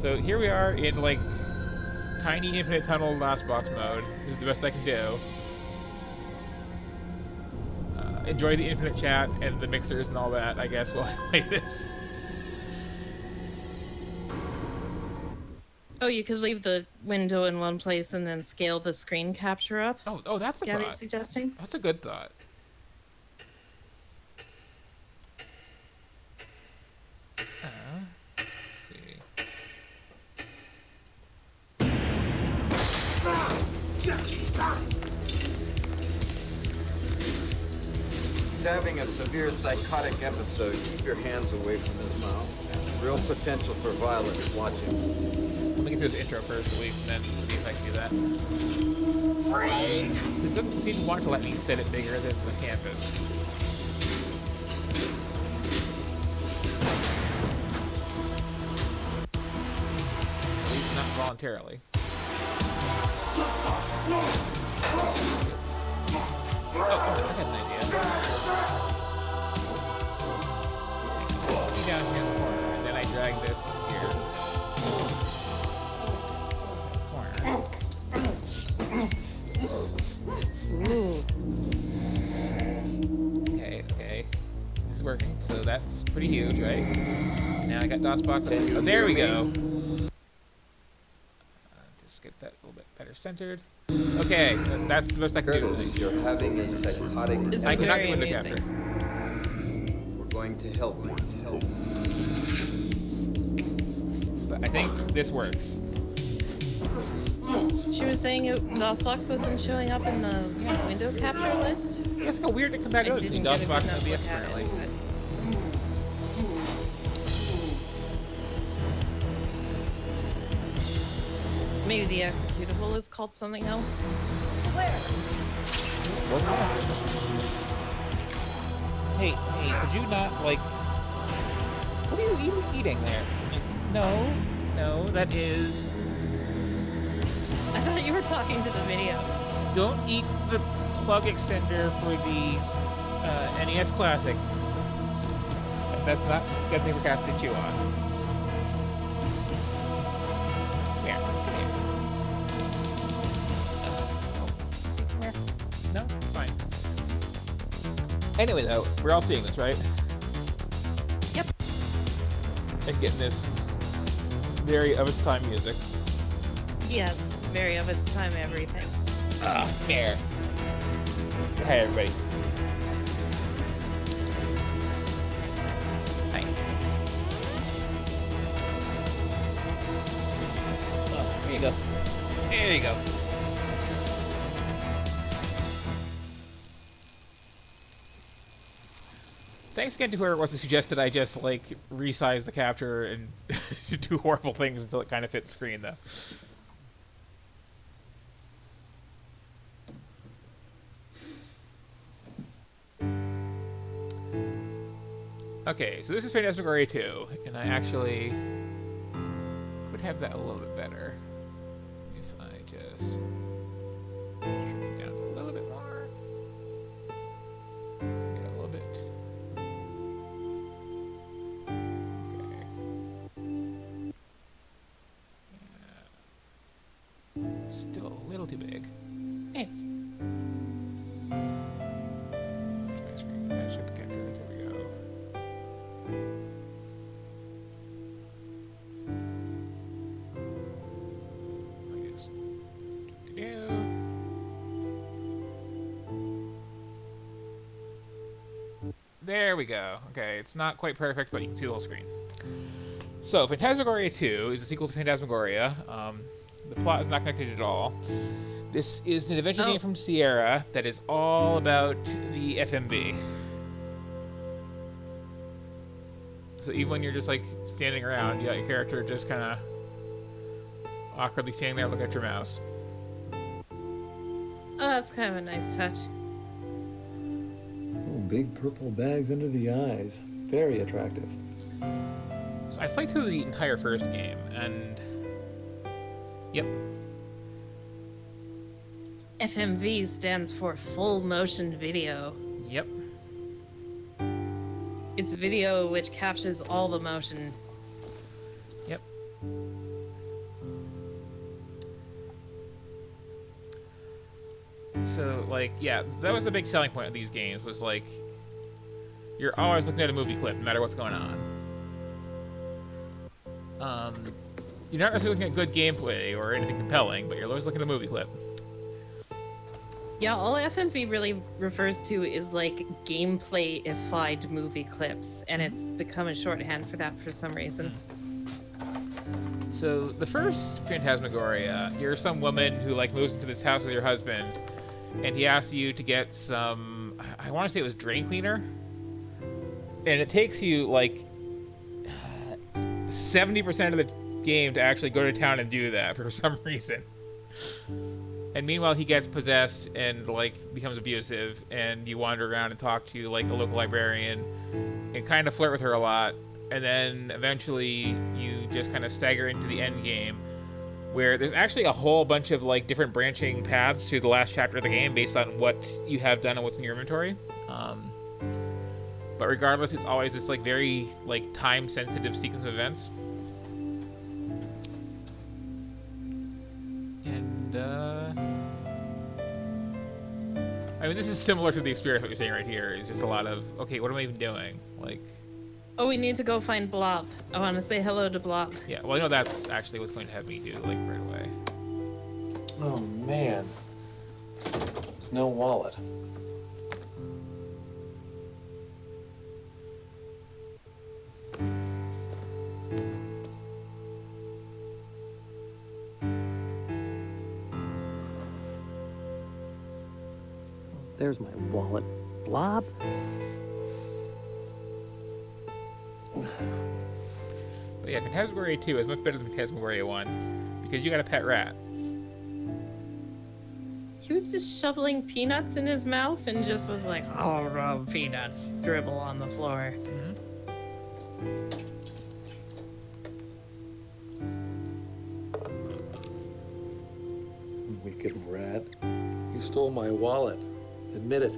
So here we are in like tiny infinite tunnel last box mode. This is the best I can do. Enjoy the infinite chat and the mixers and all that, I guess, while I play this. Oh, you could leave the window in one place and then scale the screen capture up. Oh, that's a Gabby's thought. suggesting. That's a good thought. Let's see. He's having a severe psychotic episode. Keep your hands away from his mouth. Real potential for violence. Watch him. Let me get through the intro first, at least, and then see if I can do that. It doesn't seem to want to let me set it bigger than the canvas. At least not voluntarily. Oh, I had an idea. Be down here in the corner, and then I drag this here. Ooh. Okay. This is working, so that's pretty huge, right? Now I got DOSBox. Oh, there we go. Just get that a little bit better centered. Okay, that's the best I can do. Curtis, you're having a psychotic This I is cannot very go into amusing. capture. We're going to help you. But I think this works. She was saying DOSBox wasn't showing up in the window capture list. It's so weird to come back I out didn't in get a good DOSBox enough and OBS look at apparently. it, but- Maybe the executable is called something else. Hey, could you not, like... What are you even eating there? No, that is... I thought you were talking to the video. Don't eat the plug extender for the NES Classic. That's not a good thing for cats to chew on. Come here. No? Fine. Anyway, though, we're all seeing this, right? Yep. And getting this very of its time music. Yes, very of its time everything. There. Hey, everybody. Hi. Oh, there you go. There you go. Thanks again to whoever it was that suggested I just, like, resize the capture and do horrible things until it kind of fits the screen, though. Okay, so this is Phantasmagoria 2, and I actually could have that a little bit better if I just shrink it down a little bit more. Get a little bit. Okay. Yeah. Still a little too big. Nice. My screen should capture it. There we go. I guess. There we go. Okay, it's not quite perfect, but you can see the whole screen. So, Phantasmagoria 2 is a sequel to Phantasmagoria. The plot is not connected at all. This is an adventure game from Sierra that is all about the FMV. So even when you're just like standing around, you got your character just kind of awkwardly standing there looking at your mouse. Oh, that's kind of a nice touch. Oh, big purple bags under the eyes. Very attractive. So I played through the entire first game, and yep. FMV stands for full motion video. Yep. It's video which captures all the motion. Yep. So, like, yeah, that was the big selling point of these games, was, like, you're always looking at a movie clip, no matter what's going on. You're not necessarily looking at good gameplay or anything compelling, but you're always looking at a movie clip. Yeah, all FMV really refers to is like gameplay-ified movie clips, and it's become a shorthand for that for some reason. So, the first Phantasmagoria, you're some woman who, like, moves into this house with your husband, and he asks you to get some, I want to say it was drain cleaner, and it takes you, like, 70% of the game to actually go to town and do that for some reason. And meanwhile, he gets possessed and, like, becomes abusive, and you wander around and talk to, like, a local librarian and kind of flirt with her a lot, and then eventually you just kind of stagger into the end game, where there's actually a whole bunch of, like, different branching paths to the last chapter of the game based on what you have done and what's in your inventory. But regardless, it's always this, like, very, like, time-sensitive sequence of events. And, I mean, this is similar to the experience what you're saying right here. It's just a lot of, okay, what am I even doing? Like... Oh, we need to go find Blob. I want to say hello to Blob. Yeah, well, I know that's actually what's going to have me do, like, right away. Oh, man. No wallet. There's my wallet. Blob? But yeah, Phantasmagoria 2 is much better than Phantasmagoria 1, because you got a pet rat. He was just shoveling peanuts in his mouth and just was like, oh, no, peanuts, dribble on the floor. Wicked rat. You stole my wallet. Admit it.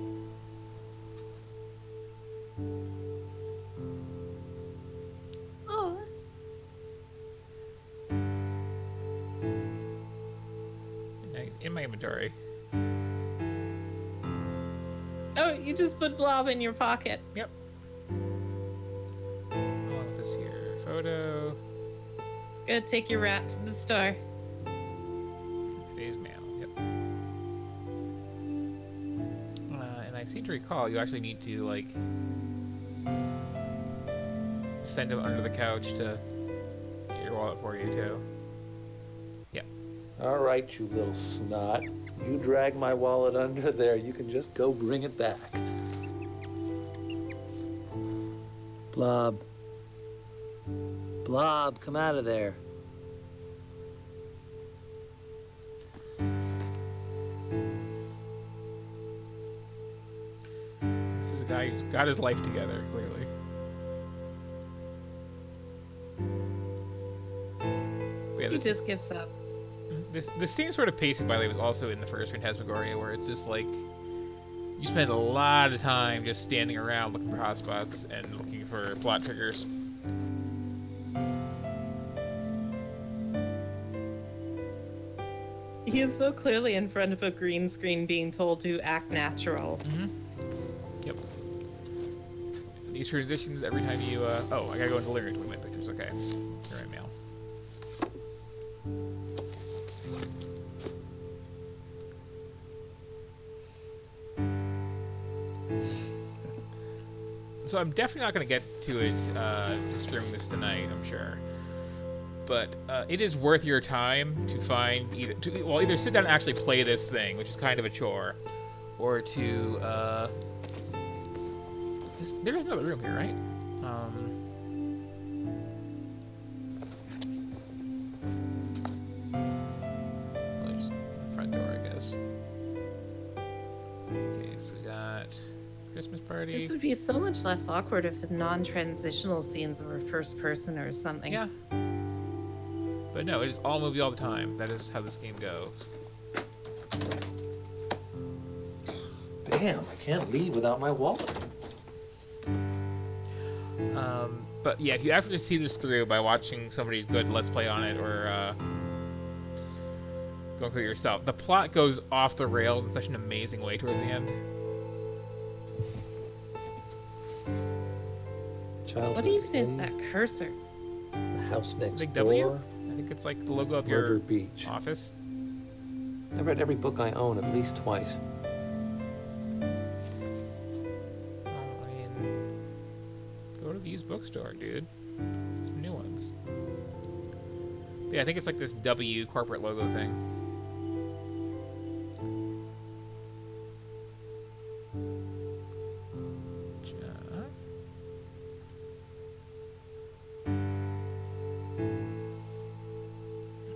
Oh. In my inventory. Oh, you just put Blob in your pocket. Yep. Along with this here photo. Gonna take your rat to the store. Today's mail. Yep. And I seem to recall you actually need to, like, send him under the couch to get your wallet for you too. Yep. All right, you little snot. You drag my wallet under there, you can just go bring it back. Blob. Blob, come out of there. This is a guy who's got his life together, clearly. But yeah, He just gives up. This same sort of pacing, by the way, was also in the first Phantasmagoria, where it's just like you spend a lot of time just standing around looking for hotspots and looking for plot triggers. He is so clearly in front of a green screen being told to act natural. Yep. These transitions every time you, oh, I gotta go into the living room to look at my pictures, okay. You're right, mail. So I'm definitely not gonna get to it, streaming this tonight, I'm sure. But it is worth your time to find either sit down and actually play this thing, which is kind of a chore, or to there is another room here, right? Well, there's the front door, I guess. Okay, so we got Christmas party. This would be so much less awkward if the non-transitional scenes were first person or something. Yeah. But no, it is all movie all the time. That is how this game goes. Damn, I can't leave without my wallet. But yeah, if you actually see this through by watching somebody's good Let's Play on it, or going through it yourself. The plot goes off the rails in such an amazing way towards the end. What even is that cursor? The house next Big door. W? I think it's like the logo of Murder your Beach. office. I read every book I own at least twice. I mean, go to the used bookstore, dude. Some new ones. But yeah, I think it's like this W corporate logo thing.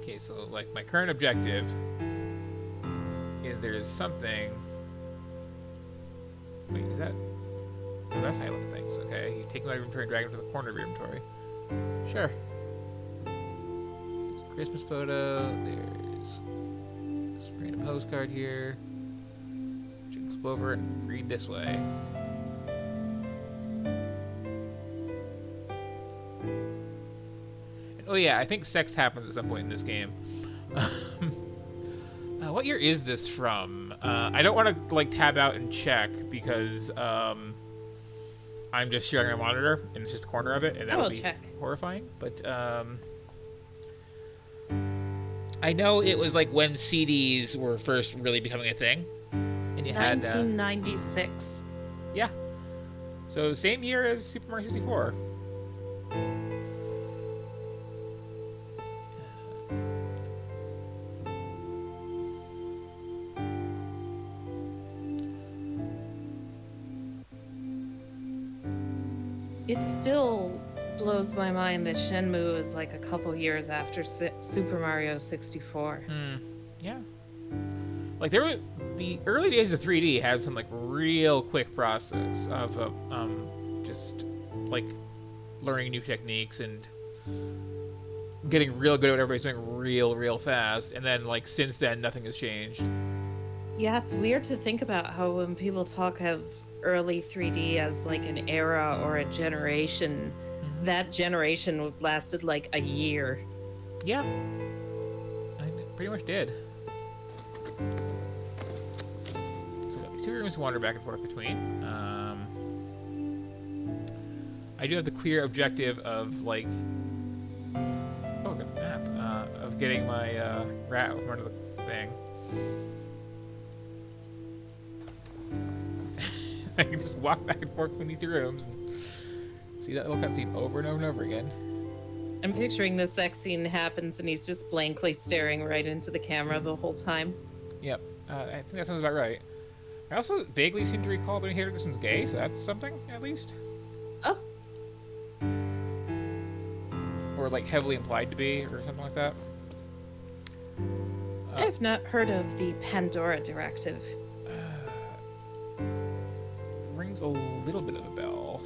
Okay, so like my current objective is there's something. Wait, is that? Oh, that's how you look at things. Okay, you take them out of your inventory and drag them to the corner of your inventory. Sure. There's a Christmas photo. There's some random postcard here. You can flip over and read this way. And, oh yeah, I think sex happens at some point in this game. What year is this from? I don't want to like tab out and check because I'm just sharing my monitor and it's just a corner of it, and that'll be check. horrifying. But I know it was like when CDs were first really becoming a thing, and you had 1996. yeah, so same year as Super Mario 64. It still blows my mind that Shenmue is like a couple years after Super Mario 64. Yeah. Like there were the early days of 3D had some like real quick process of just like learning new techniques and getting real good at what everybody's doing real fast. And then like since then nothing has changed. Yeah, it's weird to think about how when people talk of early 3D as like an era or a generation, that generation lasted like a year. Yeah. I mean, it pretty much did. So we got these two rooms to wander back and forth between. I do have the clear objective of like, oh, good map, of getting my rat with one of the thing. I can just walk back and forth between these two rooms and see that little cutscene over and over and over again. I'm picturing the sex scene happens and he's just blankly staring right into the camera the whole time. Yep, I think that sounds about right. I also vaguely seem to recall that Hater Distance gay, so that's something, at least. Oh, Or, like, heavily implied to be, or something like that. I've not heard of the Pandora Directive. Rings a little bit of a bell.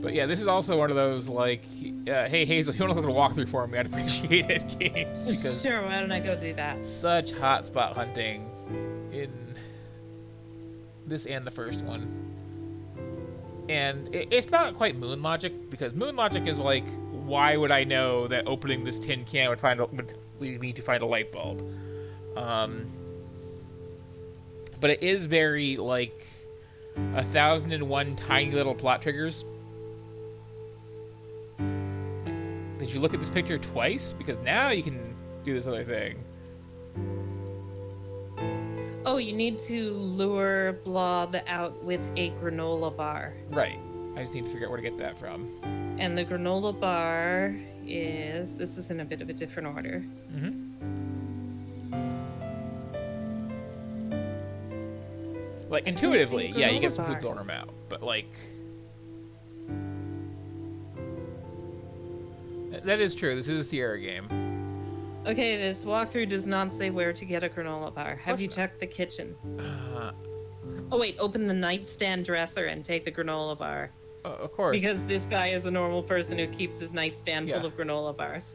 But yeah, this is also one of those, like, hey, Hazel, you want to look at a walkthrough for me? I'd appreciate it games. Because Sure, why don't I go do that? such hotspot hunting in this and the first one. And it's not quite moon logic, because moon logic is like, why would I know that opening this tin can would lead me to find a light bulb? But it is very, like, 1,001 tiny little plot triggers. Did you look at this picture twice? Because now you can do this other thing. Oh, you need to lure Blob out with a granola bar. Right. I just need to figure out where to get that from. And the granola bar is... This is in a bit of a different order. Mm-hmm. Like, intuitively, yeah, you get some poop thrown out. But, like... That is true. This is a Sierra game. Okay, this walkthrough does not say where to get a granola bar. Have you checked the kitchen? Oh wait, open the nightstand dresser and take the granola bar. Of course. Because this guy is a normal person who keeps his nightstand full Yeah. of granola bars.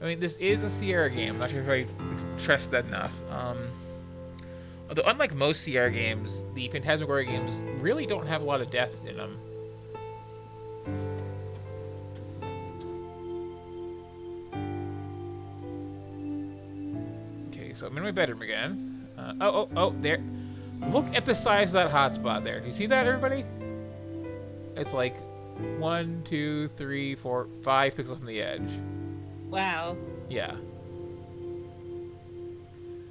I mean, this is a Sierra game. I'm not sure if I trust that enough. Although, unlike most Sierra games, the Phantasmagoria games really don't have a lot of death in them. so I'm in my bedroom again. Oh, there. Look at the size of that hotspot there. Do you see that, everybody? It's like 1, 2, 3, 4, 5 pixels from the edge. Wow. Yeah.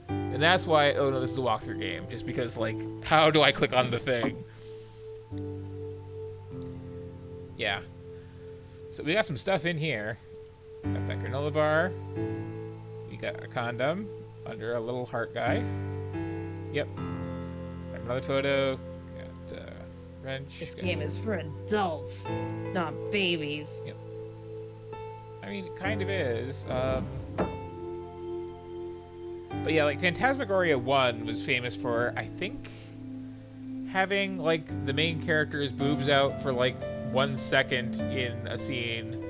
And that's why, oh no, this is a walkthrough game. Just because, like, how do I click on the thing? Yeah. So we got some stuff in here. Got that granola bar. We got a condom under a little heart guy. Yep. Got another photo. Got a wrench. This game is for adults, not babies. Yep. I mean, it kind of is. But yeah, like, Phantasmagoria 1 was famous for, I think, having, like, the main character's boobs out for, like, 1 second in a scene,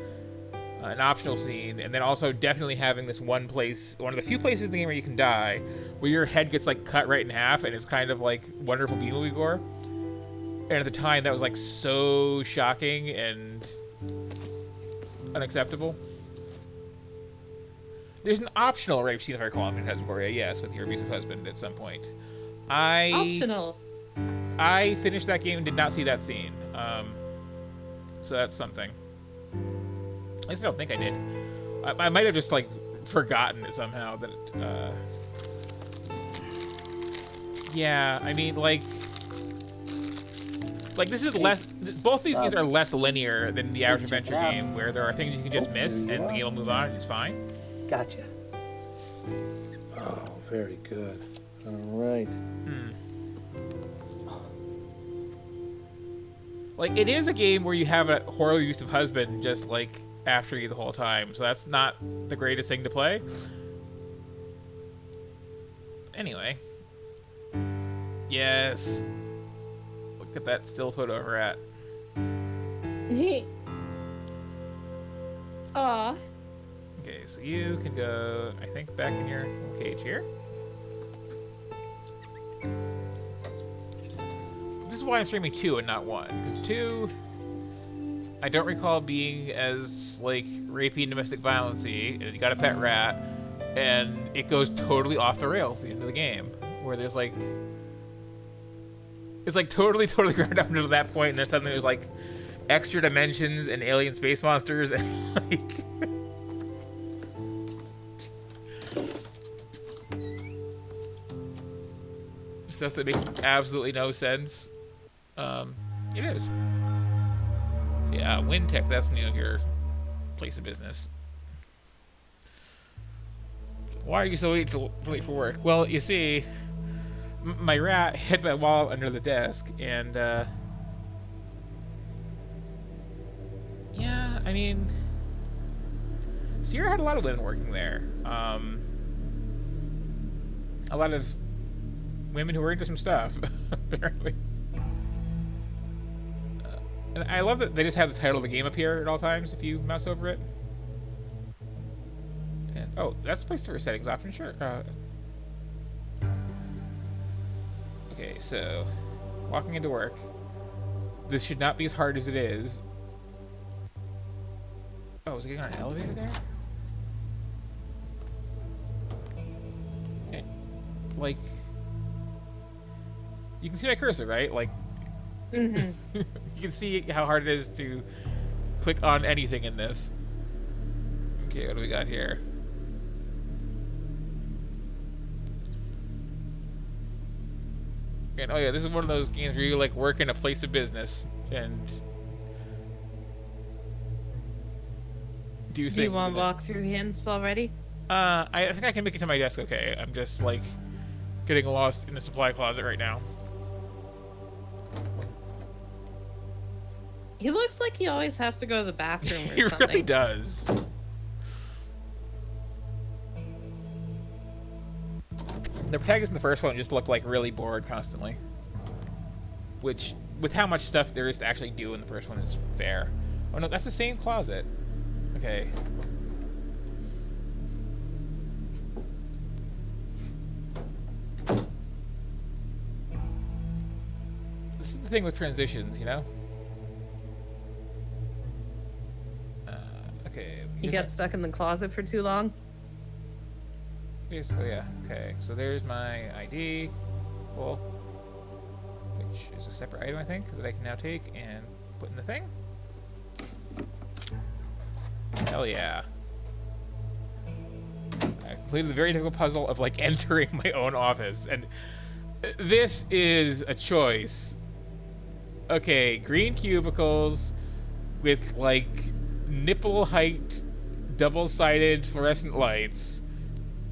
an optional scene, and then also definitely having this one place, one of the few places in the game where you can die, where your head gets, like, cut right in half, and it's kind of like wonderful B-movie gore. And at the time, that was, like, so shocking and unacceptable. There's an optional rape scene, if I recall, in Phantasmagoria, yes, with your abusive husband at some point. Optional. I finished that game and did not see that scene. So that's something. At least I don't think I did. I might have just, like, forgotten it somehow. That yeah, I mean, like, this is less... Both these games are less linear than the average adventure game, where there are things you can just miss and the game will move on and it's fine. Gotcha. Oh, very good. All right. Like, it is a game where you have a horribly abusive husband just, like, after you the whole time, so that's not the greatest thing to play. Anyway. Yes. Look at that still photo of her at. Aw. Okay, so you can go, I think, back in your little cage here. This is why I'm streaming 2 and not 1, because 2, I don't recall being as, like, rapey and domestic violence-y, and you got a pet rat, and it goes totally off the rails at the end of the game, where there's, like, it's, like, totally ground up until that point, and then suddenly there's, like, extra dimensions and alien space monsters, and, like... stuff that makes absolutely no sense. It is. Yeah, Wintech, that's the name of your place of business. Why are you so late for work? Well, you see, my rat hid my wallet under the desk, and, yeah, I mean, Sierra had a lot of women working there. A lot of women who were into some stuff, apparently. And I love that they just have the title of the game up here at all times if you mouse over it. And, oh, that's the place for a settings option, sure. Okay, so, walking into work. This should not be as hard as it is. Oh, was it getting on an elevator there? And, like... You can see my cursor, right? Like, you can see how hard it is to click on anything in this. Okay, what do we got here? And, oh yeah, this is one of those games where you, like, work in a place of business and do things. Do you want walkthrough hints already? I think I can make it to my desk okay. I'm just, like, getting lost in the supply closet right now. He looks like he always has to go to the bathroom or He something. really does. The protagonist in the first one just looked like really bored constantly. Which, with how much stuff there is to actually do in the first one, is fair. Oh no, that's the same closet. Okay. This is the thing with transitions, you know? Okay. He got stuck in the closet for too long? basically, yeah. Okay, so there's my ID. Cool. Which is a separate item, I think, that I can now take and put in the thing. Hell yeah. I completed the very difficult puzzle of, like, entering my own office. And this is a choice. Okay, green cubicles with, like, nipple height, double-sided fluorescent lights,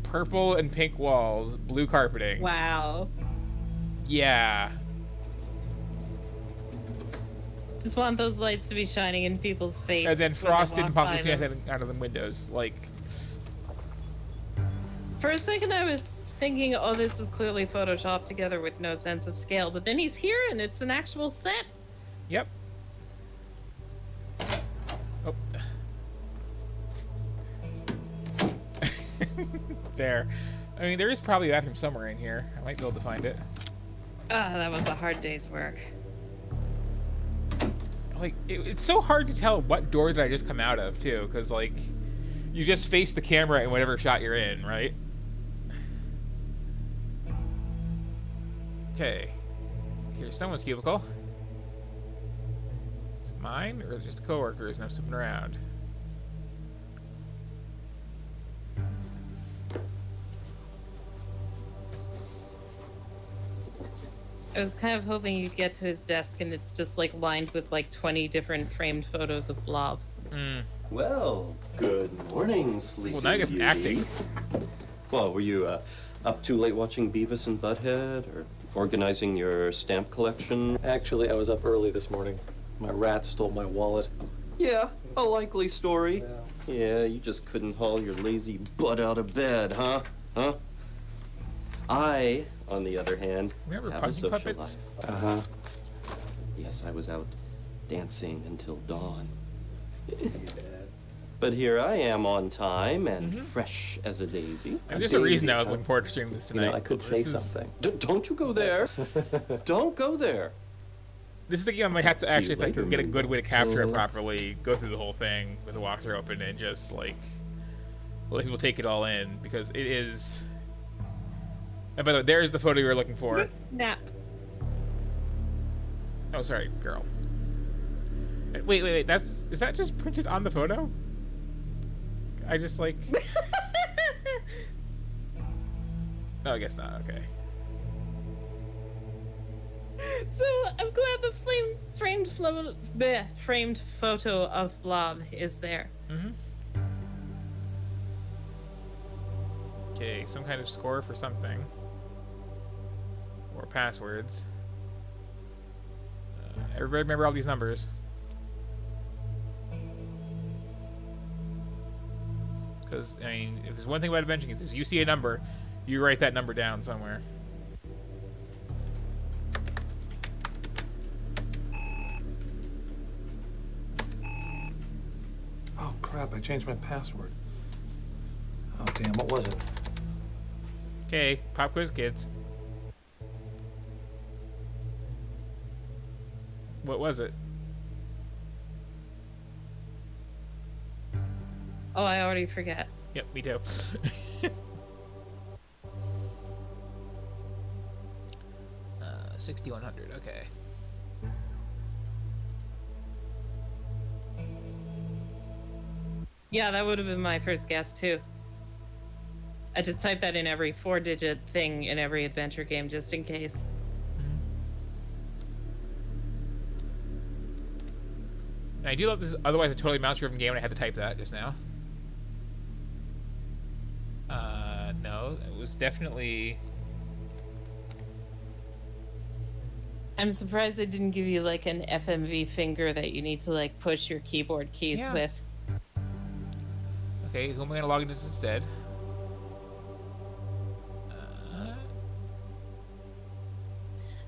purple and pink walls, blue carpeting. Wow. Yeah. Just want those lights to be shining in people's face. And then when they frosted walk and by possibly them. out of the windows. Like, For a second, I was thinking, oh, this is clearly photoshopped together with no sense of scale. But then he's here, and it's an actual set. yep. Oh. There. I mean, there is probably a bathroom somewhere in here. I might be able to find it. Ah, that was a hard day's work. Like, it's so hard to tell what door did I just come out of, too, because, like, you just face the camera in whatever shot you're in, right? Okay. Here's someone's cubicle. Is it mine, or is it just a coworker's and I'm snooping around? I was kind of hoping you'd get to his desk and it's just like lined with like 20 different framed photos of Blob. Well, good morning, Sleepy Well, now I get some Beauty. acting. Well, were you up too late watching Beavis and Butthead, or organizing your stamp collection? Actually, I was up early this morning. My rat stole my wallet. Yeah, a likely story. Yeah, you just couldn't haul your lazy butt out of bed, huh? Huh? I, on the other hand, Remember have a punching social puppets? life. Uh-huh. Yes, I was out dancing until dawn. But here I am on time and fresh as a daisy. And there's a reason I was looking forward to streaming this You tonight. know, I could say This is- something. Don't you go there. Don't go there. This is the game I might have to See you actually, if I later, can get a good way to capture it Moon. properly, go through the whole thing with the walkthrough open and just, like, let people take it all in, because it is... And by the way, there's the photo you were looking for. Snap. Oh, sorry, girl. Wait, is that just printed on the photo? I just, like... Oh, I guess not, okay. So I'm glad the framed photo of Blob is there. Okay, some kind of score for something. Or passwords. Everybody remember all these numbers. Because, I mean, if there's one thing about adventuring, is if you see a number, you write that number down somewhere. Oh, crap, I changed my password. Oh, damn, what was it? Okay, pop quiz, kids. What was it? Oh, I already forget. Yep, me too. 6100, okay. Yeah, that would have been my first guess too. I just type that in every 4-digit thing in every adventure game just in case. And I do love this, otherwise a totally mouse-driven game, and I had to type that just now. No, it was definitely... I'm surprised they didn't give you like an FMV finger that you need to like push your keyboard keys Yeah. with. Okay, who am I gonna log into instead?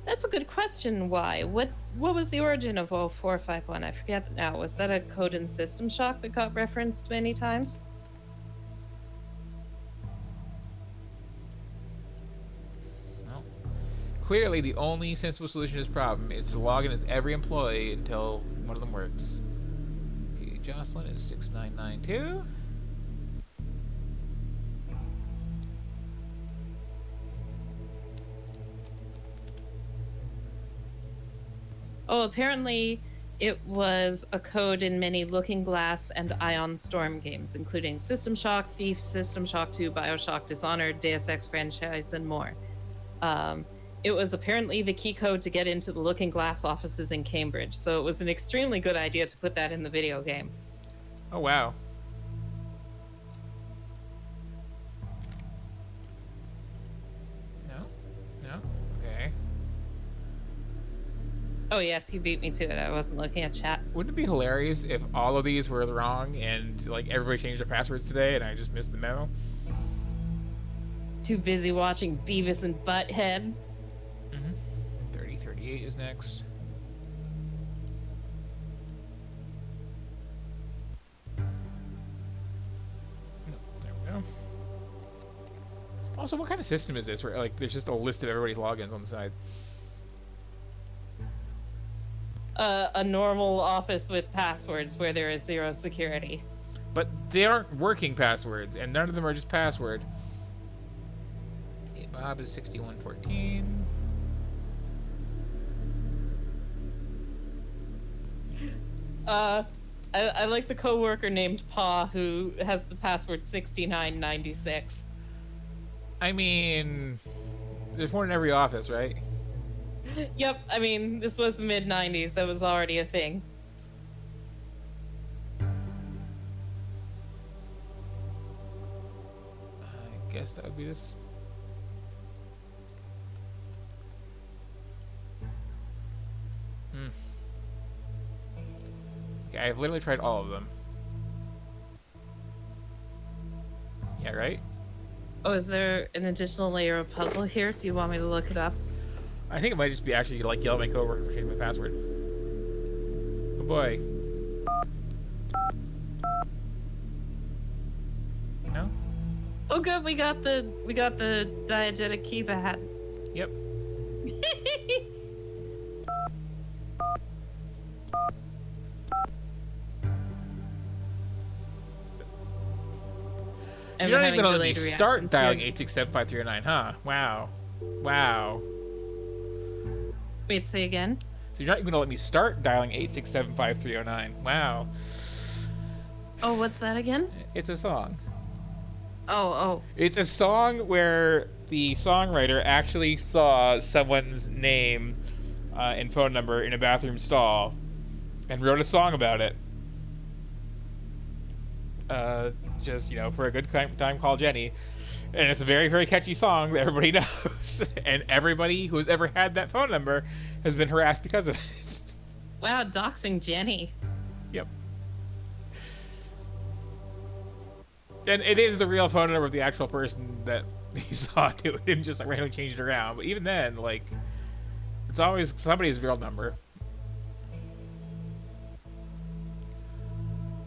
That's a good question. Why? What was the origin of 0451? I forget now. Was that a code and system shock that got referenced many times? Well, clearly the only sensible solution to this problem is to log in as every employee until one of them works. Okay, Jocelyn is 6992. Oh, apparently it was a code in many Looking Glass and Ion Storm games, including System Shock, Thief, System Shock 2, Bioshock, Dishonored, Deus Ex franchise, and more. It was apparently the key code to get into the Looking Glass offices in Cambridge, so it was an extremely good idea to put that in the video game. Oh, wow. No? No? Okay. Oh, yes, you beat me to it. I wasn't looking at chat. Wouldn't it be hilarious if all of these were wrong and, like, everybody changed their passwords today and I just missed the memo? Too busy watching Beavis and Butthead. 3038 is next. Nope, there we go. Also, what kind of system is this where, like, there's just a list of everybody's logins on the side? A normal office with passwords where there is zero security. But they aren't working passwords, and none of them are just password. Yeah, Bob is 6114. I like the coworker named Pa who has the password 6996. I mean, there's one in every office, right? Yep, I mean, this was the mid-90s. That was already a thing. I guess that would be this. Okay, I've literally tried all of them. Yeah, right? Oh, is there an additional layer of puzzle here? Do you want me to look it up? I think it might just be actually like yell at my coworker for changing my password. Oh boy. No? Oh, good. We got the diegetic keypad. Yep. I'm You're not having even gonna let me delayed start reactions dialing here. 8675309, huh? Wow. Wow. Wait, say again? So you're not even gonna let me start dialing 8675309. Wow. Oh, what's that again? It's a song. Oh. It's a song where the songwriter actually saw someone's name and phone number in a bathroom stall and wrote a song about it. Just, you know, for a good time called Jenny. And it's a very, very catchy song that everybody knows. And everybody who's ever had that phone number has been harassed because of it. Wow, doxing Jenny. Yep. And it is the real phone number of the actual person that he saw do it. It didn't just like randomly change it around. But even then, like, it's always somebody's real number.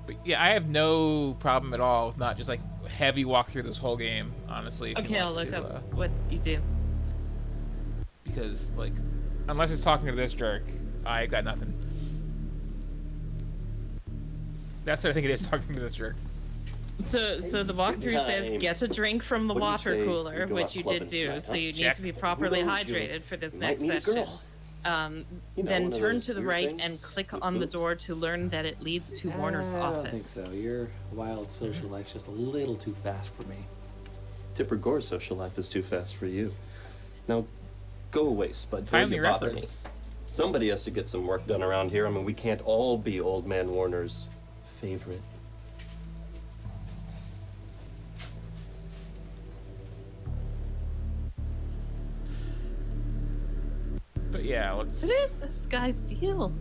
But yeah, I have no problem at all with not just like heavy walk through this whole game, honestly. if you Okay, I'll want look to, up what you do. Because, like, unless it's talking to this jerk, I got nothing. That's what I think it is, talking to this jerk. So the walkthrough says Time. get a drink from the What'd you water say? cooler, You go which out you clubbing did do. tonight, So huh? you need Check. to be properly Who knows, hydrated for this you might next meet a session. girl. Then one of turn those to the weird right things and click with on the boobs. door to learn that it leads to Warner's I office. don't think so. Your wild social life's just a little too fast for me. Tipper Gore's social life is too fast for you. Now, go away, Spud. Don't Timely you bother me. reference. Somebody has to get some work done around here. I mean, we can't all be Old Man Warner's favorite. But yeah, let's. What is this guy's deal?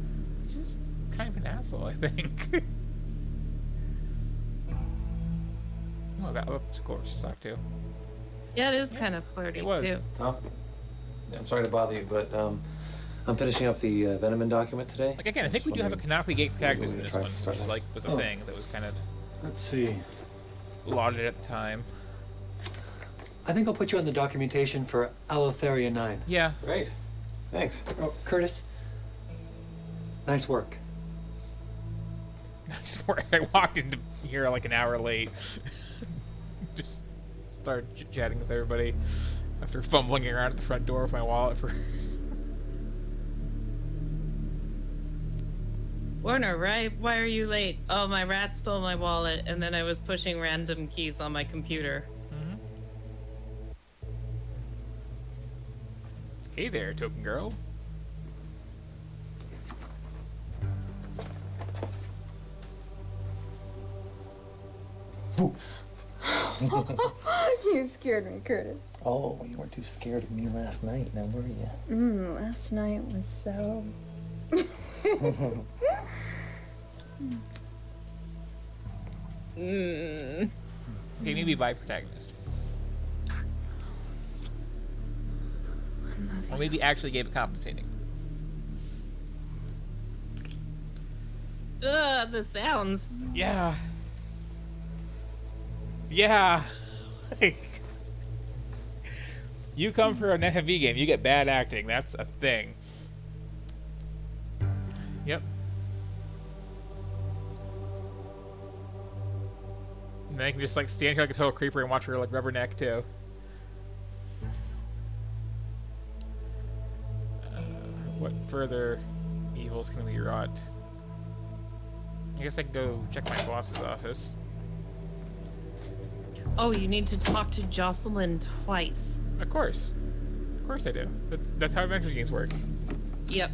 He's just kind of an asshole, I think. Oh, that's of course to talk to. Yeah, it is kind of flirty It was. too. Tom? Yeah, I'm sorry to bother you, but I'm finishing up the Veneman document today. Like again, I think we do have a Canopy Gate protagonist in this Try one, to start which that. like was a Oh. thing that was kind of Let's see. lauded at the time. I think I'll put you on the documentation for Allotheria 9. Yeah. Great. Thanks. Oh, Curtis. Nice work. I swear I walked into here like an hour late. Just started chit-chatting with everybody after fumbling around at the front door with my wallet for Warner, right? Why are you late? Oh, my rat stole my wallet, and then I was pushing random keys on my computer. Mhm. Hey there, token girl. You scared me, Curtis. Oh, you weren't too scared of me last night, now were you? Last night was so... Mm. Okay, maybe by protagonist. Or maybe actually gave it compensating. Ugh, the sounds. Yeah. Yeah. Like, you come for an FMV game, you get bad acting. That's a thing. Yep. And then I can just like stand here like a total creeper and watch her like rubberneck too. What further evils can we wrought? I guess I can go check my boss's office. Oh, you need to talk to Jocelyn twice. Of course I do. That's how adventure games work. Yep.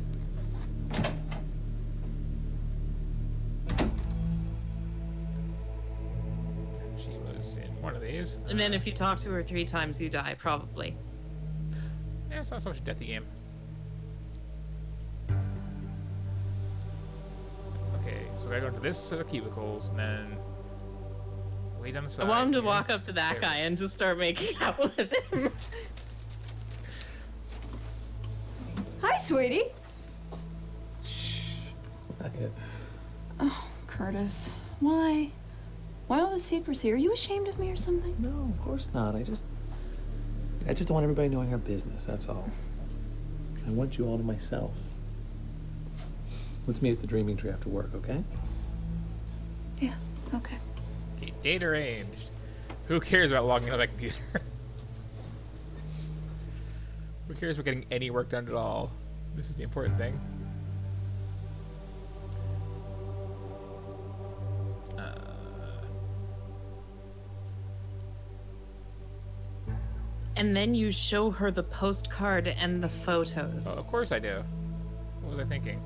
She was in one of these. And then if you talk to her 3 times, you die, probably. Yeah, it's not so much a deathy game. Okay, so we gotta go into this set of cubicles, and then way down the side. I want him to here. walk up to that There. guy and just start making out with him. Hi, sweetie. Not yet. Oh, Curtis. Why? Why all the secrecy? Are you ashamed of me or something? No, of course not. I just don't want everybody knowing our business, that's all. I want you all to myself. Let's meet at the Dreaming Tree after work, okay? Yeah, okay. Okay, date arranged. Who cares about logging into my computer? Who cares about getting any work done at all? This is the important thing. And then you show her the postcard and the photos. Oh, of course I do. What was I thinking?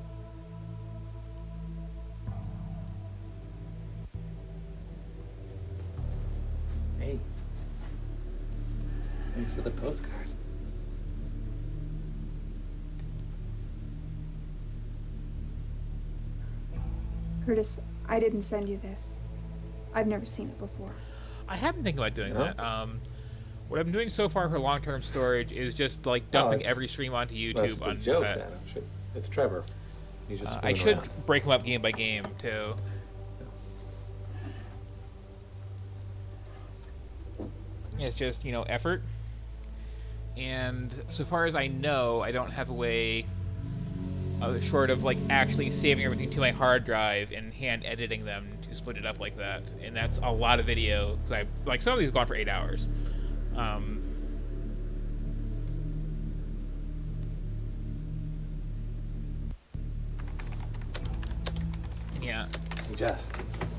Hey. Thanks for the postcard. Curtis, I didn't send you this. I've never seen it before. I have been thinking about doing No? that. What I'm doing so far for long-term storage is just like dumping it's- every stream onto Well, YouTube. it's a On, joke, then. It's Trevor. He's just I screwing should around. break them up game by game too. It's just, you know, effort. And so far as I know, I don't have a way, short of like actually saving everything to my hard drive and hand editing them to split it up like that. And that's a lot of video. 'Cause I like some of these have gone for 8 hours. Yeah. Hey, Jess,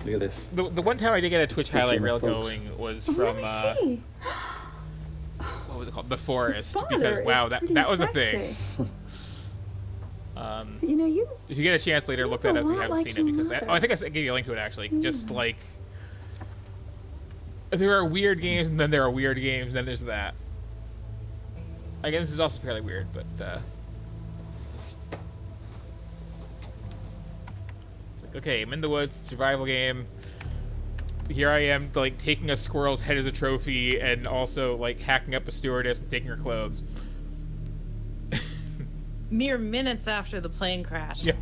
look at this. The one time I did get a Twitch Speaking highlight of reel folks. going was Let from me see. what was it called? The Forest. Father Because is wow, pretty that was a sexy. thing. You know, you If you get a chance later, look look that a up if you lot haven't like seen your it. Because mother. I think I gave you a link to it actually. Just like there are weird games, and then there are weird games, and then there's that. Again, this is also fairly weird, but it's like, okay, I'm in the woods, survival game. Here I am, like taking a squirrel's head as a trophy, and also like hacking up a stewardess and taking her clothes. Mere minutes after the plane crash. Yep.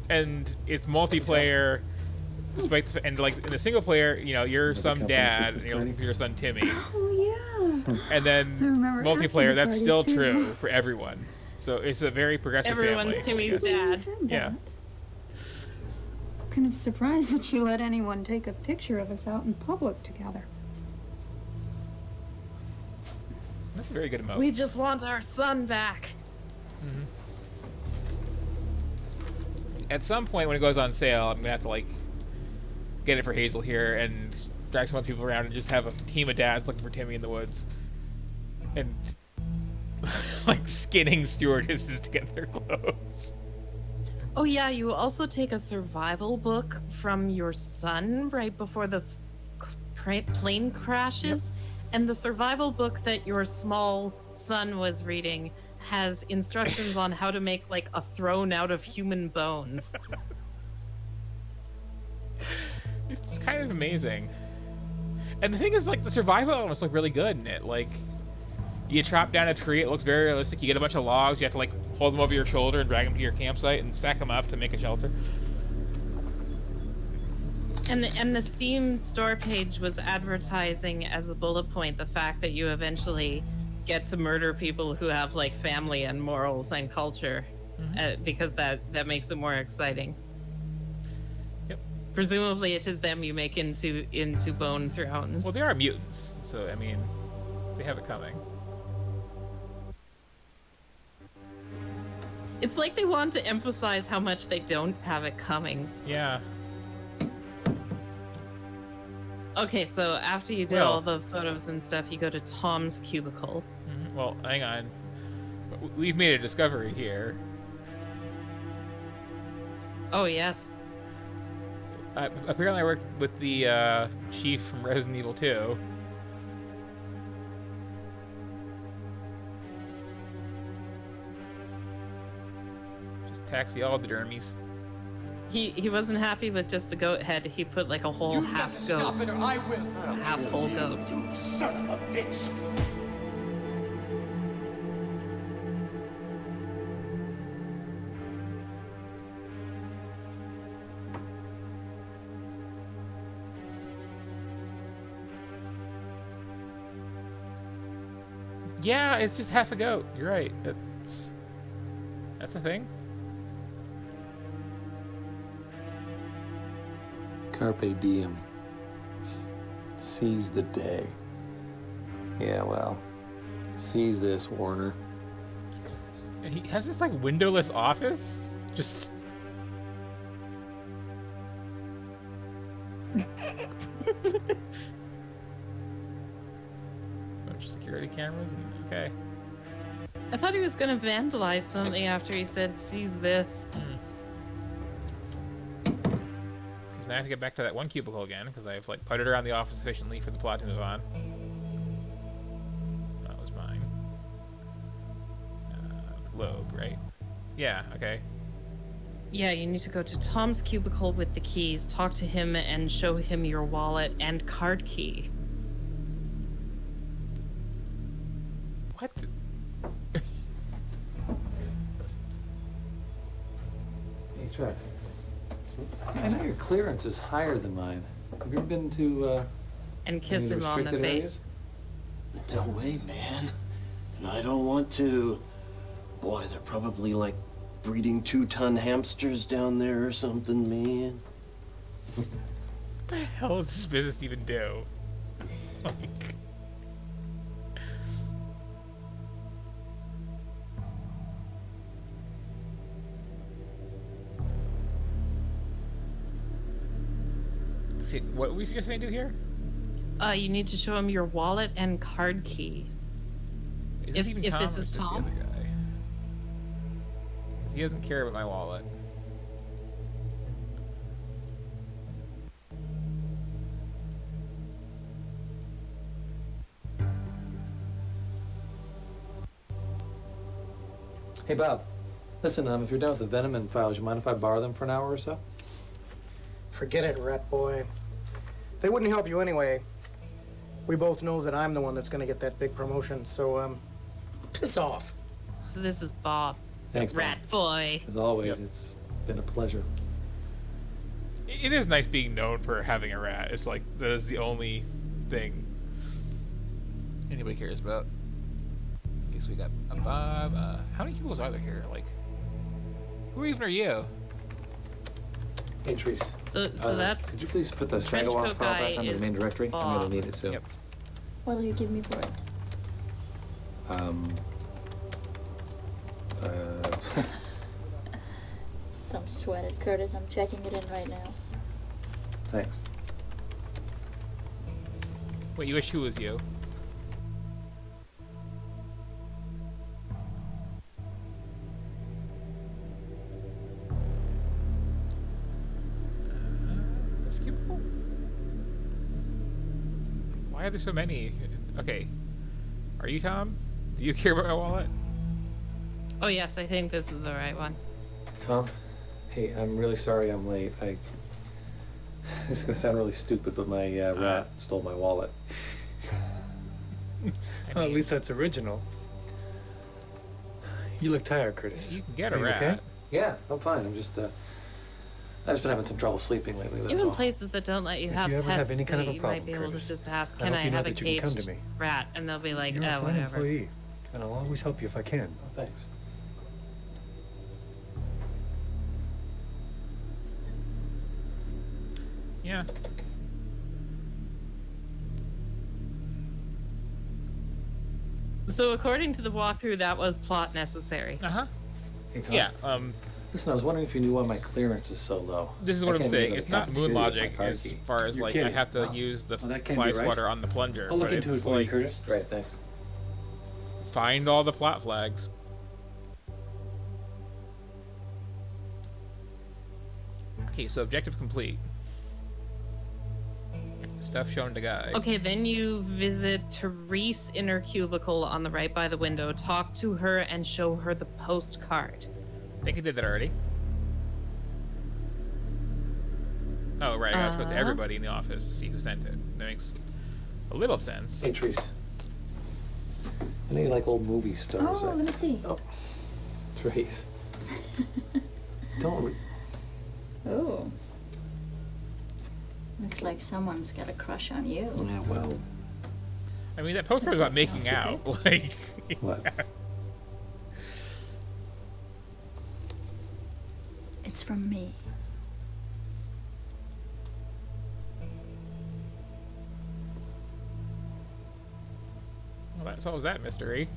And it's multiplayer, despite and like in the single player, you know, you're some company dad Christmas and you're looking party? for your son Timmy, Oh, yeah. and then I remember after multiplayer the that's party, still too. true for everyone. So it's a very progressive Everyone's family. Timmy's dad. Yeah. Kind of surprised that you let anyone take a picture of us out in public together. That's a very good emote. We just want our son back. At some point when it goes on sale, I'm gonna have to like get it for Hazel here and drag some other people around and just have a team of dads looking for Timmy in the woods and like skinning stewardesses to get their clothes. Oh yeah, you also take a survival book from your son right before the plane crashes, and the survival book that your small son was reading has instructions on how to make like a throne out of human bones. It's kind of amazing. And the thing is, like, the survival elements look really good in it. Like, you chop down a tree, it looks very realistic. You get a bunch of logs, you have to, like, hold them over your shoulder and drag them to your campsite and stack them up to make a shelter. And the Steam store page was advertising as a bullet point the fact that you eventually get to murder people who have like family and morals and culture, because that makes it more exciting. Yep. Presumably, it is them you make into bone thrones. Well, they are mutants, so I mean, they have it coming. It's like they want to emphasize how much they don't have it coming. Yeah. Okay, so after you did Well- all the photos and stuff, you go to Tom's cubicle. Well, hang on. We've made a discovery here. Oh yes. Apparently I worked with the chief from Resident Evil 2. Just taxi all the dermies. He wasn't happy with just the goat head. He put like a whole half goat, Stop it or I will. half whole goat. You son of a bitch. Yeah, it's just half a goat. You're right. That's a thing. Carpe diem. Seize the day. Yeah, well, seize this, Warner. And he has this like windowless office. Just. Bunch of security cameras. Okay. I thought he was gonna vandalize something after he said, "Seize this." Because now I have to get back to that one cubicle again because I've like putted around the office efficiently for the plot to move on. That was mine. Globe, right? Yeah. Okay. Yeah, you need to go to Tom's cubicle with the keys, talk to him, and show him your wallet and card key. What? Hey, Chuck. I know your clearance is higher than mine. Have you ever been to, And kiss any him on the restricted face. areas? No way, man. And I don't want to. Boy, they're probably like breeding 2-ton hamsters down there or something, man. What the hell does this business even do? Like... See, what were we just going to do here? You need to show him your wallet and card key. Is If- even if Tom this or is just Tom? the other guy? He doesn't care about my wallet. Hey, Bob. Listen, if you're done with the Venom files, you mind if I borrow them for an hour or so? Forget it, rat boy. They wouldn't help you anyway. We both know that I'm the one that's gonna get that big promotion, so, piss off. So this is Bob. Thanks, Bob. Rat boy. As always, Yep. it's been a pleasure. It is nice being known for having a rat. It's like, that is the only thing anybody cares about. Okay, so we got a Bob. How many cubicles are there here? Like, who even are you? Hey, Treese. So that's Could you please put the trench Sagawa coat file guy back onto the is main directory? I'm Bob. gonna need it soon. Yep. What'll you give me for it? Don't sweat it, Curtis. I'm checking it in right now. Thanks. Wait, you wish who was you? This cubicle? Why are there so many? Okay. Are you Tom? Do you care about my wallet? Oh yes, I think this is the right one. Tom, hey, I'm really sorry I'm late. This is gonna sound really stupid, but my rat stole my wallet. Well, at least that's original. You look tired, Curtis. You can get Are a you rat. okay? Yeah, I'm fine. I've just been having some trouble sleeping lately. That's Even all. places that don't let you If have you ever pets, have any kind of a you problem, might be able Curtis, to just ask, I "Can hope I you know have a that you can come caged to me. rat?" And they'll be like, You're a "Oh, fine whatever." employee, and I'll always help you if I can. Oh, thanks. Yeah. So according to the walkthrough, that was plot necessary. Uh-huh. Hey, Tom. Yeah, Listen, I was wondering if you knew why my clearance is so low. this is I what I'm can't even saying. go to It's the not moon cafeteria with my logic car as key. far as You're like kidding. I have to Wow. use the Well, that can't fly be right. swatter on the plunger. I'll look but into it it's for you, like Curtis. Great, thanks. find all the plot flags. Okay, so objective complete. Stuff shown to guy. Okay, then you visit Therese in her cubicle on the right by the window, talk to her, and show her the postcard. I think I did that already. Oh, right, I gotta show it to everybody in the office to see who sent it. That makes a little sense. Hey, Therese. I know you like old movie stars. Oh, let me see. Oh, Therese. Don't. Oh. Looks like someone's got a crush on you. Yeah, well. I mean, that postcard's about making out. Like, What? It's from me. well, that solves that mystery.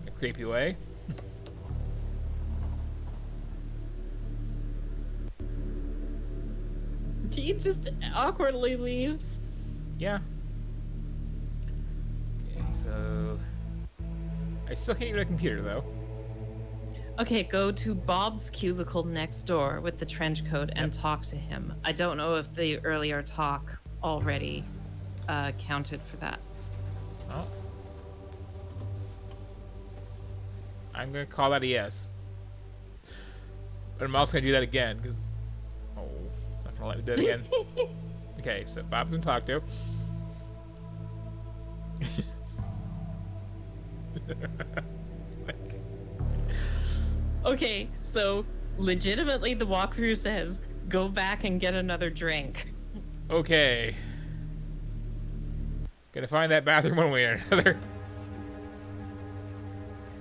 In a creepy way. He just awkwardly leaves. Yeah. Okay, so I still can't use a computer though. Okay, go to Bob's cubicle next door with the trench coat and talk to him. I don't know if the earlier talk already counted for that. Oh. I'm gonna call that a yes. But I'm also gonna do that again because it's not gonna let me do it again. Okay, so Bob's gonna talk to. Okay, so legitimately the walkthrough says, go back and get another drink. Okay. Gonna find that bathroom one way or another.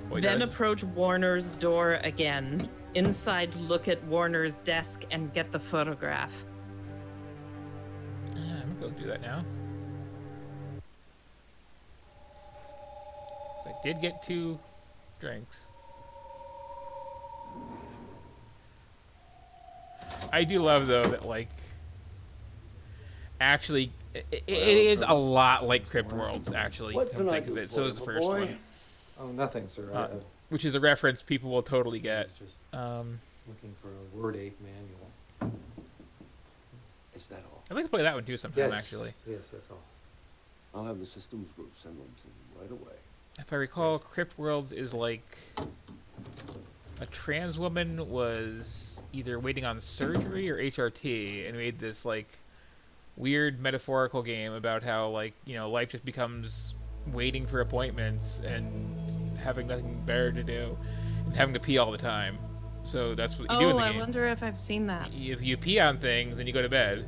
Boy, Then does. approach Warner's door again. Inside, look at Warner's desk and get the photograph. I'm gonna go do that now. So I did get 2 drinks. I do love though that like actually it is a lot like Crypt Worlds actually. What come can I think of do it. for So you, is the my first boy? one, Oh, nothing, sir. which is a reference people will totally get. was just Um, looking for a Word 8 manual. Is that all? I'd like to play that one too sometime Yes. actually. Yes, that's all. I'll have the systems group send one to you right away. If I recall, Crypt Worlds is like a trans woman was either waiting on surgery or HRT and made this like weird metaphorical game about how like, you know, life just becomes waiting for appointments and having nothing better to do and having to pee all the time. So that's what you do in Oh, the I game. wonder if I've seen that. If you pee on things and you go to bed.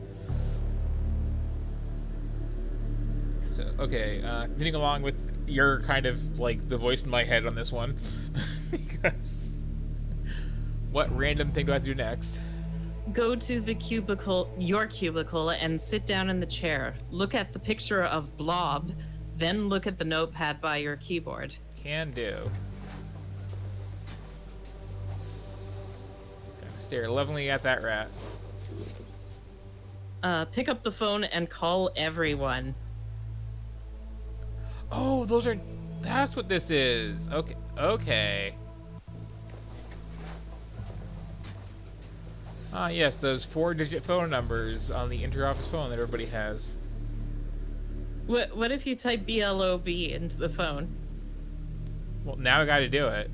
So, okay, continuing along with your kind of like the voice in my head on this one. Because what random thing do I have to do next? Go to the cubicle, your cubicle, and sit down in the chair. Look at the picture of Blob, then look at the notepad by your keyboard. Can do. Stare lovingly at that rat. Pick up the phone and call everyone. Oh, those are... That's what this is. Okay. Okay. Ah, yes, those 4-digit phone numbers on the interoffice phone that everybody has. What if you type BLOB into the phone? Well, now I gotta do it.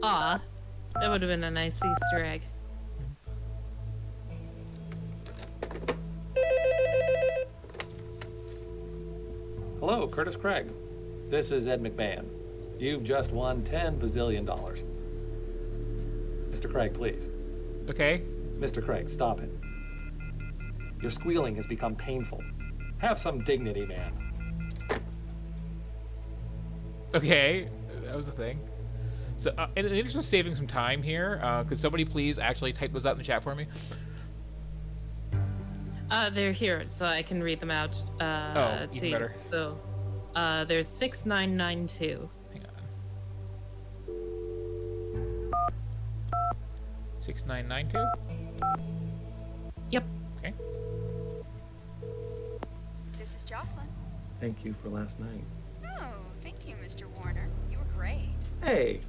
Ah, that would have been a nice Easter egg. Hello, Curtis Craig. This is Ed McMahon. You've just won $10 bazillion. Mr. Craig, please. Okay. Mr. Craig, stop it. Your squealing has become painful. Have some dignity, man. Okay. That was the thing. So, in the interest of saving some time here, could somebody please actually type those out in the chat for me? They're here, so I can read them out. Oh, even to you. better. So, there's 6992. Hang on. 6992? Yep. Okay. This is Jocelyn. Thank you for last night. Oh, thank you, Mr. Warner. You were great. Hey!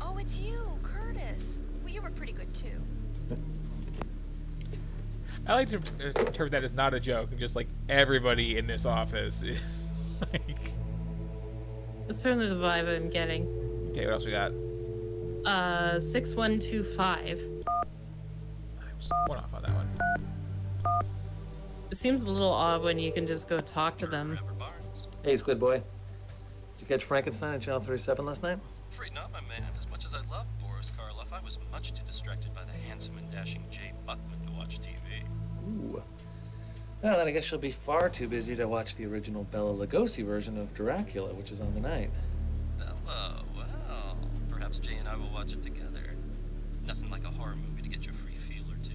Oh, it's you, Curtis. Well, you were pretty good too. I like to interpret that as not a joke, and just like everybody in this office is like... That's certainly the vibe I'm getting. Okay, what else we got? 6125. I was one off on that one. It seems a little odd when you can just go talk to them. Hey, Squid Boy. Did you catch Frankenstein on Channel 37 last night? Afraid not, my man. As much as I love Boris Karloff, I was much too distracted by the handsome and dashing Jay Buckman to watch TV. Ooh. Well, then I guess you'll be far too busy to watch the original Bela Lugosi version of Dracula, which is on the night. Bella, well, perhaps Jay and I will watch it together. Nothing like a horror movie to get you a free feel or two.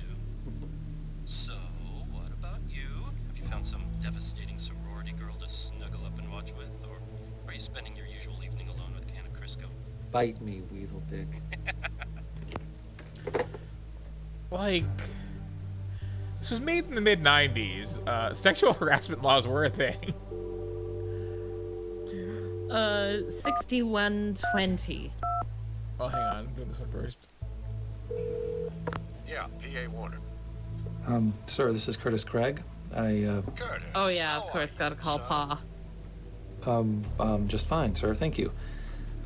So, what about you? Have you found some devastating sorority girl to snuggle up and watch with? Or are you spending your usual evening alone with a can of Crisco? Bite me, weasel dick. Like... This was made in the mid-90s. Sexual harassment laws were a thing. 6120. Oh, hang on. I'm doing this one first. Yeah, P.A. Warner. Sir, this is Curtis Craig. Curtis. Oh yeah, of course, gotta call Pa. Just fine, sir. Thank you.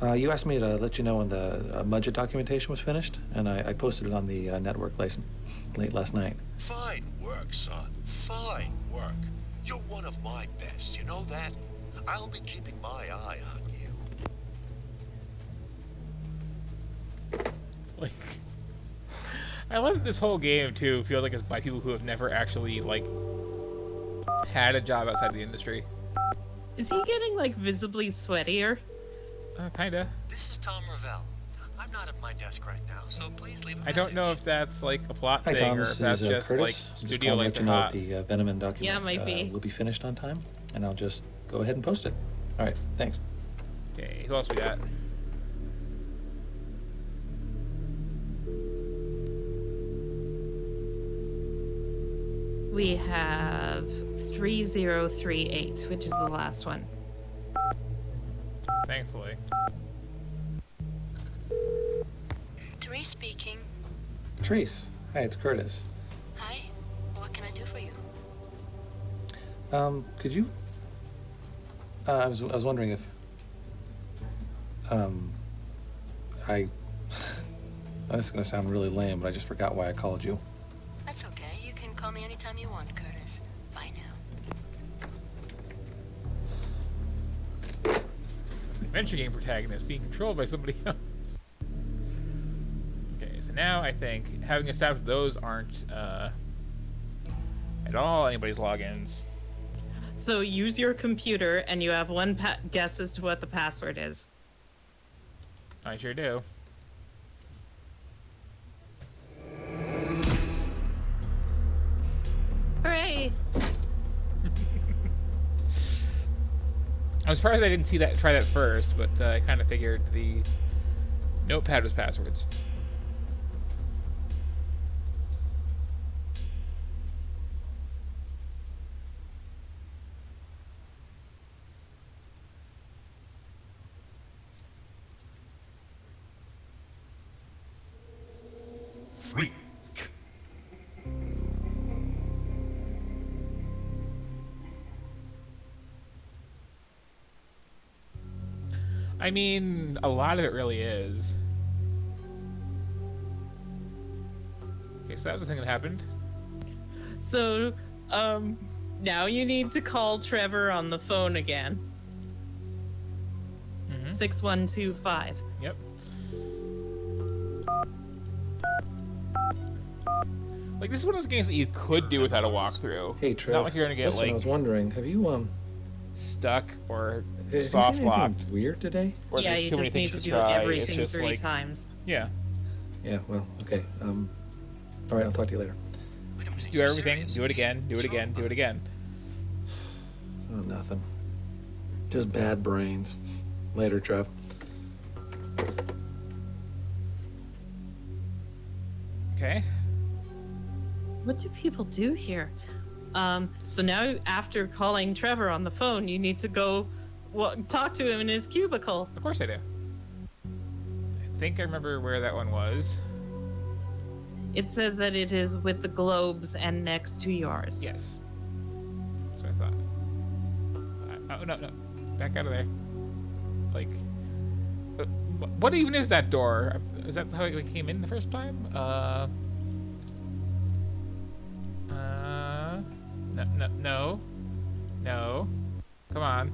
You asked me to let you know when the budget documentation was finished, and I posted it on the network late last night. Fine work, son. Fine work. You're one of my best, you know that? I'll be keeping my eye on you. Like... I love that this whole game, too, feels like it's by people who have never actually, like, had a job outside the industry. Is he getting, like, visibly sweatier? Kinda. This is Tom Ravel. I'm not at my desk right now, so please leave a I don't know if that's, like, a plot Hi, thing, Tom. or This if that's is just, Curtis. like, I'm just studio calling to lights let are you know hot. that the Venom document Yeah, it might be. will be finished on time, and I'll just go ahead and post it. All right, thanks. Okay, who else we got? We have 3038, which is the last one. Thankfully. Therese speaking. Therese, hi, it's Curtis. Hi. What can I do for you? Could you? I was wondering if. This is gonna sound really lame, but I just forgot why I called you. That's okay. You can call me anytime you want, Curtis. Bye now. Adventure game protagonist being controlled by somebody else. Okay, so now I think, having established those aren't at all anybody's logins. So use your computer, and you have one guess as to what the password is. I sure do. Hooray! I'm surprised I didn't try that first, but I kind of figured the notepad was passwords. Freak. I mean, a lot of it really is. Okay, so that was the thing that happened. So, now you need to call Trevor on the phone again. 6125. Yep. Like, this is one of those games that you could do without a walkthrough. Hey, Trev. Not like you're gonna get, listen, like, I was wondering, have you, stuck or have you seen soft anything locked. weird today? Or Yeah, there's you too many just need things to do try. It's everything just 3 like, times. Yeah. Yeah, well, okay. All right, I'll talk to you later. Just do everything. Do it again. Do it again. Do it again. Oh, nothing. Just bad brains. Later, Trev. Okay. What do people do here? So now after calling Trevor on the phone, you need to go talk to him in his cubicle. Of course I do. I think I remember where that one was. It says that it is with the globes and next to yours. Yes. That's what I thought. Oh, no. Back out of there. Like... what even is that door? Is that how we came in the first time? No. Come on.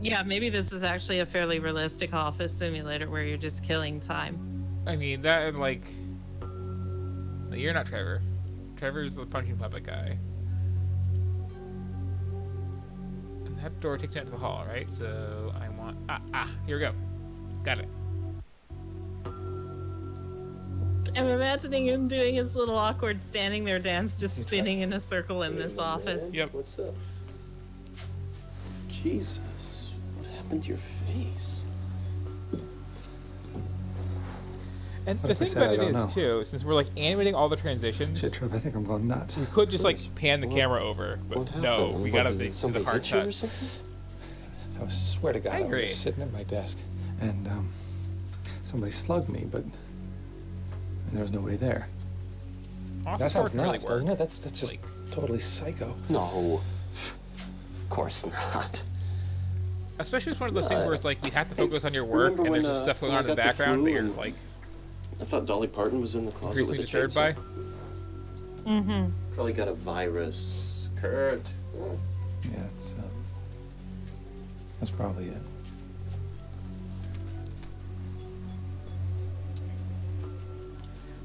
Yeah, maybe this is actually a fairly realistic office simulator where you're just killing time. I mean, that, like... No, you're not Trevor. Trevor's the punching puppet guy. And that door takes you out to the hall, right? So, I want... here we go. Got it. I'm imagining him doing his little awkward standing there dance, just spinning in a circle in this office. Yep. What's up? Jesus, what happened to your face? And What the if I thing said about I it don't is, know? too, since we're, like, animating all the transitions, Shit, Trev, I think I'm going nuts. we could just, like, pan the camera over. What But no, happened? we What, gotta did do the somebody hard hit you or cut. something? I swear to God, I I was agree. just sitting at my desk, and somebody slugged me, but there was nobody there. Office That sounds work really nuts, doesn't it? worked. That's just totally psycho. No, of course not. Especially it's one of those things where it's like you have to focus on your work remember and there's when, just stuff going when on I in the got the background flu that you're and- like I thought Dolly Parton was in the closet with increasingly a disturbed chainsaw. by. Mm-hmm. Probably got a virus. Kurt. Yeah, that's probably it.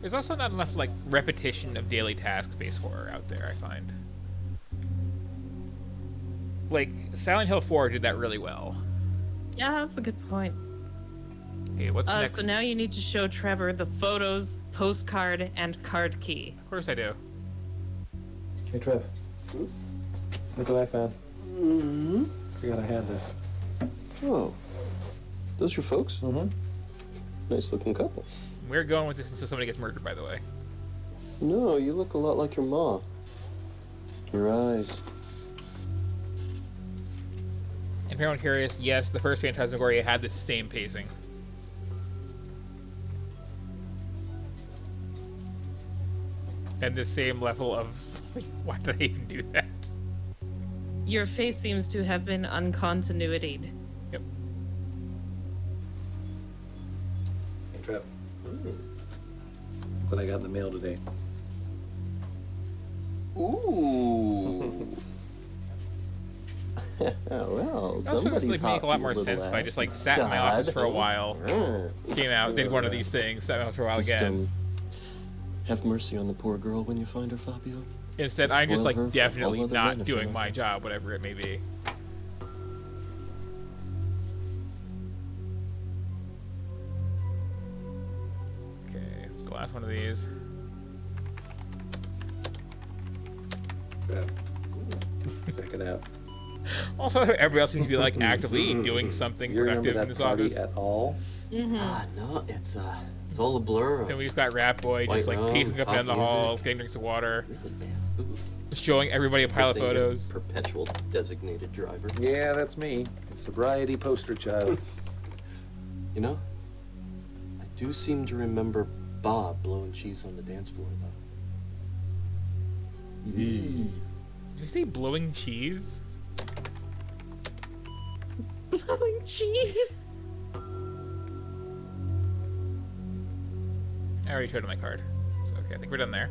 There's also not enough like repetition of daily task-based horror out there, I find. Like Silent Hill 4 did that really well. Yeah, that's a good point. Okay, what's next? So now you need to show Trevor the photos, postcard, and card key. Of course I do. Hey, Trev. Look what I found. Mm-hmm. Forgot I had this. Oh, those your folks? Mm-hmm. Nice looking couple. We're going with this until somebody gets murdered, by the way. No, you look a lot like your ma. Your eyes. And for anyone curious, yes, the first Phantasmagoria had the same pacing. And the same level of, why did I even do that? Your face seems to have been uncontinuityed. Yep. Hey, Trev. What I got in the mail today. Ooh. Well, That was somebody's like make a lot more little sense if I ass. just like sat in my office Dad. for a while, came out, did one of these things, sat out for a while Just, again. have mercy on the poor girl when you find her, Fabio. Instead, Just I'm just spoil her like for definitely all other not men if doing you're my not job, whatever it may be. Okay, it's the last one of these. Check it out. Also, everybody else seems to be like actively doing something You remember productive in that this party office. at all? No, it's all a blur. Then we just got Rat Boy just White like rum, pacing up and hot down the halls, music. getting drinks of water, Really bad food. just showing everybody a pile of Good thing you're photos. perpetual designated driver. Yeah, that's me. The sobriety poster child. You know, I do seem to remember Bob blowing cheese on the dance floor, though. Did you say blowing cheese? Blowing cheese. I already showed him my card. So, okay, I think we're done there.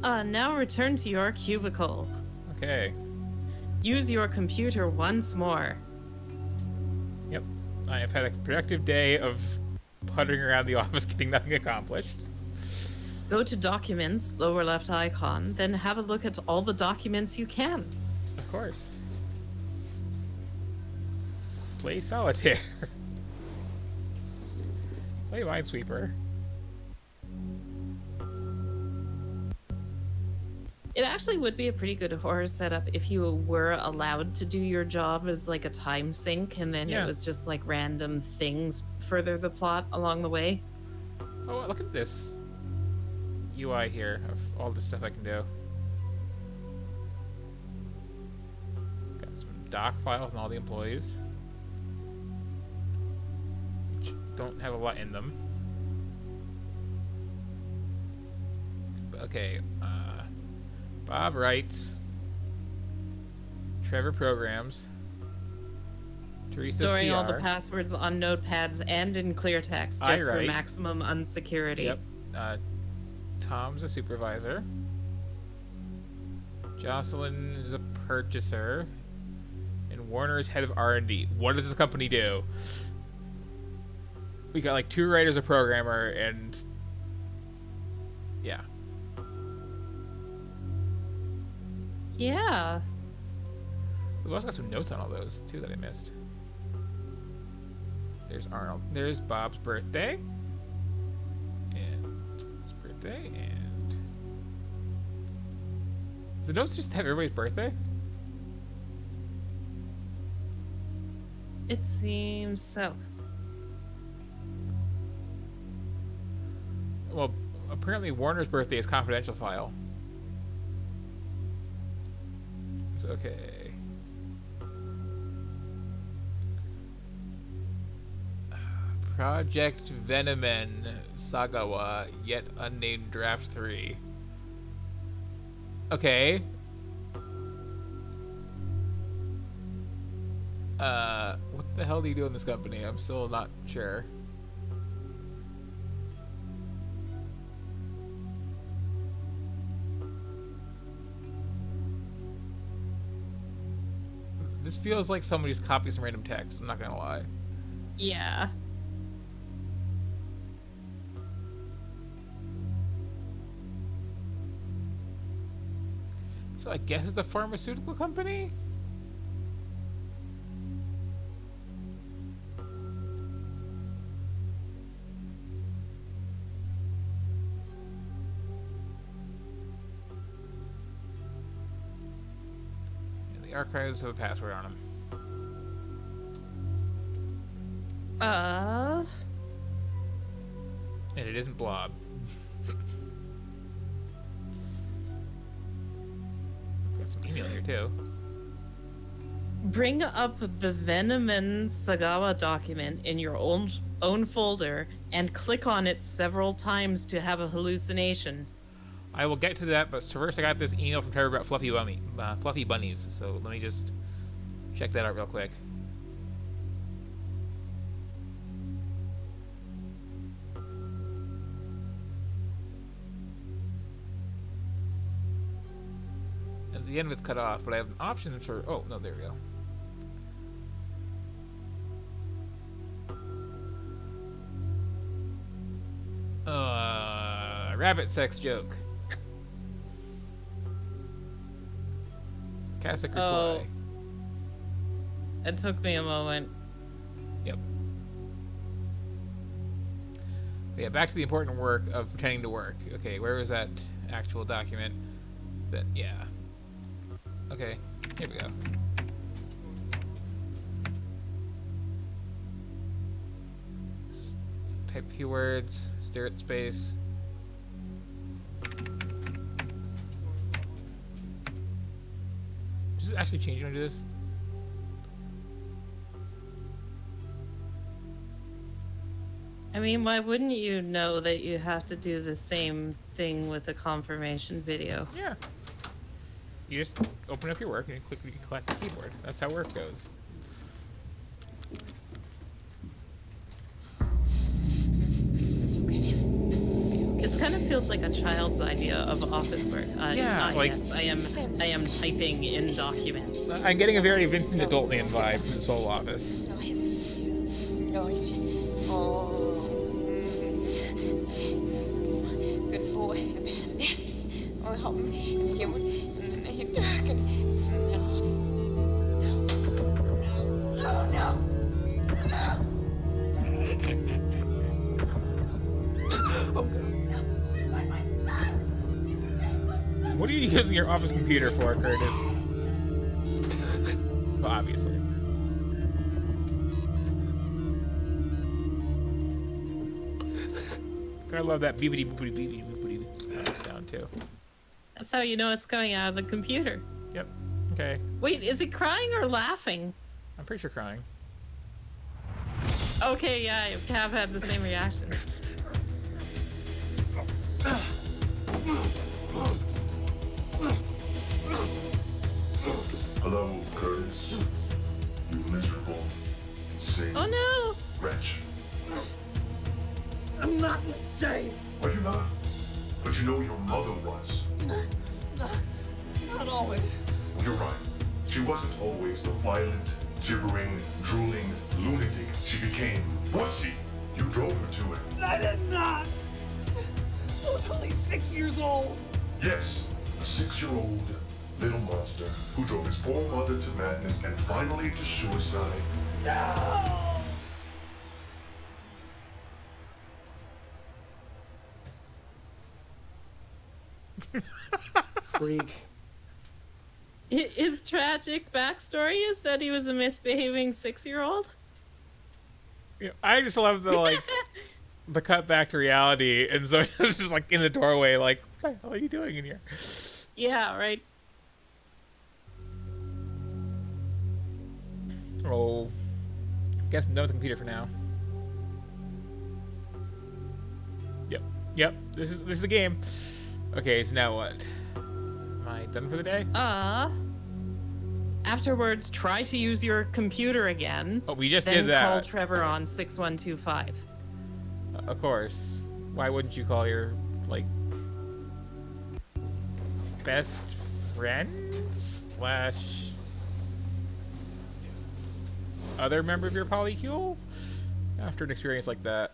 Now return to your cubicle. Okay. Use your computer once more. Yep. I have had a productive day of puttering around the office getting nothing accomplished. Go to Documents, lower left icon, then have a look at all the documents you can. Of course. Play Solitaire. Play Minesweeper. It actually would be a pretty good horror setup if you were allowed to do your job as like a time sink and then Yeah. it was just like random things further the plot along the way. Oh, look at this UI here of all the stuff I can do. Got some doc files and all the employees, which don't have a lot in them. Okay, Bob writes. Trevor programs. Teresa's Storing all the PR. passwords on notepads and in clear text I just for write. maximum unsecurity. Yep. Tom's a supervisor. Jocelyn is a purchaser. And Warner is head of R&D. What does the company do? We got like 2 writers, a programmer, and yeah. Yeah. We've also got some notes on all those too that I missed. There's Arnold. There's Bob's birthday. And his birthday. And the notes just have everybody's birthday? It seems so. Well, apparently Warner's birthday is confidential file. So, okay. Project Venomen Sagawa, yet unnamed draft 3. Okay. What the hell do you do in this company? I'm still not sure. This feels like somebody just copied some random text, I'm not gonna lie. Yeah. So I guess it's a pharmaceutical company? And the archives have a password on them. And it isn't Blob. Got some email here too. Bring up the Venomen Sagawa document in your own folder and click on it several times to have a hallucination. I will get to that, but first I got this email from Trevor about fluffy bunnies. So let me just check that out real quick. At the end of it's cut off, but I have an option for. Oh no, there we go. Rabbit sex joke. Classic or Oh. play? It took me a moment. Yep. Yeah, back to the important work of pretending to work. Okay, where was that actual document? That, yeah. Okay, here we go. Type a few words, stare at space. Does this actually change when I do this? I mean, why wouldn't you know that you have to do the same thing with a confirmation video? Yeah. You just open up your work and you click the keyboard. That's how work goes. It's okay. This kind of feels like a child's idea of office work. Yeah, like- yes, I am typing in documents. I'm getting a very Vincent Adultman vibe from this whole office. No, he's oh. Good boy. Nasty. Oh, help me. And you and then he took it. No. What are you using your office computer for, Curtis? Well, obviously. I love that beepity boopity beepity boopity sound too. That's how you know it's coming out of the computer. Yep. Okay. Wait, is he crying or laughing? I'm pretty sure crying. Okay, yeah, Cav had the same reaction. Hello, Curtis. You miserable, insane Oh no! wretch. I'm not insane. Are you not? But you know your mother was. Not always. You're right. She wasn't always the violent, gibbering, drooling lunatic she became, was she? You drove her to it. I did not. I was only 6 years old. Yes, a 6-year-old little monster who drove his poor mother to madness and finally to suicide. No. Freak. His tragic backstory is that he was a misbehaving 6-year-old. Yeah, I just love the the cut back to reality, and so it's just like in the doorway, like, what the hell are you doing in here? Yeah, right. Oh, guess no computer for now. Yep. This is the game. Okay, so now what? Am I done for the day? Afterwards, try to use your computer again. Oh, we just then did that. call Trevor on 6125. Of course. Why wouldn't you call your best friend / other member of your polycule after an experience like that?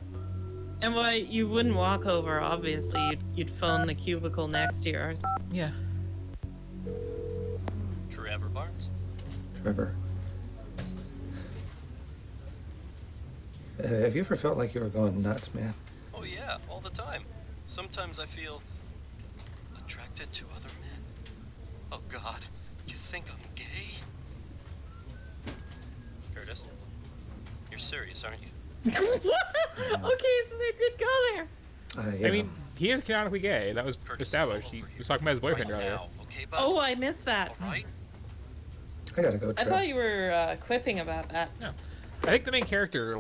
And why you wouldn't walk over? Obviously, you'd phone the cubicle next to yours. Yeah. Trevor Barnes? Trevor. Have you ever felt like you were going nuts, man? Oh yeah, all the time. Sometimes I feel attracted to other men. Oh God, you think I'm gay? Curtis, you're serious, aren't you? Okay, so they did go there. I mean, he is canonically gay. That was established. He was talking about his boyfriend earlier. Now, okay, bud? Oh, I missed that. All right. I gotta go, I Trevor. thought you were quipping about that. No. I think the main character,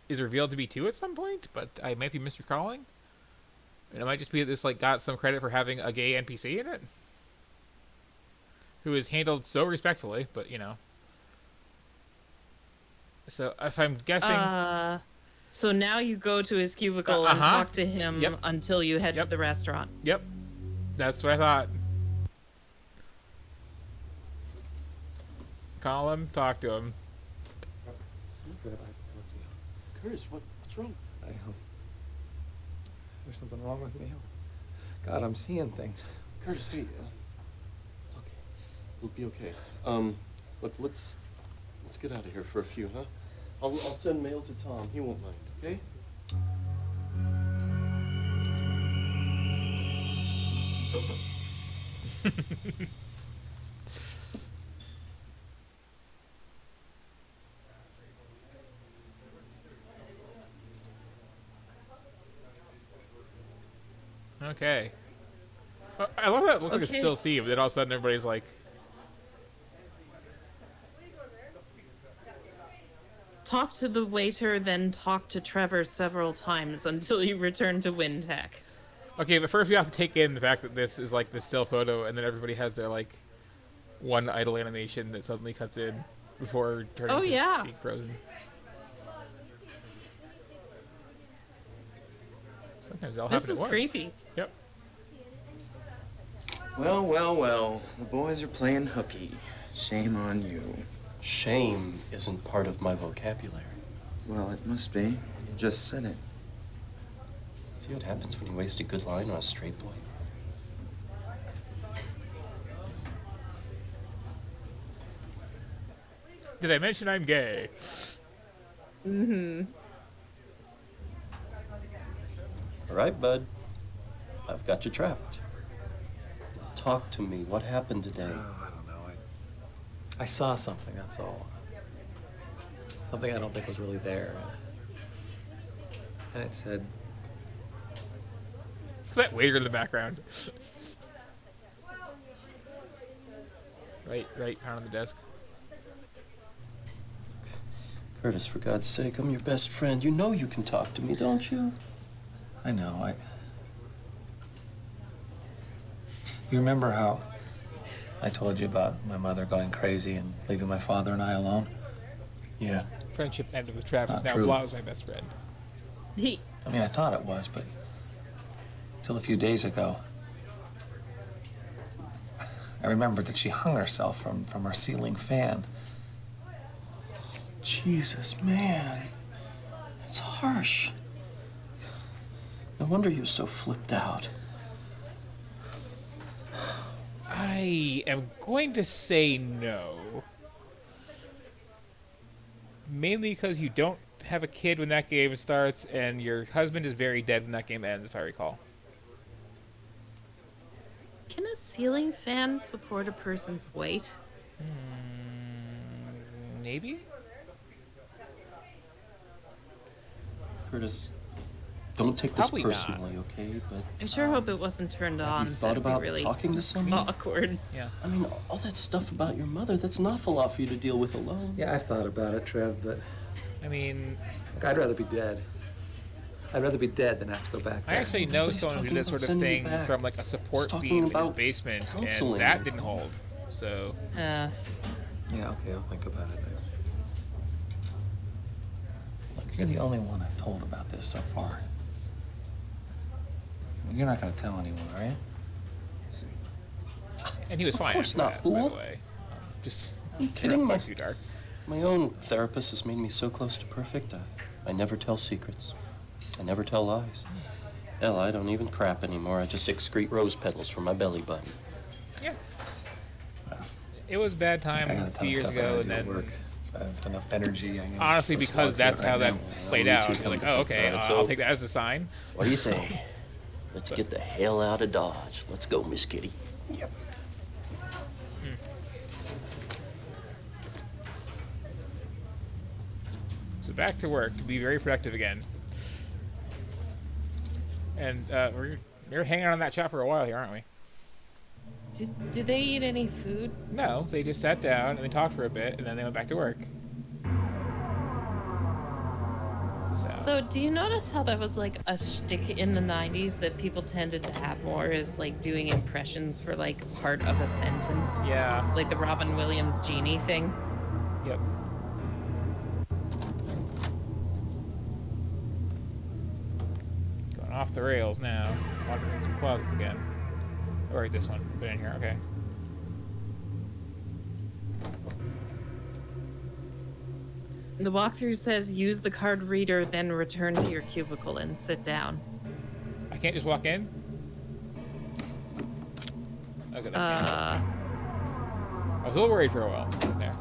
is revealed to be 2 at some point, but I might be misrecalling. And it might just be that this, got some credit for having a gay NPC in it. Who is handled so respectfully, but, So, if I'm guessing... So now you go to his cubicle and talk to him until you head to the restaurant. Yep. That's what I thought. Call him, talk to him. Good, I have to talk to you. Curtis, what's wrong? There's something wrong with me. God, I'm seeing things. Curtis, hey, look, We'll be okay. Look, let's get out of here for a few, huh? I'll send mail to Tom. He won't mind, okay? Okay. I love that it looks like it's Okay. still C, but then all of a sudden everybody's like, Talk to the waiter, then talk to Trevor several times until you return to Wintech. okay, but first we have to take in the fact that this is like the still photo, and then everybody has their like one idle animation that suddenly cuts in before turning Oh, to yeah. being frozen. Sometimes they'll This happen is at once. creepy. Yep. Well, well, well. The boys are playing hooky. Shame on you. Shame isn't part of my vocabulary. Well, it must be. You just said it. See what happens when you waste a good line on a straight boy? Did I mention I'm gay? Mm-hmm. All right, bud. I've got you trapped. Talk to me. What happened today? Oh, I don't know. I saw something, that's all. Something I don't think was really there. And it said, That waiter in the background. right, pound on the desk. Curtis, for God's sake, I'm your best friend. You know you can talk to me, don't you? I know, You remember how I told you about my mother going crazy and leaving my father and I alone? Yeah. Friendship ended with Travis. not Now true. Blah is my best friend. I mean, I thought it was, but until a few days ago, I remembered that she hung herself from her ceiling fan. Jesus, man. That's harsh. No wonder you're so flipped out. I am going to say no. Mainly because you don't have a kid when that game starts, and your husband is very dead when that game ends, if I recall. Can a ceiling fan support a person's weight? Maybe? Curtis, don't take this Probably not. personally, okay? But I sure hope it wasn't turned on. have you thought That'd be about really talking to someone? awkward. Yeah. I mean, all that stuff about your mother, that's an awful lot for you to deal with alone. Yeah, I've thought about it, Trev, but I mean, I'd rather be dead. I'd rather be dead than have to go back I there. actually know Nobody's someone who talking did that about sort of sending you thing back. from like a support He's talking team in his about basement, and counseling. that didn't hold. So, Yeah, okay, I'll think about it. Look, you're the only one I've told about this so far. You're not going to tell anyone, are you? and he was fine. course after not, that, fool. By the way. Just kidding me? too dark. My own therapist has made me so close to perfect, I never tell secrets. I never tell lies. Hell, I don't even crap anymore. I just excrete rose petals from my belly button. Yeah. It was a bad time I got a a ton few of years stuff I ago, gotta and do at then work. If I have enough energy, I can honestly, go because slog through that's it how right that now. played Me out, too, you're come like, to oh, think okay, about it. I'll So- take that as a sign. What do you say? Let's get the hell out of Dodge. Let's go, Miss Kitty. Yep. So back to work to be very productive again. And we're hanging out on that chat for a while here, aren't we? Did they eat any food? No, they just sat down and they talked for a bit, and then they went back to work. So, do you notice how that was like a shtick in the 90s that people tended to have more is like doing impressions for like part of a sentence? Yeah. Like the Robin Williams genie thing? Yep. Going off the rails now. Walking in some closets again. Oh, right, this one. Been in here, okay. The walkthrough says use the card reader, then return to your cubicle and sit down. I can't just walk in? Okay, that can't. was a little worried for a while. There.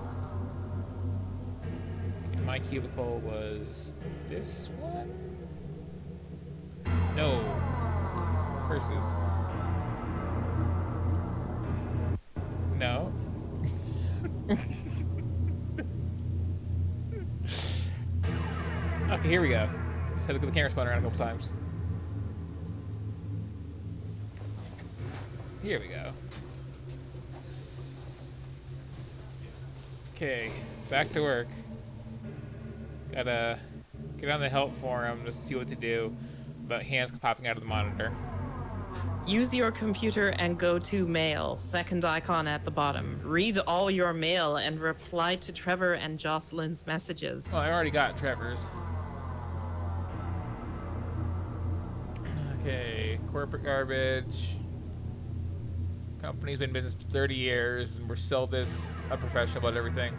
Okay, my cubicle was this one? No. Versus. No. Okay, here we go. Just had to look at the camera spun around a couple times. Here we go. Okay, back to work. Gotta get on the help forum to see what to do about hands popping out of the monitor. Use your computer and go to mail, second icon at the bottom. Read all your mail and reply to Trevor and Jocelyn's messages. Well, I already got Trevor's. Okay, corporate garbage. Company's been in business for 30 years and we're still this unprofessional about everything.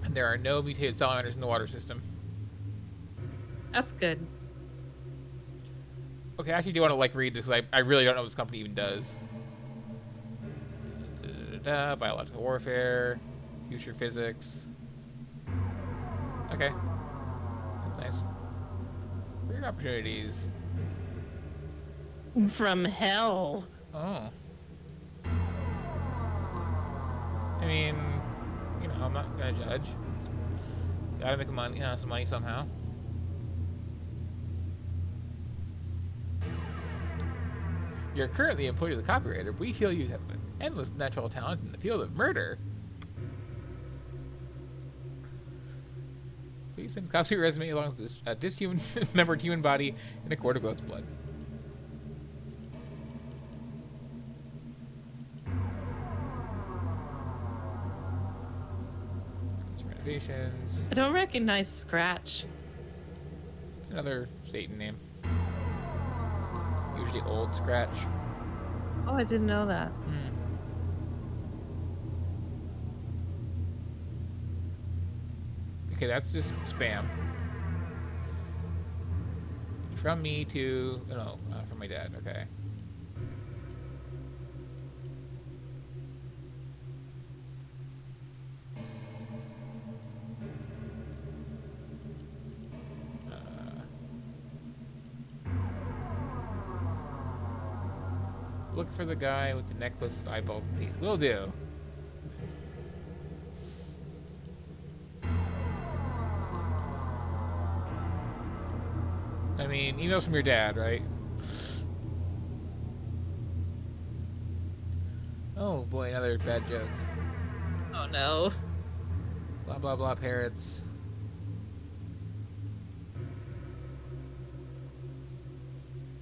And there are no mutated salamanders in the water system. That's good. Okay, I actually do want to read this because I really don't know what this company even does. Biological warfare, future physics. Okay, that's nice. Career opportunities. From hell. Oh. I mean, you know, I'm not gonna judge. Gotta make some money somehow. You're currently employed as a copywriter, but we feel you have an endless natural talent in the field of murder. Please send a copy of your resume along with this dismembered human body in a quart of goat's blood. Some renovations. I don't recognize Scratch. It's another Satan name. Usually old Scratch. Oh, I didn't know that. Okay, that's just spam. From me to... No, from my dad. Okay. Look for the guy with the necklace of eyeballs and teeth. Will do. I mean, emails from your dad, right? Oh boy, another bad joke. Oh no. Blah blah blah parrots.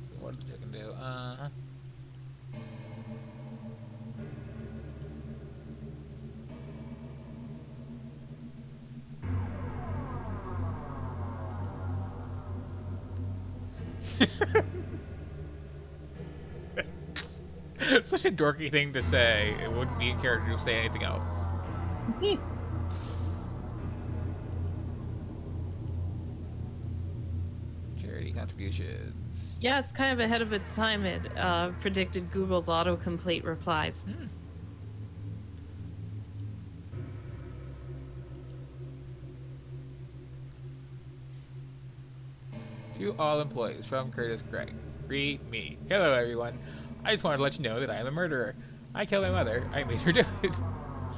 So what did the chicken do? Such a dorky thing to say. It wouldn't be a character to say anything else. Charity contributions. Yeah, it's kind of ahead of its time. It predicted Google's autocomplete replies. To all employees from Curtis Gregg. Re me. Hello everyone. I just wanted to let you know that I am a murderer. I killed my mother. I made her do it.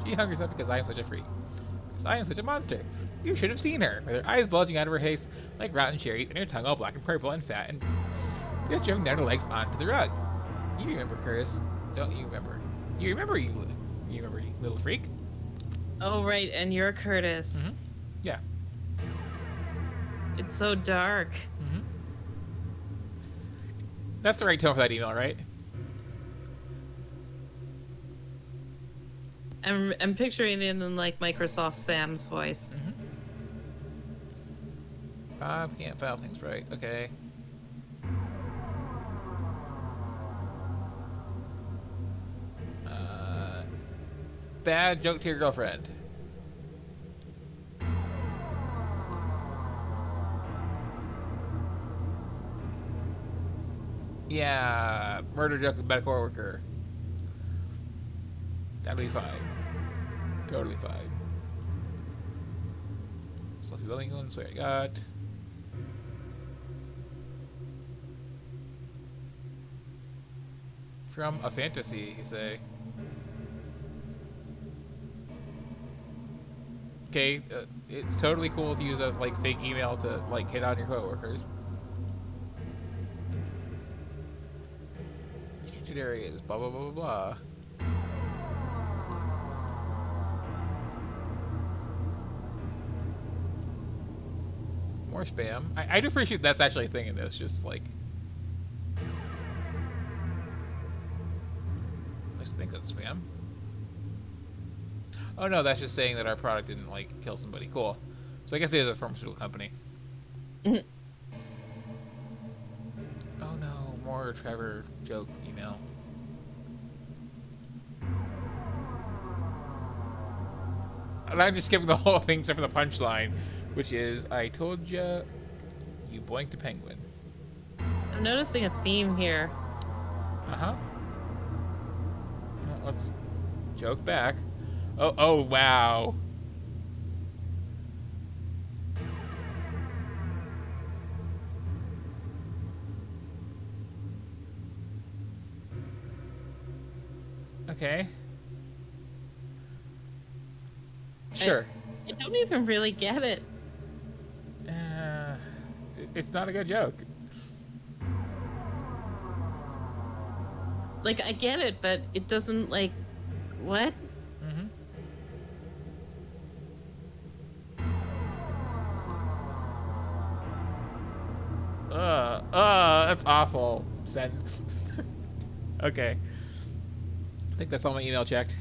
She hung herself because I am such a freak. Because I am such a monster. You should have seen her, with her eyes bulging out of her face like rotten cherries and her tongue all black and purple and fat and just jumping down her legs onto the rug. You remember, Curtis. Don't you remember? You remember, you remember, you little freak? Oh, right, and you're Curtis. Mm-hmm. Yeah. It's so dark. Mm-hmm. That's the right tone for that email, right? I'm picturing it in like Microsoft Sam's voice. Bob can't file things right. Okay. Bad joke to your girlfriend. Yeah, murder joke about a coworker. That'll be fine. Totally fine. Fluffy Wellington, swear to God. From a fantasy, you say. Okay, it's totally cool to use a like fake email to like hit on your coworkers. Restricted areas, blah blah blah blah blah. More spam. I'd appreciate that's actually a thing in this. Just like, I just think that's spam. Oh no, that's just saying that our product didn't like kill somebody. Cool. So I guess there's a pharmaceutical company. Oh no, more Trevor joke email. And I'm just skipping the whole thing except for the punchline, which is, I told ya, you boinked a penguin. I'm noticing a theme here. Uh-huh. Well, let's joke back. Oh, wow. Okay. Sure. I don't even really get it. It's not a good joke. Like, I get it, but it doesn't, like, what? Mm-hmm. That's awful. Send. Okay. I think that's all my email checked.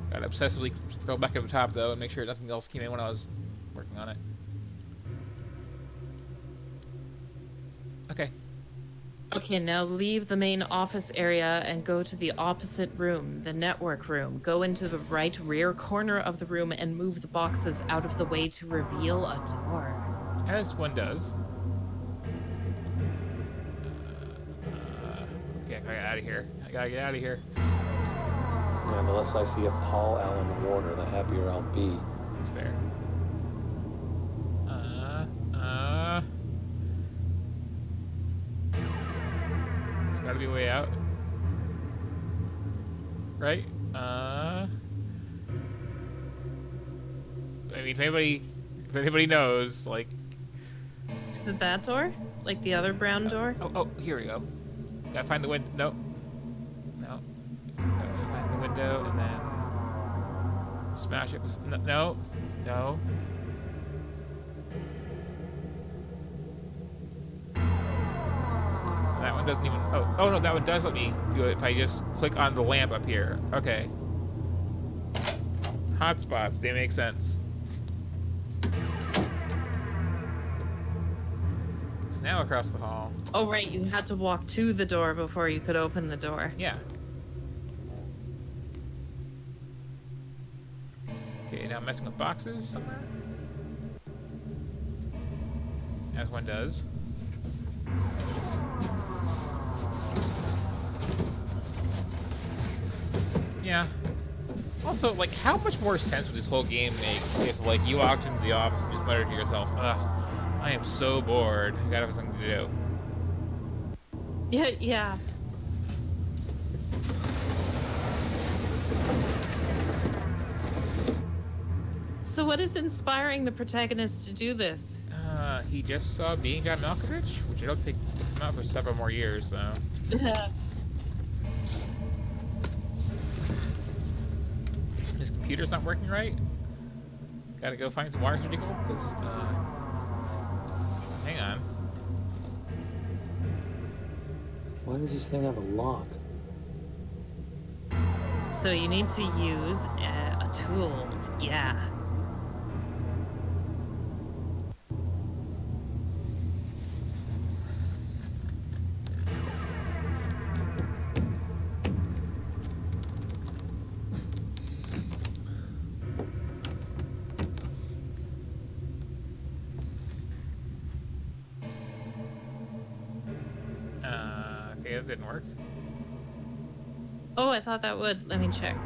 Gotta obsessively scroll back up the top, though, and make sure nothing else came in when I was working on it. Okay. Okay, now leave the main office area and go to the opposite room, the network room. Go into the right rear corner of the room and move the boxes out of the way to reveal a door. As one does. Okay, I gotta get out of here. I gotta get out of here. And the less I see of Paul Allen Warner, the happier I'll be. It's fair. There's gotta be a way out. Right? I mean, if anybody knows, like... Is it that door? Like the other brown door? Oh, here we go. Gotta find the window. No. No. Gotta find the window and then... smash it. No. No. That one doesn't even... Oh, no, that one does let me do it if I just click on the lamp up here. Okay. Hotspots, they make sense. So now across the hall. Oh, right, you had to walk to the door before you could open the door. Yeah. Okay, now I'm messing with boxes somewhere. As one does. Yeah. Also, like, how much more sense would this whole game make if, like, you walked into the office and just muttered to yourself, ugh, I am so bored. I gotta have something to do. Yeah. So what is inspiring the protagonist to do this? He just saw Being John Malkovich, which I don't think will come out for several more years, so. His computer's not working right. Gotta go find some wires to jiggle, because, hang on. Why does this thing have a lock? So you need to use a tool. Yeah. Okay, that didn't work. Oh, I thought that would. Let me check.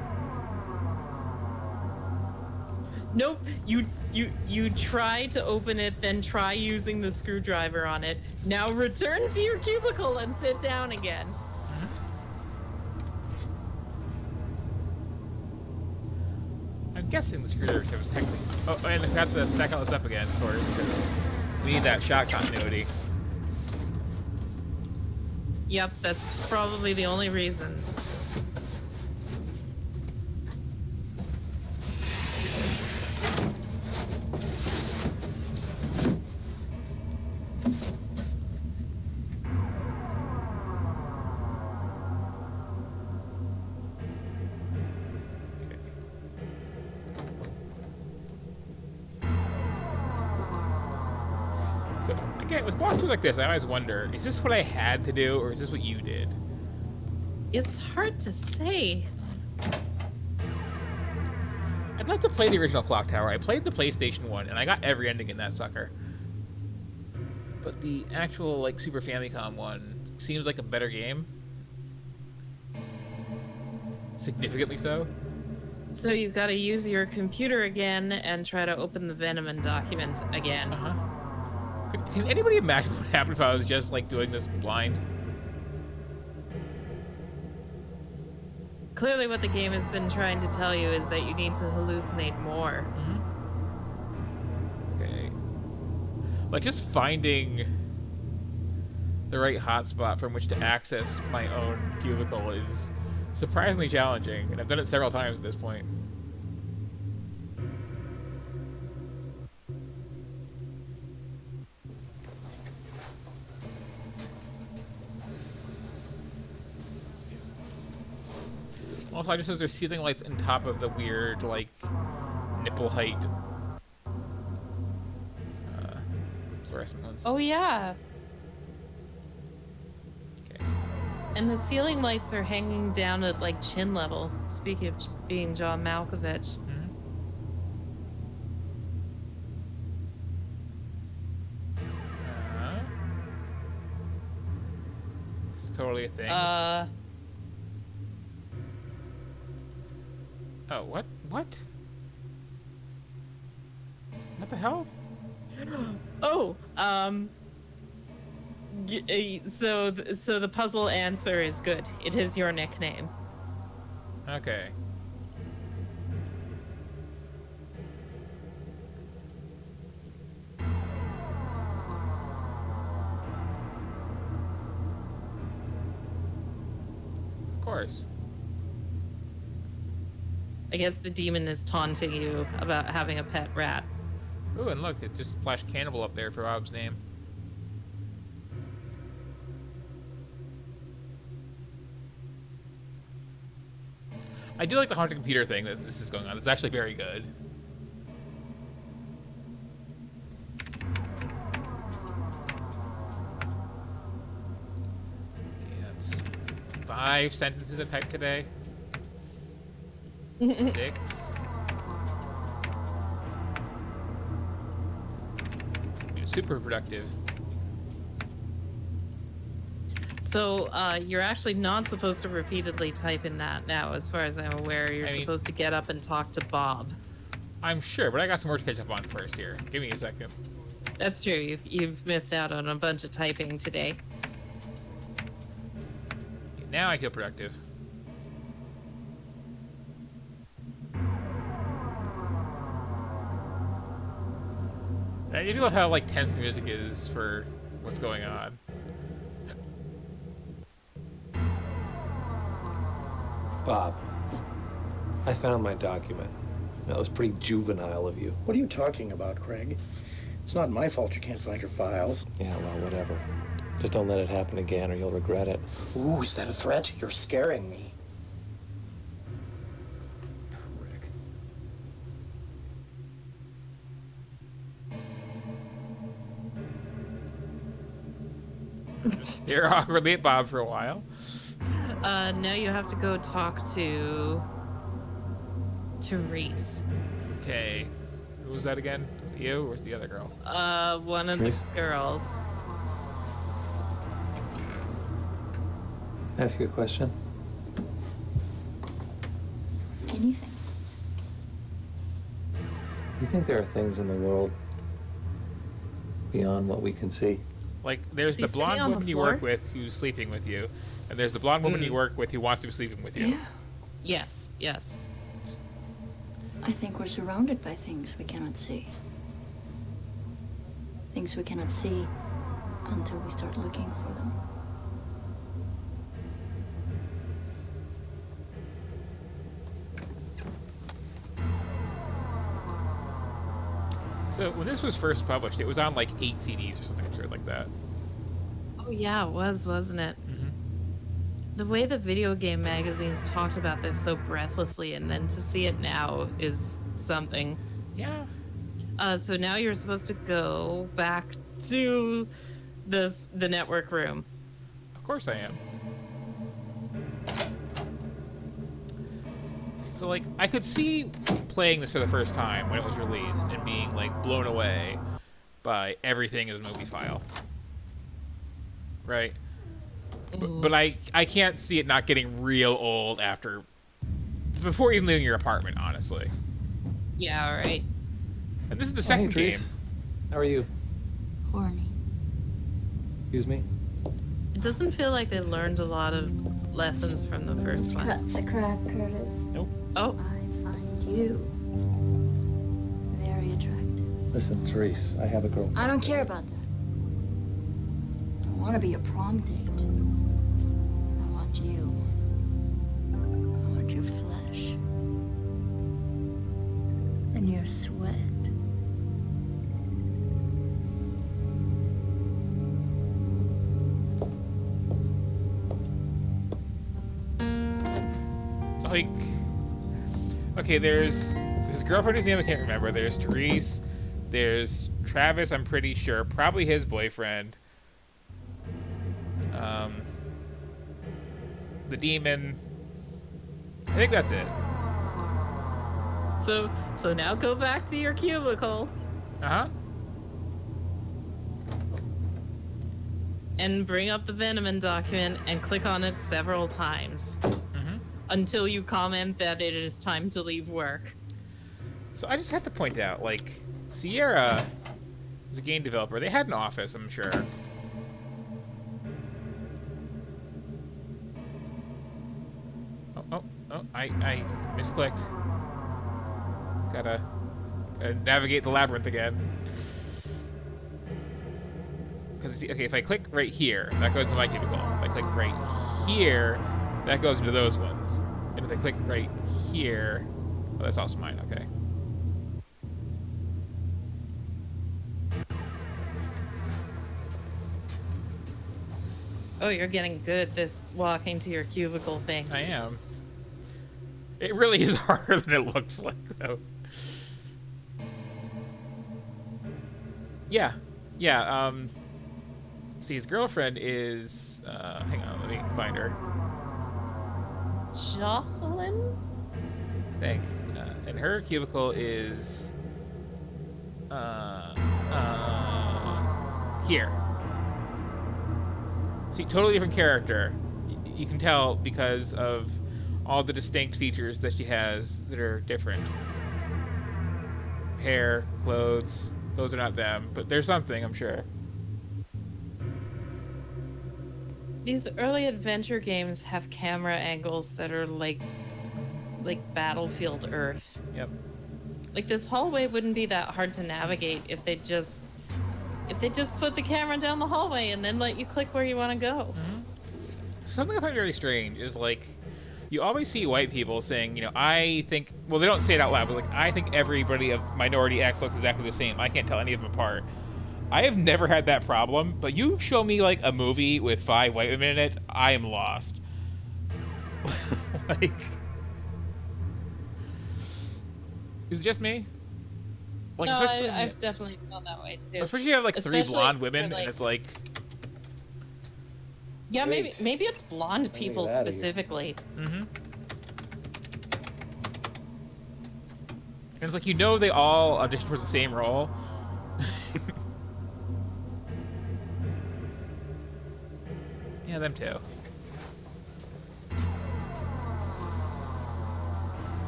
Nope. You try to open it, then try using the screwdriver on it. Now return to your cubicle and sit down again. I'm guessing the screwdriver was technically. Oh, and I have to stack all this up again, of course, because we need that shot continuity. Yep, that's probably the only reason. So, again, with walkthroughs like this, I always wonder, is this what I had to do, or is this what you did? It's hard to say. I'd like to play the original Clock Tower. I played the PlayStation one, and I got every ending in that sucker. But the actual, like, Super Famicom one seems like a better game. Significantly so. So you've got to use your computer again and try to open the Venom document again. Can anybody imagine what happened if I was just, like, doing this blind? Clearly what the game has been trying to tell you is that you need to hallucinate more. Okay. Like, just finding the right hotspot from which to access my own cubicle is surprisingly challenging, and I've done it several times at this point. Also, I just noticed there's ceiling lights on top of the weird, like, nipple height fluorescent ones. Oh, yeah. Okay. And the ceiling lights are hanging down at, like, chin level, speaking of being John Malkovich. This is totally a thing. Oh, what? What? What the hell? Oh, so the puzzle answer is good. It is your nickname. Okay. Of course. I guess the demon is taunting you about having a pet rat. Ooh, and look, it just flashed Cannibal up there for Rob's name. I do like the haunted computer thing that this is going on. It's actually very good. Okay, that's 5 sentences I typed today. 6. Super productive. So you're actually not supposed to repeatedly type in that now, as far as I'm aware. You're supposed to get up and talk to Bob. I'm sure, but I got some more to catch up on first here. Give me a second. That's true. You've missed out on a bunch of typing today. Now I feel productive. I do love how, like, tense the music is for what's going on. Bob, I found my document. That was pretty juvenile of you. What are you talking about, Craig? It's not my fault you can't find your files. Yeah, well, whatever. Just don't let it happen again or you'll regret it. Ooh, is that a threat? You're scaring me. You're awkwardly at Bob for a while. Now you have to go talk to Reese. Okay. Who was that again? You or was the other girl? One of the girls. Ask you a question. anything. You think there are things in the world beyond what we can see? Like, there's Is he the sitting blonde on the woman you work floor? with who's sleeping with you, and there's the blonde woman you work with who wants to be sleeping with you. Yes, yes. I think we're surrounded by things we cannot see. Things we cannot see until we start looking for them. So when this was first published, it was on like 8 CDs or something absurd like that. Oh yeah, it was, wasn't it? Mm-hmm. The way the video game magazines talked about this so breathlessly, and then to see it now is something. Yeah. So now you're supposed to go back to the network room. Of course I am. So, like, I could see playing this for the first time when it was released and being, like, blown away by everything as a movie file. Right? But I can't see it not getting real old after... before even leaving your apartment, honestly. Yeah, right. And this is the second hey, game. Therese. How are you? Horny. Excuse me? It doesn't feel like they learned a lot of lessons from the first one. Cut the crap, Curtis. Nope. Oh. I find you very attractive. Listen, Therese, I have a girl. I don't care about that. I want to be a prom date. I want you. I want your flesh. And your sweat. Like, okay, there's his girlfriend whose name I can't remember. There's Therese. There's Travis, I'm pretty sure. Probably his boyfriend. The demon. I think that's it. So now go back to your cubicle. Uh-huh. And bring up the Venomon document and click on it several times. Until you comment that it is time to leave work. So I just have to point out, like, Sierra is a game developer. They had an office, I'm sure. Oh, I misclicked. Gotta navigate the labyrinth again. Because, okay, if I click right here, that goes into my cubicle. If I click right here, that goes into those ones. And if I click right here... oh, that's also mine, okay. Oh, you're getting good at this walking to your cubicle thing. I am. It really is harder than it looks like, though. Yeah. Yeah, see, his girlfriend is... hang on, let me find her. Jocelyn? I think. And her cubicle is... here. See, totally different character. You can tell because of all the distinct features that she has that are different. Hair, clothes, those are not them, but there's something, I'm sure. These early adventure games have camera angles that are like Battlefield Earth. Yep. Like, this hallway wouldn't be that hard to navigate if they just put the camera down the hallway and then let you click where you want to go. Something I find very strange is, like, you always see white people saying, you know, I think, well, they don't say it out loud, but, like, I think everybody of minority X looks exactly the same. I can't tell any of them apart. I have never had that problem, but you show me, like, a movie with 5 white women in it, I am lost. Like, is it just me? Like, No, especially- I've definitely felt that way too. especially you have, like, 3 Especially blonde for, women, like- and it's like... Yeah, Great. maybe it's blonde Let me people get outta here. specifically. Mm-hmm. And it's like, you know they all auditioned for the same role. Yeah, them too.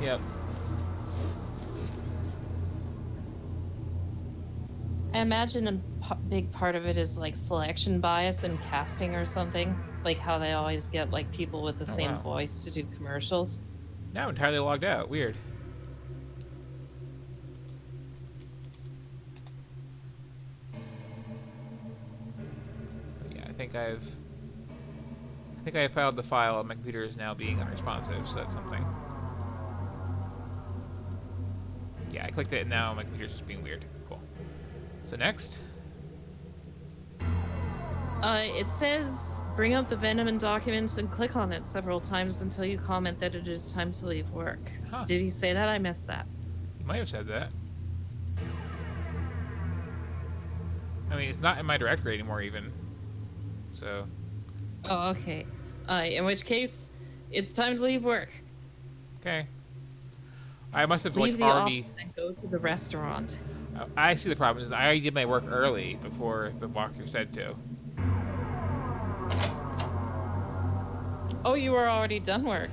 Yep. I imagine big part of it is like selection bias and casting or something. Like how they always get like people with the same wow. voice to do commercials. Now I'm entirely logged out. Weird. Yeah, I think I filed the file and my computer is now being unresponsive, so that's something. Yeah, I clicked it and now my computer's just being weird. Cool. So next. It says bring up the Venom and documents and click on it several times until you comment that it is time to leave work. Huh. Did he say that? I missed that. You might have said that. I mean, it's not in my directory anymore, even. So. Oh, okay. In which case, it's time to leave work. Okay. I must have Leave like the already. office and go to the restaurant. I see the problem is I already did my work early before the walkthrough said to. Oh, you were already done work.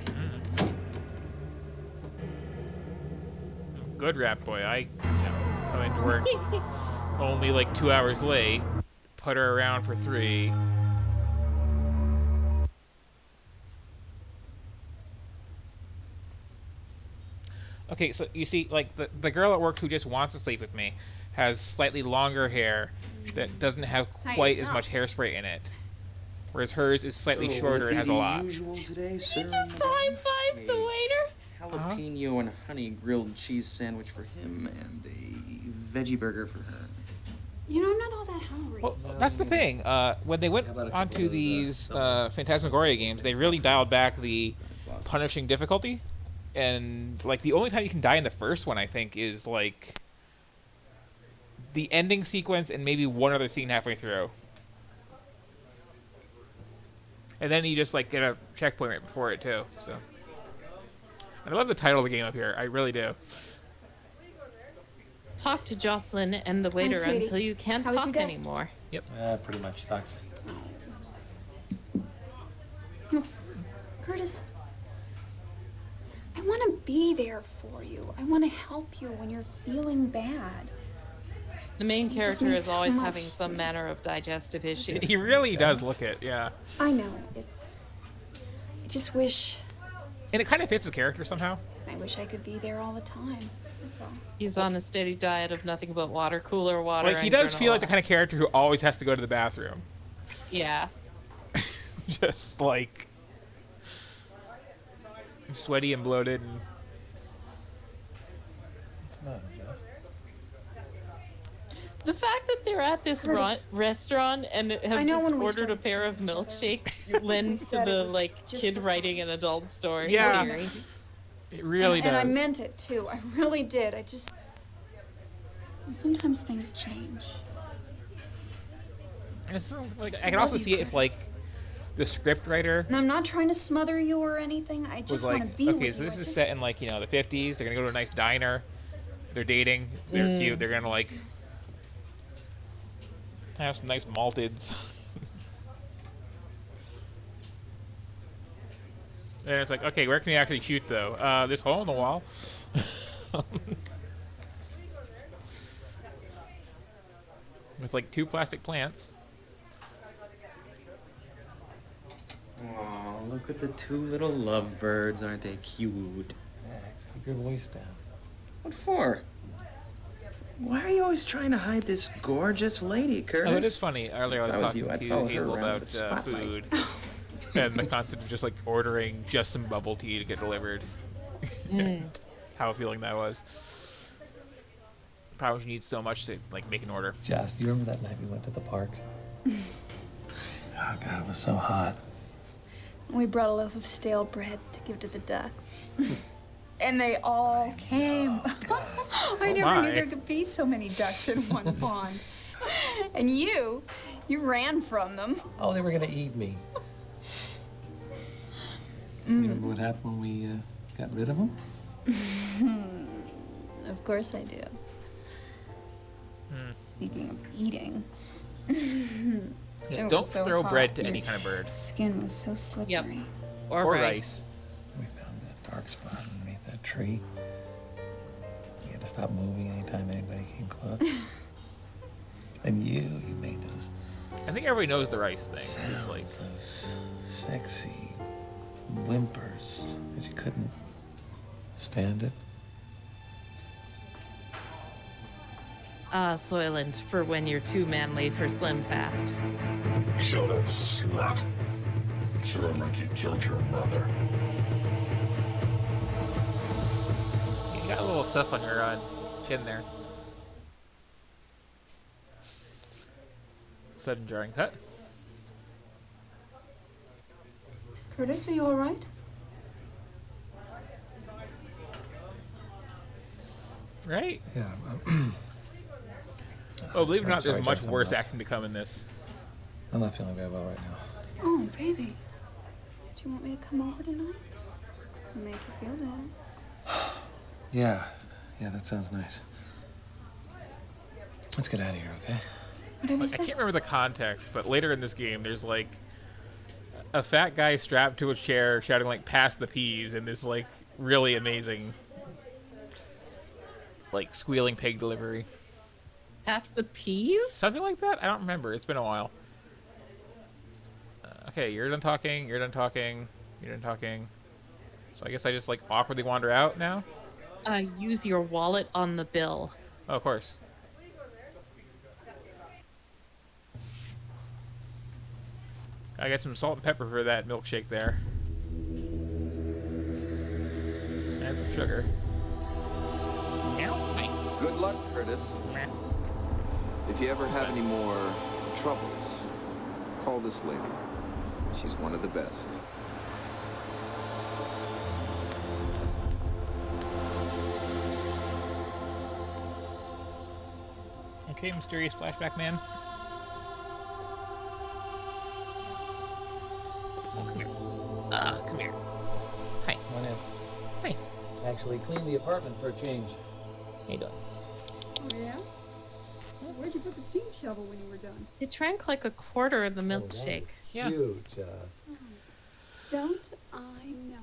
Good Rat Boy. I come into work only like 2 hours late, putter around for 3. Okay, so you see, like, the girl at work who just wants to sleep with me has slightly longer hair that doesn't have quite as much hairspray in it. Whereas hers is slightly shorter and has a lot. Usual today, sir. You just high-fived the waiter? Jalapeno and honey grilled cheese sandwich for him and a veggie burger for her. You know, I'm not all that hungry. Well, that's the thing. When they went onto these Phantasmagoria games, they really dialed back the punishing difficulty. And, like, the only time you can die in the first one, I think, is, like, the ending sequence and maybe one other scene halfway through. And then you just, like, get a checkpoint right before it, too, so. And I love the title of the game up here. I really do. Talk to Jocelyn and the waiter sweetie. until you can't How was your talk day? anymore. Yep. Pretty much sucks. Curtis, I want to be there for you. I want to help you when you're feeling bad. The main You just character make is so always much having some manner of digestive issue. He really does look it, yeah. I know, I just wish, And it kind of fits his character somehow. I wish I could be there all the time. That's all. He's on a steady diet of nothing but water, cooler water. Like, he and does feel like granola. the kind of character who always has to go to the bathroom. Yeah. Just, like, sweaty and bloated and... What's the matter, Jess? The fact that they're at this Curtis, restaurant and I have know just when we ordered a started pair of seeing each other, milkshakes lends to said it the, was like, just kid for writing an adult story Yeah. theory. It really And I does. meant it too. I really did. Sometimes things change. And it's so, like, I can love also you, see it if, like, Curtis. the script writer And I'm not trying to smother you or anything. I was just want to like, be okay, with so you. this I is just... set in, like, you know, the 50s. They're gonna go to a nice diner. They're dating. They're cute. They're gonna, like, have some nice malteds. And it's like, okay, where can we actually shoot, though? This hole in the wall? With, like, 2 plastic plants. Oh, look at the 2 little lovebirds. Aren't they cute? Max, keep your voice down. What for? Why are you always trying to hide this gorgeous lady, Curtis? Oh, it is funny. Earlier I If was I was talking you, I'd to follow her Hazel around about with a spotlight. food. And the concept of just, like, ordering just some bubble tea to get delivered. How appealing that was. Probably you need so much to, like, make an order. Jess, do you remember that night we went to the park? Oh, God, it was so hot. We brought a loaf of stale bread to give to the ducks. And they all came. I never knew there could be so many ducks in one pond. And you ran from them. Oh, they were gonna eat me. You remember what happened when we got rid of them? Of course I do. Speaking of eating. Yes, It don't was so throw hot. bread to Your any kind of bird. Skin was so slippery. Yep. Or rice. We found that dark spot underneath that tree. You had to stop moving anytime anybody came close. And you made those I think everybody knows the rice thing. sounds, Like, those sexy whimpers, because you couldn't stand it. Ah, Soylent, for when you're too manly for Slim Fast. Kill that slut. Kill her like you killed your mother. you got a little stuff on your chin there. Sudden drawing cut. Curtis, are you all right? Right? Yeah. Oh, believe it or I'm not, sorry, there's much Jess, I'm worse not- acting to come in this. I'm not feeling very well right now. Oh, baby. Do you want me to come over tonight? Make you feel better. Yeah, that sounds nice. Let's get out of here, okay? Whatever you I say. can't remember the context, but later in this game, there's like a fat guy strapped to a chair shouting like "Pass the peas" in this like really amazing like squealing pig delivery. Pass the peas? Something like that? I don't remember. It's been a while. Okay, you're done talking. You're done talking. You're done talking. So I guess I just like awkwardly wander out now. Use your wallet on the bill. Oh, of course. I got some salt and pepper for that milkshake there. And some sugar. Good luck, Curtis. If you ever have any more troubles, call this lady. She's one of the best. Okay, mysterious flashback man. Oh, come here. Come here. Hi. Come on in. Hi. Actually, clean the apartment for a change. How you doing? Oh, yeah? Where'd you put the steam shovel when you were done? It drank like a quarter of the Oh, that milkshake. is Yeah. cute, Jess. Don't I know?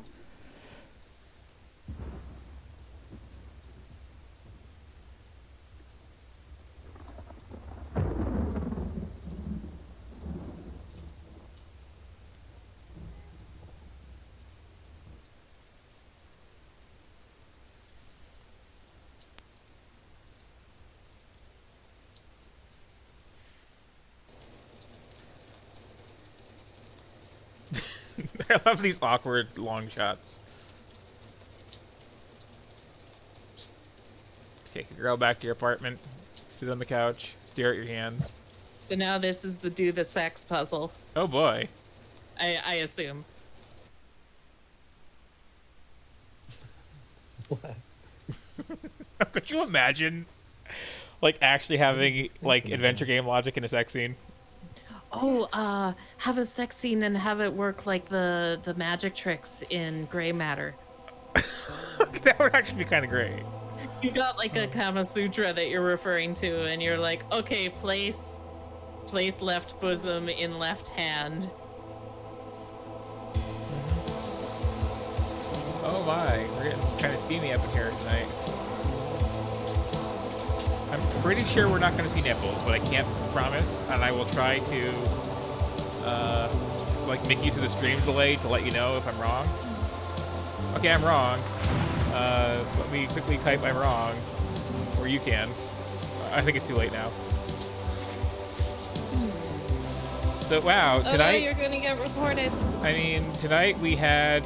I love these awkward long shots. Just take a girl back to your apartment, sit on the couch, stare at your hands. So now this is the do the sex puzzle. Oh boy. I assume. What? Could you imagine, like, actually having, like, adventure game logic in a sex scene? Oh, have a sex scene and have it work like the magic tricks in Gray Matter. That would actually be kind of great. You got like a Kama Sutra that you're referring to, and you're like, okay, place left bosom in left hand. Oh my, we're getting kind of steamy up in here tonight. I'm pretty sure we're not going to see nipples, but I can't promise, and I will try to, like, make use of the stream delay to let you know if I'm wrong. Okay, I'm wrong. Let me quickly type I'm wrong, or you can. I think it's too late now. So, wow, tonight... Oh, you're gonna get reported. I mean, tonight we had,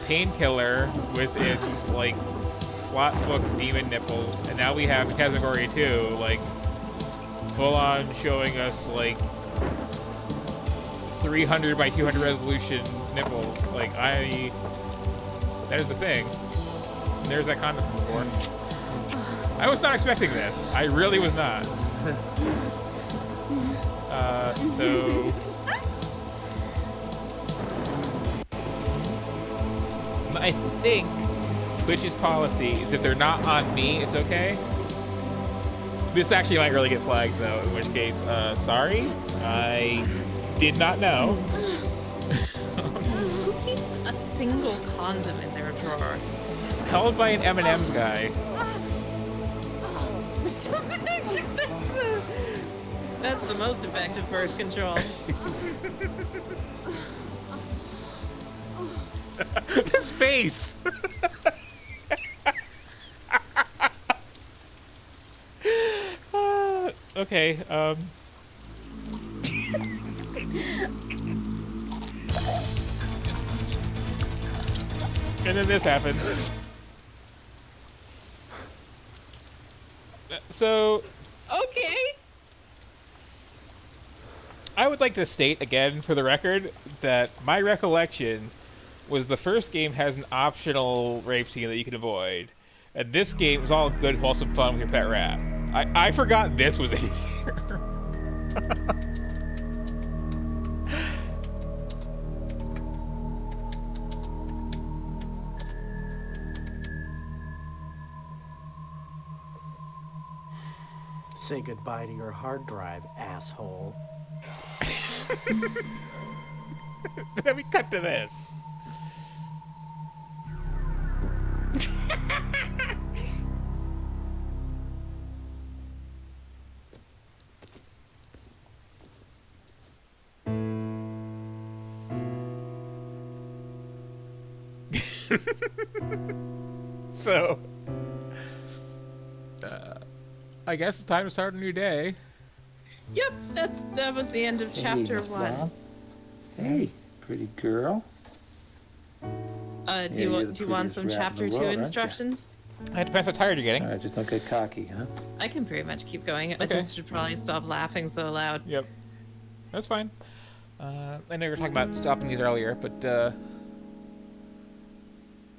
Painkiller with its, like, plot book demon nipples, and now we have Phantasmagoria 2, like, full on showing us, like, 300 by 200 resolution nipples. Like, that is the thing. There's that condom before. I was not expecting this. I really was not. So... I think Twitch's policy is if they're not on me, it's okay. This actually might really get flagged, though, in which case, sorry. I did not know. Who keeps a single condom in their drawer. Held by an M&M's guy. That's the most effective birth control. His face! Okay, and then this happens. So... Okay! I would like to state again, for the record, that my recollection was the first game has an optional rape scene that you can avoid. And this game was all good, wholesome fun with your pet rat. I forgot this was in here. Say goodbye to your hard drive, asshole. Then we cut to this. So, I guess it's time to start a new day. Yep, that was the end of chapter Miss 1. Bob. Hey, pretty girl. Do you want some chapter 2 instructions? I had to pass how tired you're getting. All right, just don't get cocky, huh? I can pretty much keep going. I Okay. just should probably stop laughing so loud. Yep. That's fine. I know you were talking about stopping these earlier, but,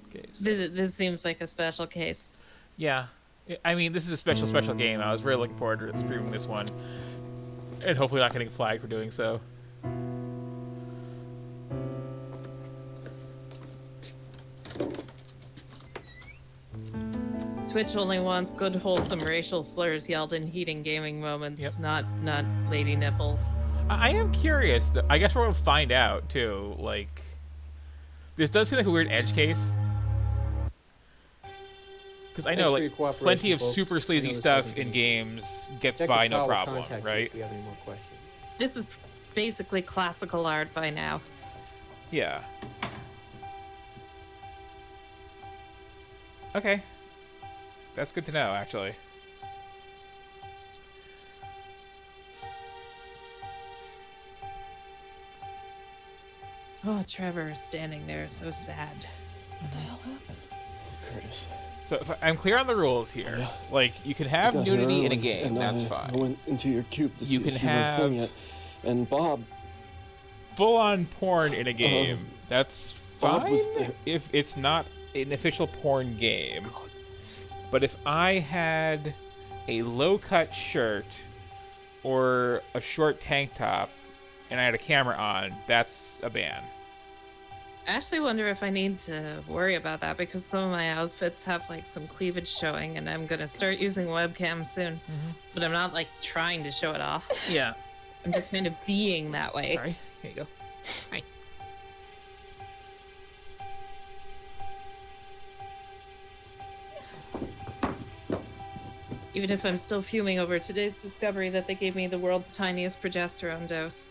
okay. So, This seems like a special case. yeah. I mean, this is a special game. I was really looking forward to streaming this one. And hopefully not getting flagged for doing so. Twitch only wants good, wholesome racial slurs yelled in heating gaming moments, Yep. not lady nipples. I am curious. I guess we're going to find out, too. Like, this does seem like a weird edge case. Because I know, Thanks for like, your cooperation, plenty of folks. super I know sleazy this stuff hasn't in been games gets Check by your no pal will problem, contact you right? if you have any more questions. This is basically classical art by now. Yeah. Okay. That's good to know, actually. Oh, Trevor is standing there, so sad. What the hell happened? Curtis. So if I'm clear on the rules here. Yeah. Like, you can I have got here nudity in a early, game, and that's I fine. went into your cube to see You if can you weren't home have yet. And Bob, full-on porn in a game. That's fine Bob was there. if it's not an official porn game. But if I had a low-cut shirt or a short tank top and I had a camera on, that's a ban. I actually wonder if I need to worry about that because some of my outfits have like some cleavage showing and I'm gonna start using webcam soon. But I'm not like trying to show it off. Yeah. I'm just kind of being that way. Sorry. Here you go. Hi. Even if I'm still fuming over today's discovery that they gave me the world's tiniest progesterone dose.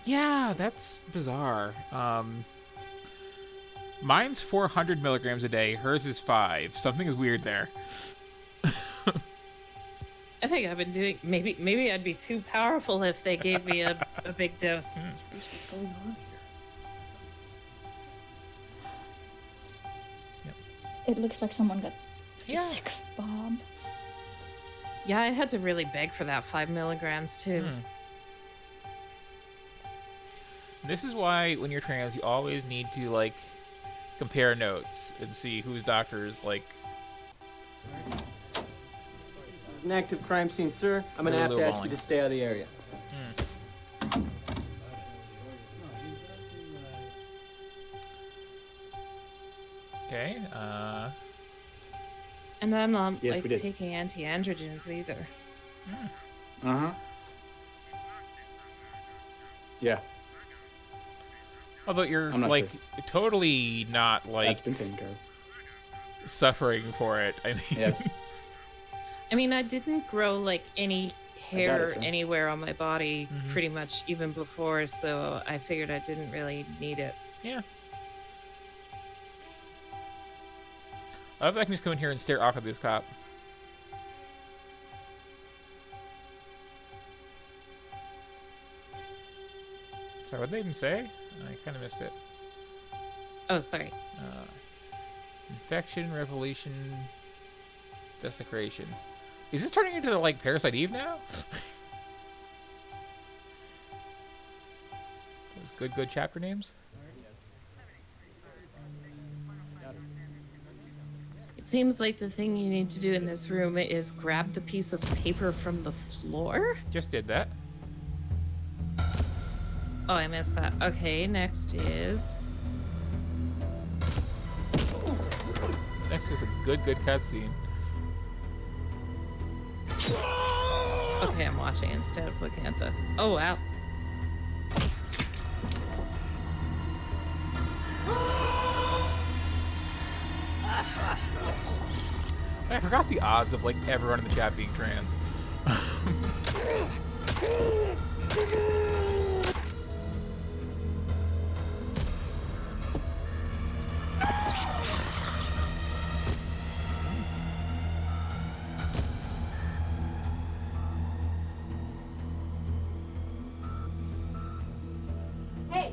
Yeah, that's bizarre. Mine's 400 milligrams a day. Hers is 5. Something is weird there. I think I've been doing. Maybe I'd be too powerful if they gave me a big dose. what's going on here? It looks like someone got pretty Yeah. sick of Bob. Yeah, I had to really beg for that 5 milligrams too. This is why when you're trans, you always need to, like, compare notes and see whose doctor is, like... This is an active crime scene, sir. I'm gonna Really have to ask lowballing. you to stay out of the area. Okay, And I'm not Yes, like we did. taking anti-androgens either. Uh-huh. Yeah, although you're, I'm not like, totally not, like... that's been taken care of. suffering for it. I mean, Yes. I mean, I didn't grow like any hair sir. anywhere on my body pretty much even before, so I figured I didn't really need it. yeah. I love that I can just come in here and stare off at this cop. Sorry, what did they even say? I kind of missed it. Oh, sorry. Infection, revelation, desecration. Is this turning into like Parasite Eve now? Those good chapter names. It seems like the thing you need to do in this room is grab the piece of paper from the floor. Just did that. Oh, I missed that. Okay, next is... Next is a good cutscene. Okay, I'm watching instead of looking at the... Oh, wow. I forgot the odds of like everyone in the chat being trans. Hey,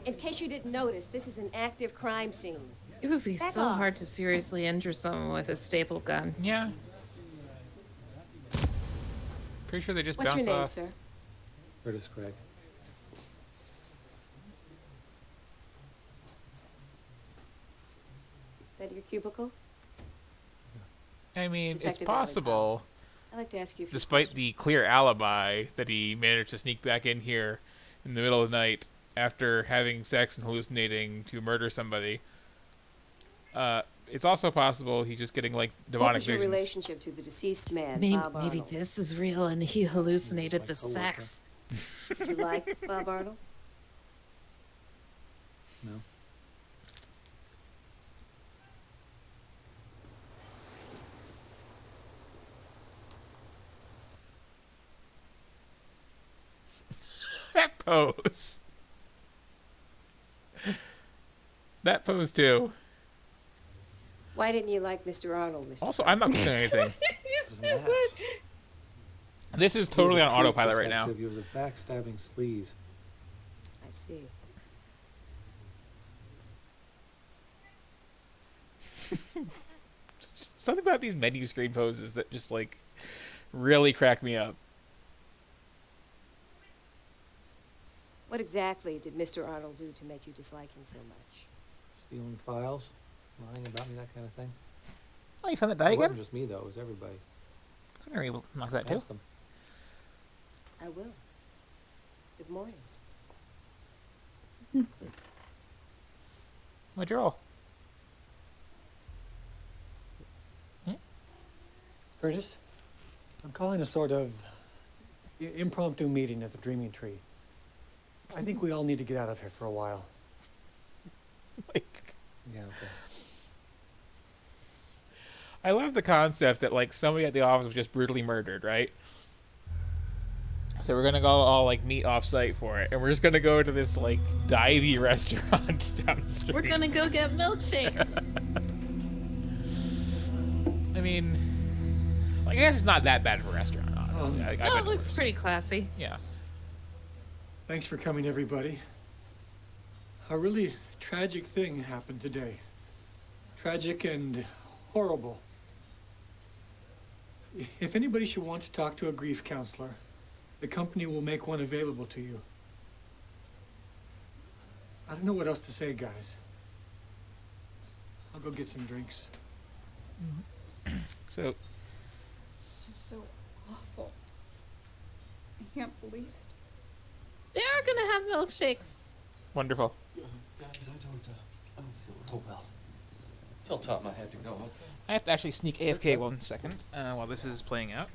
in case you didn't notice, this is an active crime scene. It would be Back so off. hard to seriously injure someone with a staple gun. Yeah. Pretty sure they just What's bounce your name, off. sir? Curtis Craig. That your cubicle? I mean, Detective it's possible, I'd like to ask you a few despite questions. the clear alibi, that he managed to sneak back in here in the middle of the night after having sex and hallucinating to murder somebody. It's also possible he's just getting like What demonic was your visions. relationship to the deceased man, Maybe, Bob maybe Arnold? this is real and he hallucinated the coworker. sex. Did you like Bob Arnold? No. That pose. That pose too. Why didn't you like Mr. Arnold, Mr. Also, I'm not saying anything. This is totally on autopilot right now. He was a backstabbing sleaze. I see. Something about these menu screen poses that just like really crack me up. What exactly did Mr. Arnold do to make you dislike him so much? Stealing files, lying about me, that kind of thing. Oh, you found that It diagram? wasn't just me, though. It was everybody. I were able to knock that too. Ask him. I will. Good morning. What'd you roll? Curtis, I'm calling a sort of impromptu meeting at the Dreaming Tree. I think we all need to get out of here for a while. Like, Yeah, okay. I love the concept that like somebody at the office was just brutally murdered, right? So we're gonna go all like meet off site for it, and we're just gonna go to this like divey restaurant down the street. We're gonna go get milkshakes. I mean, I guess it's not that bad of a restaurant, honestly. I've No, it been looks worse. pretty classy. Yeah. Thanks for coming, everybody. A really tragic thing happened today. Tragic and horrible. If anybody should want to talk to a grief counselor, the company will make one available to you. I don't know what else to say, guys. I'll go get some drinks. So It's just so awful. I can't believe it. They are gonna have milkshakes. wonderful. Guys, I don't feel real well. Tell Tom I had to go, okay? I have to actually sneak AFK 1 second while this is playing out.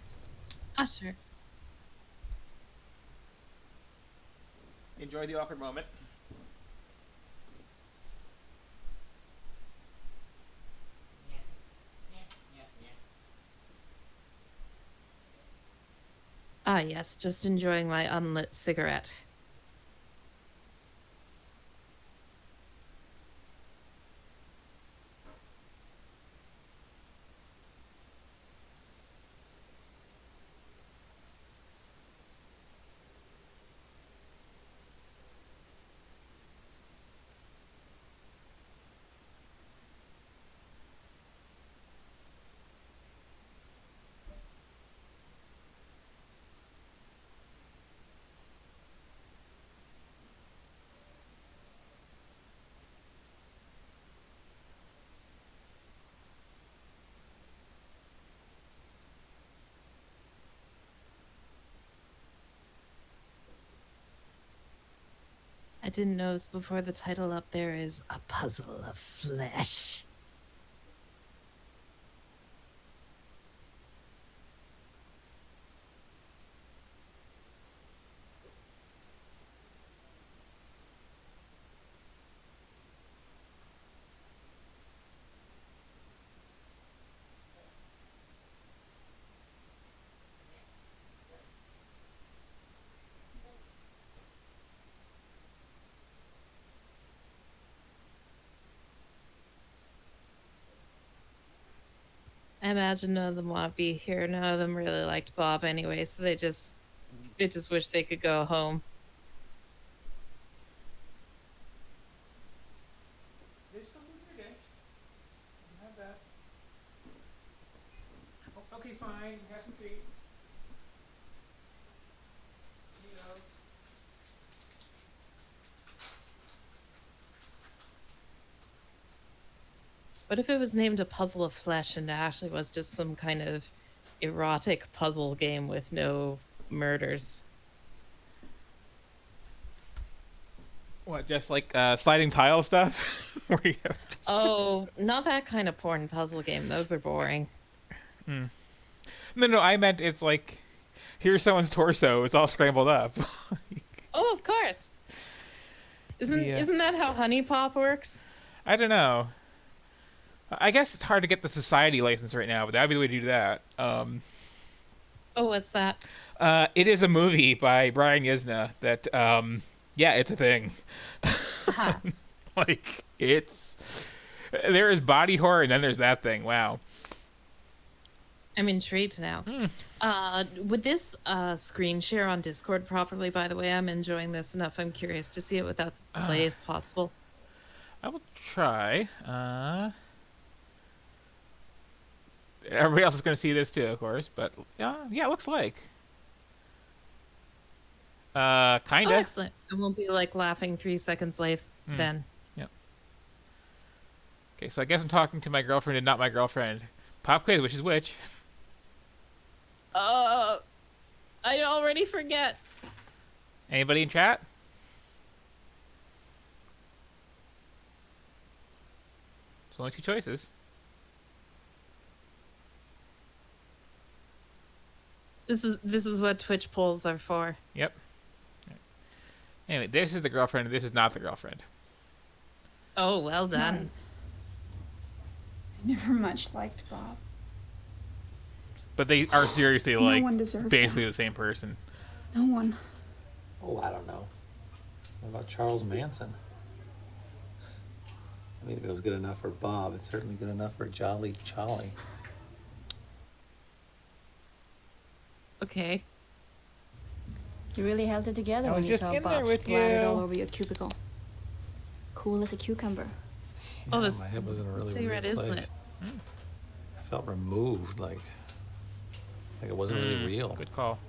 Ah, sure. Enjoy the awkward moment. Ah, yes, just enjoying my unlit cigarette. I didn't notice before the title up there is A Puzzle of Flesh. I imagine none of them want to be here. None of them really liked Bob anyway, so they just wish they could go home. There's some food in your dish. You can have that. Oh, okay, fine. You have some treats. Here you go. What if it was named A Puzzle of Flesh and it actually was just some kind of erotic puzzle game with no murders? What, just like sliding tile stuff? Where you have Oh, not that kind of porn puzzle game. Those are boring. No, I meant it's like, here's someone's torso. It's all scrambled up. Oh, of course. Isn't that how Honey Pop works? I don't know. I guess it's hard to get the society license right now, but that'd be the way to do that. Oh, what's that? It is a movie by Brian Yuzna that, yeah, it's a thing. Uh-huh. Like, there is body horror and then there's that thing. Wow. I'm intrigued now. Would this screen share on Discord properly, by the way? I'm enjoying this enough. I'm curious to see it without the display if possible. I will try. Everybody else is going to see this too, of course, but yeah, it looks like. Kinda. Oh, excellent. I won't be like laughing 3 seconds late then. Yep. Okay, so I guess I'm talking to my girlfriend and not my girlfriend. Pop quiz, which is which? I already forget. Anybody in chat? There's only two choices. This is what Twitch polls are for. Yep. Anyway, this is the girlfriend and this is not the girlfriend. Oh, well done. I never much liked Bob. But they are seriously No like one deserved basically the same person. No one. Oh, I don't know. What about Charles Manson? I mean, if it was good enough for Bob, it's certainly good enough for Jolly Charlie. Okay. You really held it together I when was you just saw in there Bob with splattered you. all over your cubicle. Cool as a cucumber. Oh, this my head was in a really cigarette weird is place. lit. I felt removed, like it wasn't really real. Good call.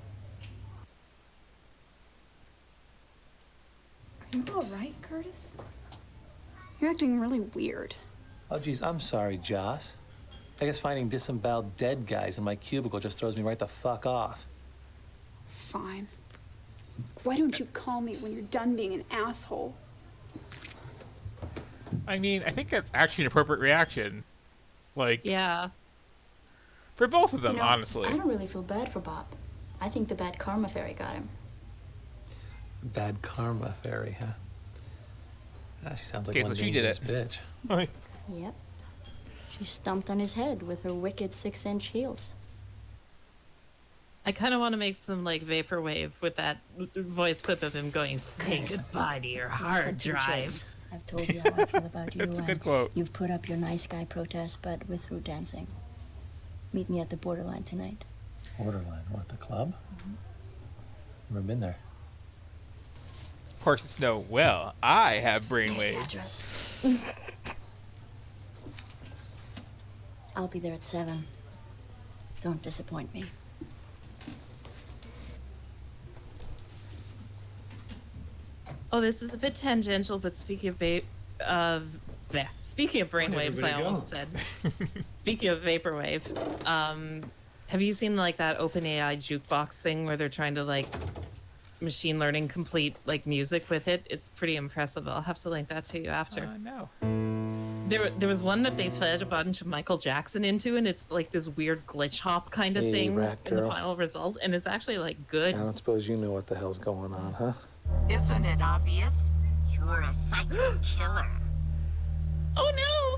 Are you all right, Curtis? You're acting really weird. Oh, geez, I'm sorry, Joss. I guess finding disemboweled dead guys in my cubicle just throws me right the fuck off. Fine. Why don't you call me when you're done being an asshole? I mean, I think that's actually an appropriate reaction. Like, yeah, for both of them, You know, honestly. I don't really feel bad for Bob. I think the bad karma fairy got him. Bad karma fairy, huh? Ah, she sounds like Okay, one so she did dangerous it. bitch. Yep. She stomped on his head with her wicked 6-inch heels. I kind of want to make some like vaporwave with that voice clip of him going, "Say goodbye to your Let's hard cut to the drive." chase. I've told you how I feel about you, That's a and good quote. you've put up your nice guy protest, but we're through dancing. Meet me at the borderline tonight. Borderline, what, the club? Never been there. Of course, it's no. Well, I have There's the brainwaves. address. I'll be there at 7. Don't disappoint me. Oh, this is a bit tangential, but speaking of speaking of brainwaves, I almost said. Speaking of vaporwave, have you seen like that OpenAI jukebox thing where they're trying to like machine learning complete like music with it? It's pretty impressive. I'll have to link that to you after. No. There was one that they fed a bunch of Michael Jackson into, and it's like this weird glitch hop kind of Hey, thing rat in the girl. final result, and it's actually like good. I don't suppose you know what the hell's going on, huh? Isn't it obvious? You're a psychic killer. Oh no!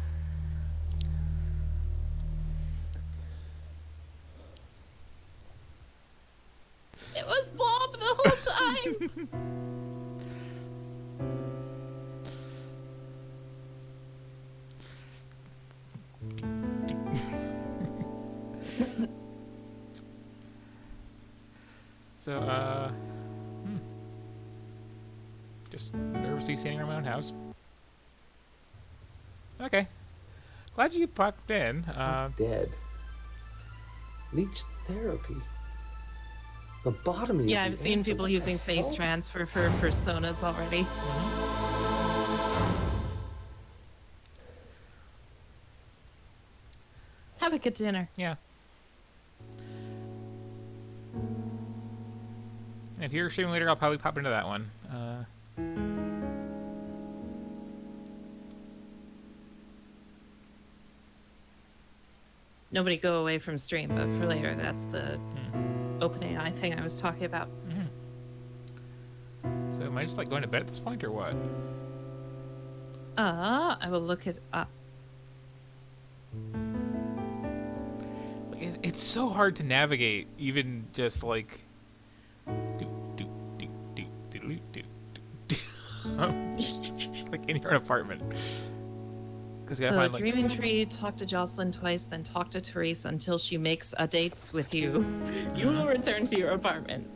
It was Bob the whole time! So, just nervously standing around my own house. Okay. Glad you popped in. Dead. Leech therapy. Lobotomy. Yeah, I've seen people using face transfer for personas already. Have a good dinner. Yeah. And if you're streaming later, I'll probably pop into that one. Nobody go away from stream, but for later, that's the OpenAI thing I was talking about. So am I just like going to bed at this point, or what? I will look it up. It's so hard to navigate, even just like. Like in your apartment. So Dreaming Tree, talk to Jocelyn twice, then talk to Therese until she makes a dates with you. You will return to your apartment.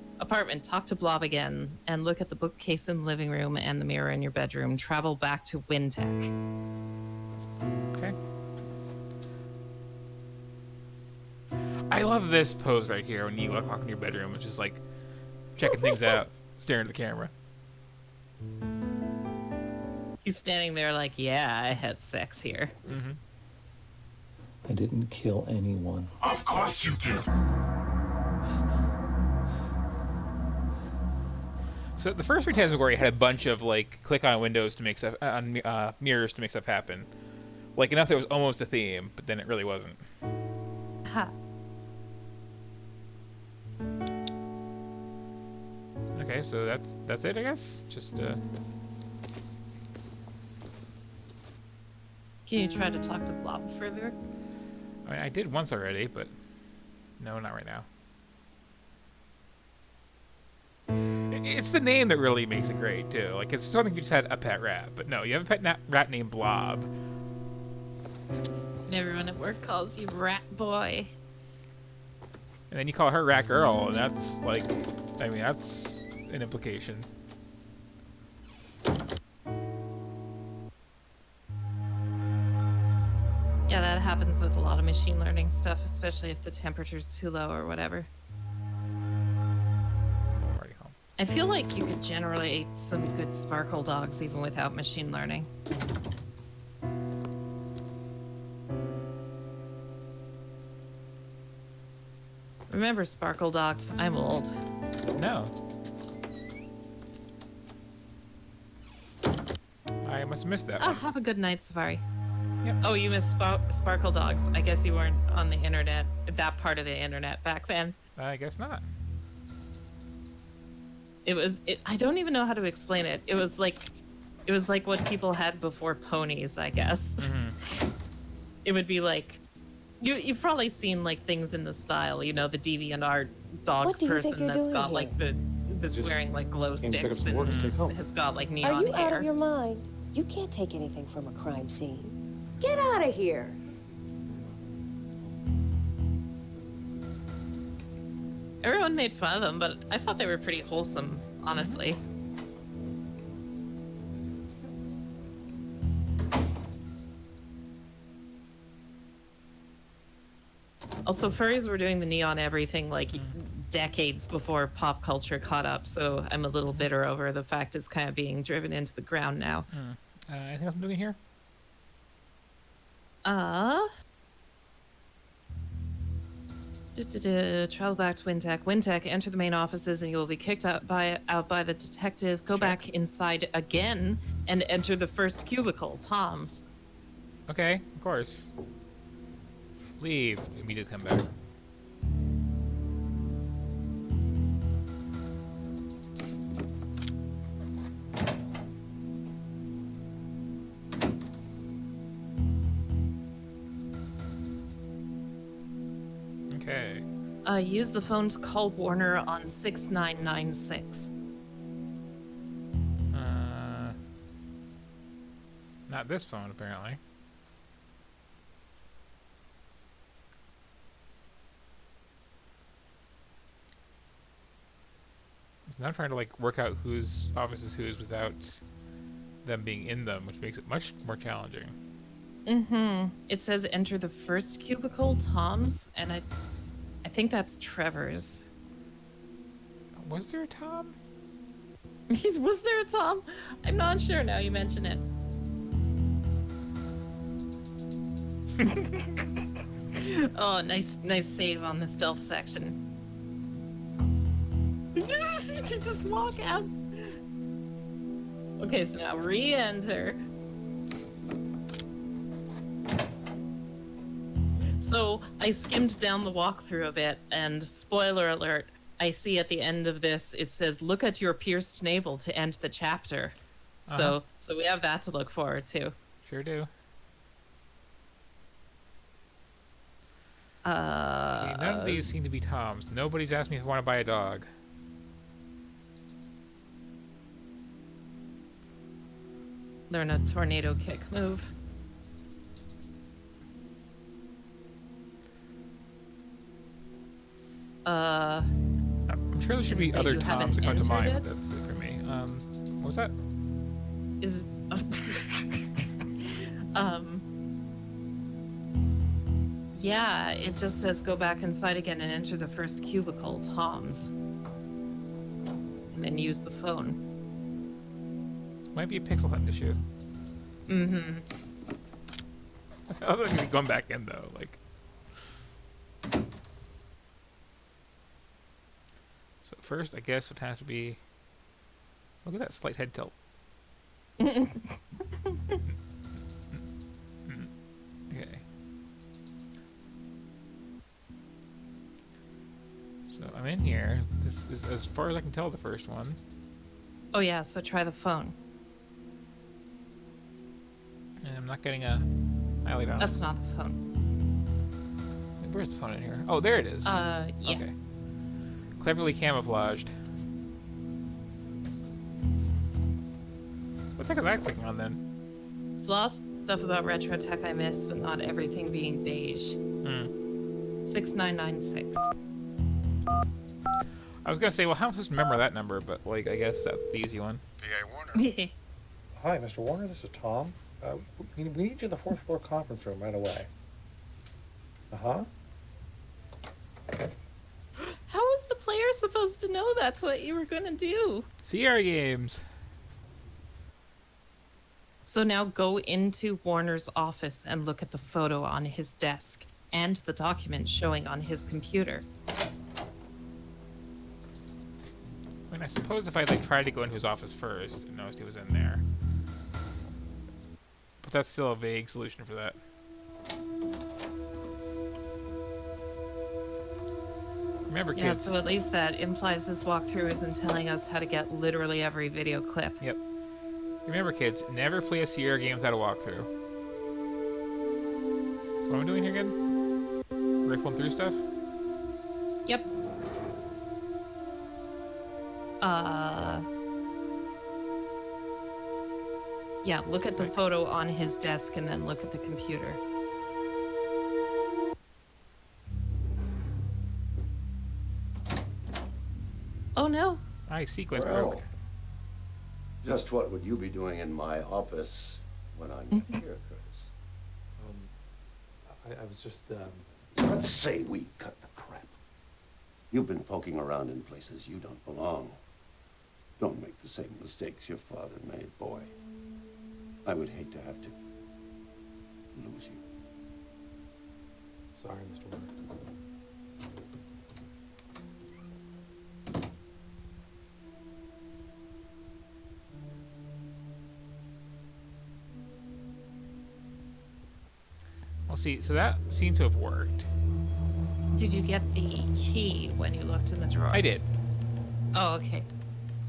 Talk to Blob again, and look at the bookcase in the living room and the mirror in your bedroom. Travel back to Wintech. Okay. I love this pose right here when you walk in your bedroom. It's just like checking things out, staring at the camera. He's standing there like, yeah, I had sex here. I didn't kill anyone. Of course you did. So the first Phantasmagoria had a bunch of like click on windows to make stuff on mirrors to make stuff happen, like enough that it was almost a theme, but then it really wasn't. Ha. Okay, so that's it, I guess. Just Can you try to talk to Blob further? I mean, I did once already, but no, not right now. It's the name that really makes it great too. Like it's something if you just had a pet rat, but no, you have a pet rat named Blob. And everyone at work calls you Rat Boy. And then you call her Rat Girl, and that's like, I mean, that's an implication. Yeah, that happens with a lot of machine learning stuff, especially if the temperature's too low or whatever. I feel like you could generate some good sparkle dogs even without machine learning. Remember sparkle dogs? I'm old. No. I must have missed that one. Have a good night, Safari. Yep. Oh, you missed sparkle dogs. I guess you weren't on the internet, that part of the internet back then. I guess not. I don't even know how to explain it. It was like what people had before ponies, I guess. It would be like You've probably seen like things in the style, you know, the DeviantArt dog What do you think person you're that's doing got here? like that's Just wearing like glow came to pick up sticks some work to take and home. has got like Are neon you out hair. of your mind? You can't take anything from a crime scene. Get out of here. Everyone made fun of them, but I thought they were pretty wholesome, honestly. Also, furries were doing the neon everything like decades before pop culture caught up, so I'm a little bitter over the fact it's kind of being driven into the ground now. Anything else I'm doing here? Travel back to Wintech. Wintech, enter the main offices and you will be kicked out by the detective. Go back inside again and enter the first cubicle, Tom's. Okay, of course. Leave. Immediately come back. Okay. Use the phone to call Warner on 6996. Not this phone, apparently. So now I'm trying to like work out whose office is whose without them being in them, which makes it much more challenging. It says enter the first cubicle, Tom's, and I think that's Trevor's. Was there a Tom? Was there a Tom? I'm not sure now you mention it. Oh, nice save on the stealth section. Just walk out. Okay, so now re-enter. So I skimmed down the walkthrough a bit, and spoiler alert, I see at the end of this, it says, look at your pierced navel to end the chapter. So we have that to look forward to. Sure do. Okay, none of these seem to be Toms. Nobody's asked me if I want to buy a dog. Learn a tornado kick move. I'm sure there should be other Toms that come to mind, but that's it for me. What was that? Yeah, it just says go back inside again and enter the first cubicle, Tom's. And then use the phone. Might be a Pixel Hunt issue. I was gonna be going back in though, like. So first, I guess would have to be. Look at that slight head tilt. Okay. So I'm in here. This is, as far as I can tell, the first one. Oh yeah, so try the phone. And I'm not getting a highlight on it. That's not the phone. Where's the phone in here? Oh, there it is. Yeah. Okay. Cleverly camouflaged. What the heck is that clicking on then? It's lost stuff about retro tech I missed, but not everything being beige. 6996. I was gonna say, well, how am I supposed to remember that number? But like, I guess that's the easy one. P.A. Warner. Hi, Mr. Warner. This is Tom. We need you in the 4th floor conference room right away. How was the player supposed to know that's what you were gonna do? CR games. So now go into Warner's office and look at the photo on his desk and the document showing on his computer. I mean, I suppose if I like tried to go into his office first and noticed he was in there. But that's still a vague solution for that. Remember, kids. Yeah, so at least that implies this walkthrough isn't telling us how to get literally every video clip. Yep. Remember, kids, never play a Sierra game without a walkthrough. So what am I doing here again? Rifling through stuff? Yep. Yeah, look at the photo on his desk and then look at the computer. Oh no. Sequence Well, broke. just what would you be doing in my office when I'm not here, Curtis? I was just, Let's say we cut the crap. You've been poking around in places you don't belong. Don't make the same mistakes your father made, boy. I would hate to have to lose you. Sorry, Mr. Warner. Well, see, so that seemed to have worked. Did you get the key when you looked in the drawer? I did. Oh, okay.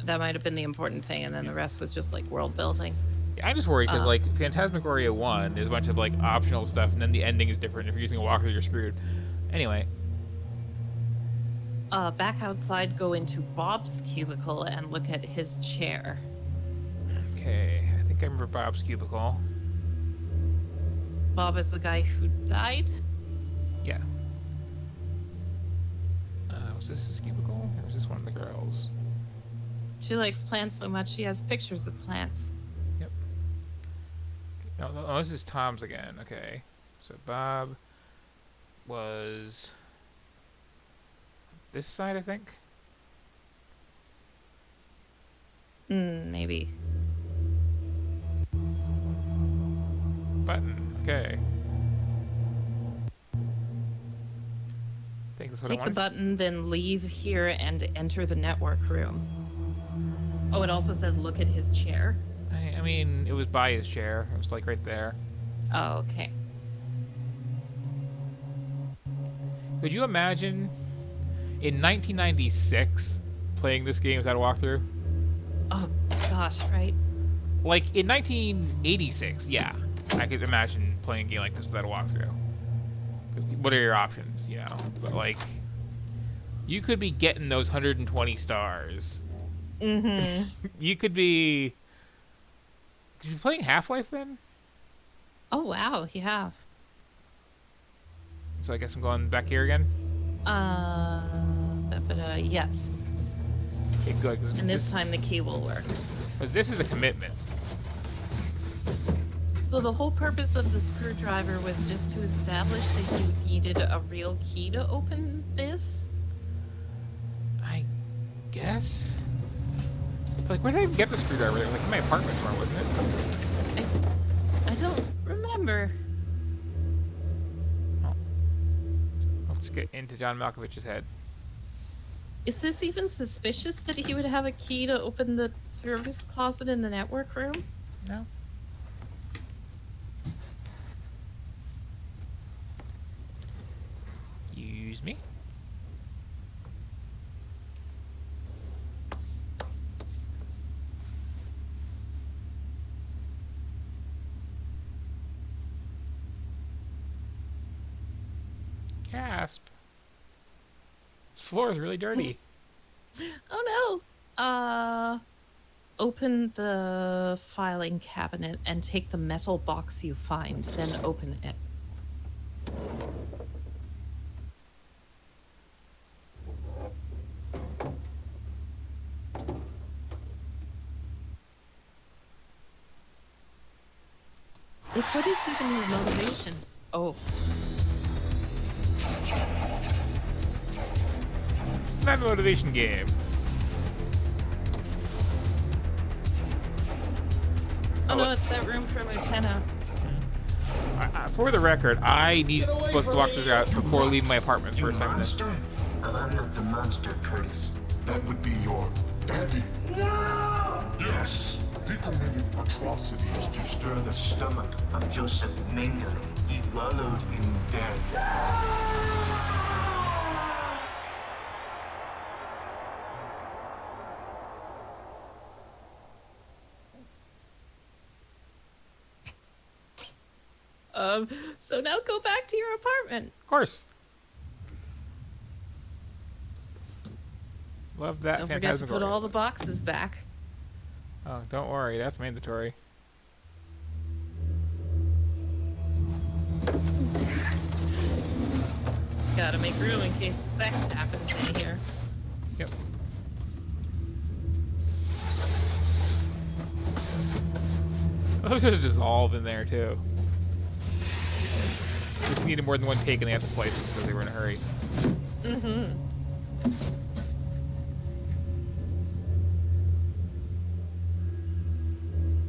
That might have been the important thing, and then the rest was just like world building. Yeah, I'm just worried because like Phantasmagoria 1 is a bunch of like optional stuff, and then the ending is different. If you're using a walkthrough, you're screwed. Anyway. Back outside, go into Bob's cubicle and look at his chair. Okay, I think I remember Bob's cubicle. Bob is the guy who died? Yeah. Was this his cubicle, or was this one of the girls? She likes plants so much she has pictures of plants. Yep. No, this is Tom's again. Okay. So Bob was this side, I think? Maybe. Button. Okay. Think that's what I Take the wanted. button, then leave here and enter the network room. Oh, it also says look at his chair. I mean, it was by his chair. It was like right there. Oh, okay. Could you imagine in 1996 playing this game without a walkthrough? Oh, gosh, right? Like in 1986, yeah, I could imagine playing a game like this without a walkthrough. Because what are your options, you know? But like, you could be getting those 120 stars. Mm-hmm. You could be. Could you be playing Half-Life then? Oh, wow, you have. So I guess I'm going back here again? Yes. Okay, good. And this time the key will work. Because this is a commitment. So the whole purpose of the screwdriver was just to establish that you needed a real key to open this? I guess? Like, where did I even get the screwdriver? It was like in my apartment somewhere, wasn't it? I don't remember. Oh. Let's get into John Malkovich's head. Is this even suspicious that he would have a key to open the service closet in the network room? No. Excuse me. Gasp. This floor is really dirty. Oh no! Open the filing cabinet and take the metal box you find, then open it. Like, what is even your motivation? Oh. It's not a motivation game. Oh no, it's that room for Lieutenant. For the record, I need supposed to walk this out before leaving my apartment for a second. Monster? I'm not the monster, Curtis. That would be your daddy. No! Yes. He committed atrocities to stir the stomach of Joseph Mengele. He wallowed in death. So now go back to your apartment. Of course. Love that. Don't forget to put Phantasmagoria. all the boxes back. Oh, don't worry. That's mandatory. Gotta make room in case sex happens in here. Yep. Oh, there's a dissolve in there too. Just needed more than one take and they had to splice it because they were in a hurry. Mm-hmm.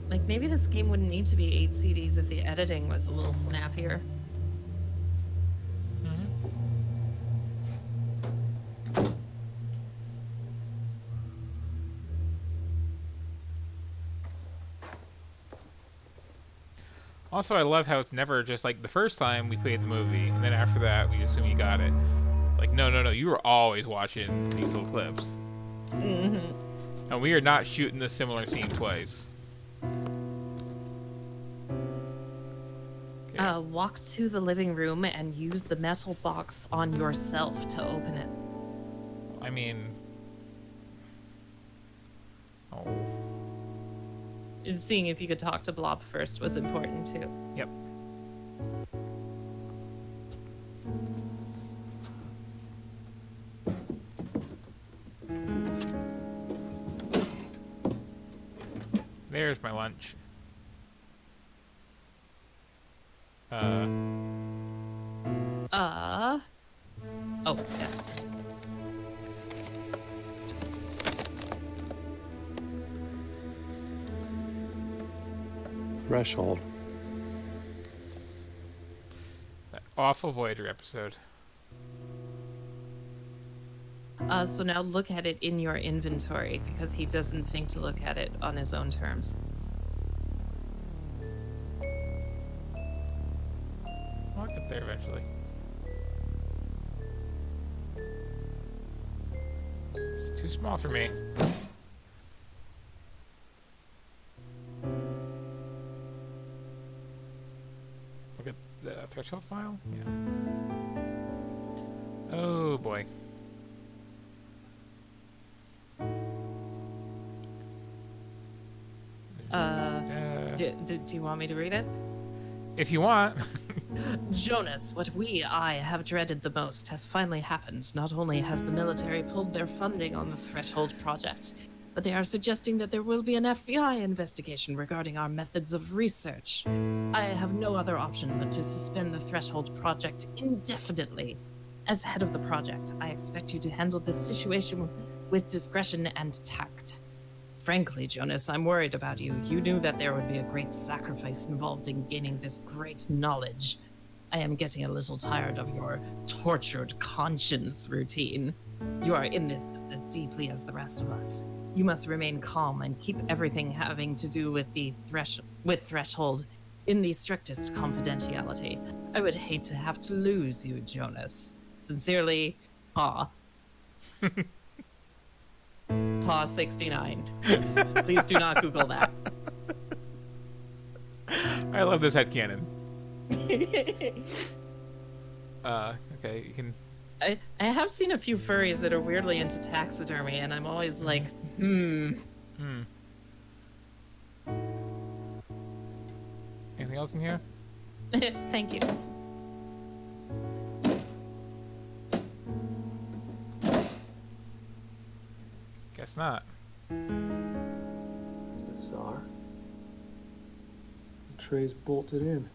Like, maybe this game wouldn't need to be 8 CDs if the editing was a little snappier. Also, I love how it's never just like the first time we played the movie, and then after that we assume you got it. Like, no, you were always watching these little clips. Mm-hmm. And we are not shooting this similar scene twice. Walk to the living room and use the metal box on yourself to open it. I mean... Oh. Seeing if you could talk to Blob first was important, too. Yep. There's my lunch. Oh, yeah. Threshold. That awful Voyager episode. So now look at it in your inventory, because he doesn't think to look at it on his own terms. I'll get there eventually. It's too small for me. Look at the threshold file? Yeah. Oh boy. Do you want me to read it? If you want. Jonas, what I have dreaded the most has finally happened. Not only has the military pulled their funding on the Threshold project, but they are suggesting that there will be an FBI investigation regarding our methods of research. I have no other option but to suspend the Threshold project indefinitely. As head of the project, I expect you to handle this situation with discretion and tact. Frankly, Jonas, I'm worried about you. You knew that there would be a great sacrifice involved in gaining this great knowledge. I am getting a little tired of your tortured conscience routine. You are in this as deeply as the rest of us. You must remain calm and keep everything having to do with the Threshold in the strictest confidentiality. I would hate to have to lose you, Jonas. Sincerely, Pa. Pa 69. Please do not Google that. I love this headcanon. Okay, you can... I have seen a few furries that are weirdly into taxidermy, and I'm always like, Anything else in here? Thank you. Guess not. It's bizarre. The tray's bolted in.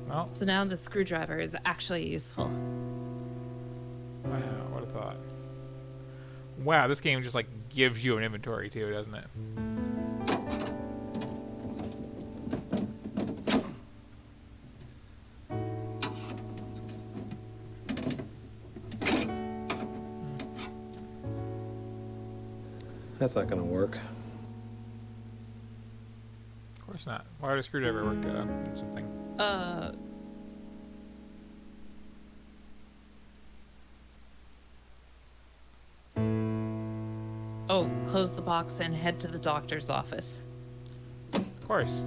Well, so now the screwdriver is actually useful. Wow, what a thought. Wow, this game just like gives you an inventory too, doesn't it? That's not gonna work. Of course not. Why would a screwdriver work in something? Oh, close the box and head to the doctor's office. Of course.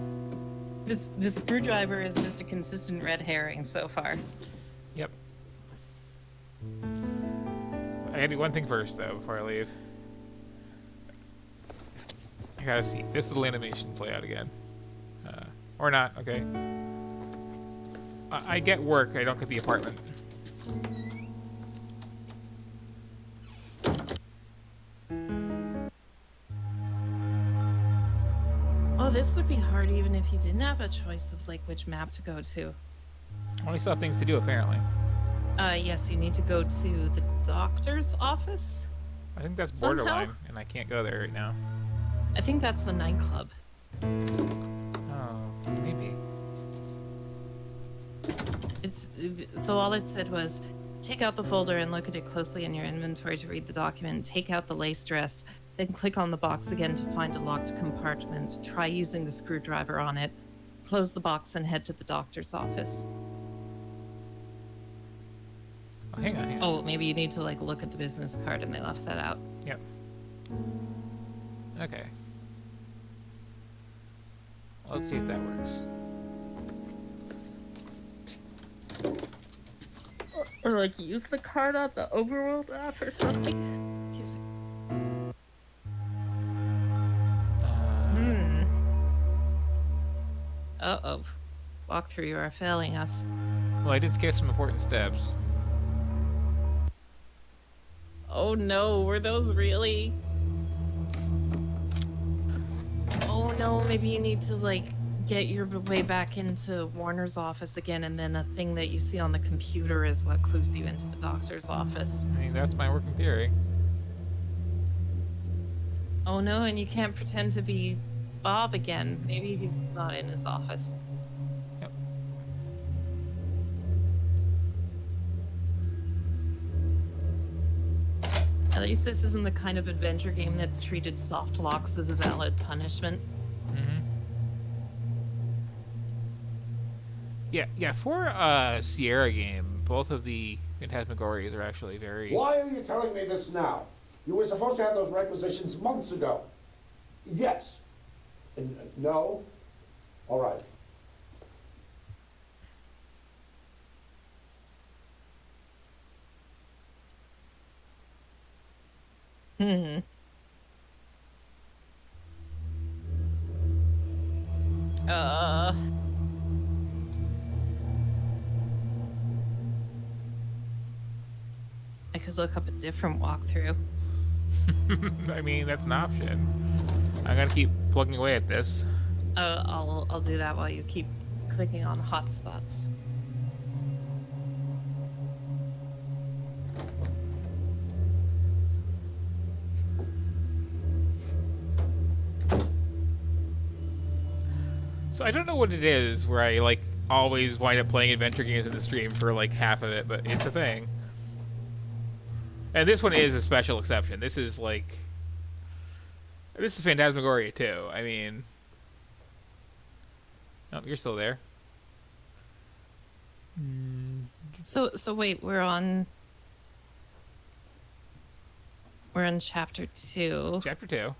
This screwdriver is just a consistent red herring so far. Yep. I gotta do one thing first, though, before I leave. I gotta see this little animation play out again. Or not, okay. I get work, I don't get the apartment. Oh, this would be hard even if you didn't have a choice of like which map to go to. Only still have things to do, apparently. Yes, you need to go to the doctor's office. I think that's somehow? borderline, and I can't go there right now. I think that's the nightclub. Oh, maybe. So all it said was, take out the folder and look at it closely in your inventory to read the document. Take out the lace dress, then click on the box again to find a locked compartment. Try using the screwdriver on it. Close the box and head to the doctor's office. Oh, hang on. Oh, maybe you need to like look at the business card and they left that out. Yep. Okay. Let's see if that works. Or like use the card on the overworld app or something. Uh-oh. Walkthrough, you are failing us. Well, I did skip some important steps. Oh no, were those really? Oh no, maybe you need to like get your way back into Warner's office again, and then a thing that you see on the computer is what clues you into the doctor's office. I mean, that's my working theory. Oh no, and you can't pretend to be Bob again. Maybe he's not in his office. Yep. At least this isn't the kind of adventure game that treated soft locks as a valid punishment. Yeah, for a Sierra game, both of the Phantasmagorias are actually very... Why are you telling me this now? You were supposed to have those requisitions months ago. Yes. And no? All right. I could look up a different walkthrough. I mean, that's an option. I'm gonna keep plugging away at this. I'll do that while you keep clicking on hotspots. So I don't know what it is where I like always wind up playing adventure games in the stream for like half of it, but it's a thing. And this one is a special exception. This is like... This is Phantasmagoria too. I mean... Oh, you're still there. So wait, we're on chapter 2. Chapter 2.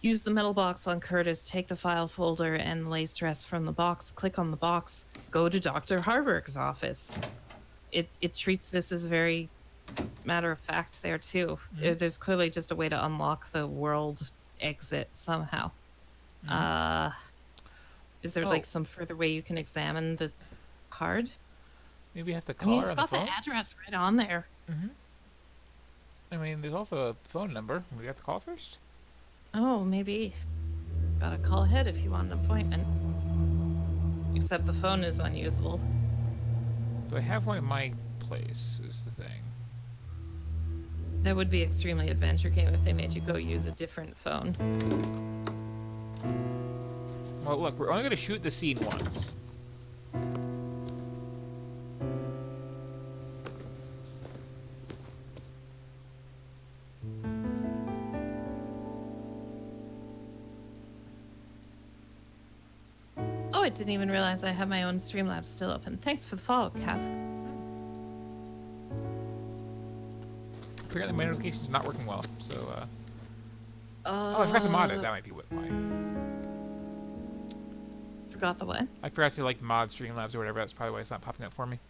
Use the metal box on Curtis, take the file folder and lace dress from the box, click on the box, go to Dr. Harburg's office. It treats this as very matter of fact there too. There's clearly just a way to unlock the world exit somehow. Is there like some further way you can examine the card? Maybe you have to I mean, call her it's on the got the phone? address right on there. I mean, there's also a phone number. We have to call first? Oh, maybe. Gotta call ahead if you want an appointment. Except the phone is unusable. Do I have one at my place, is the thing. That would be extremely adventure game if they made you go use a different phone. Well, look, we're only going to shoot the scene once. Oh, I didn't even realize I have my own Streamlabs still open. Thanks for the follow, Cav. Apparently my notification's not working well, so, Oh, I forgot to mod it. That might be why. Forgot the what? I forgot to, like, mod Streamlabs or whatever. That's probably why it's not popping up for me.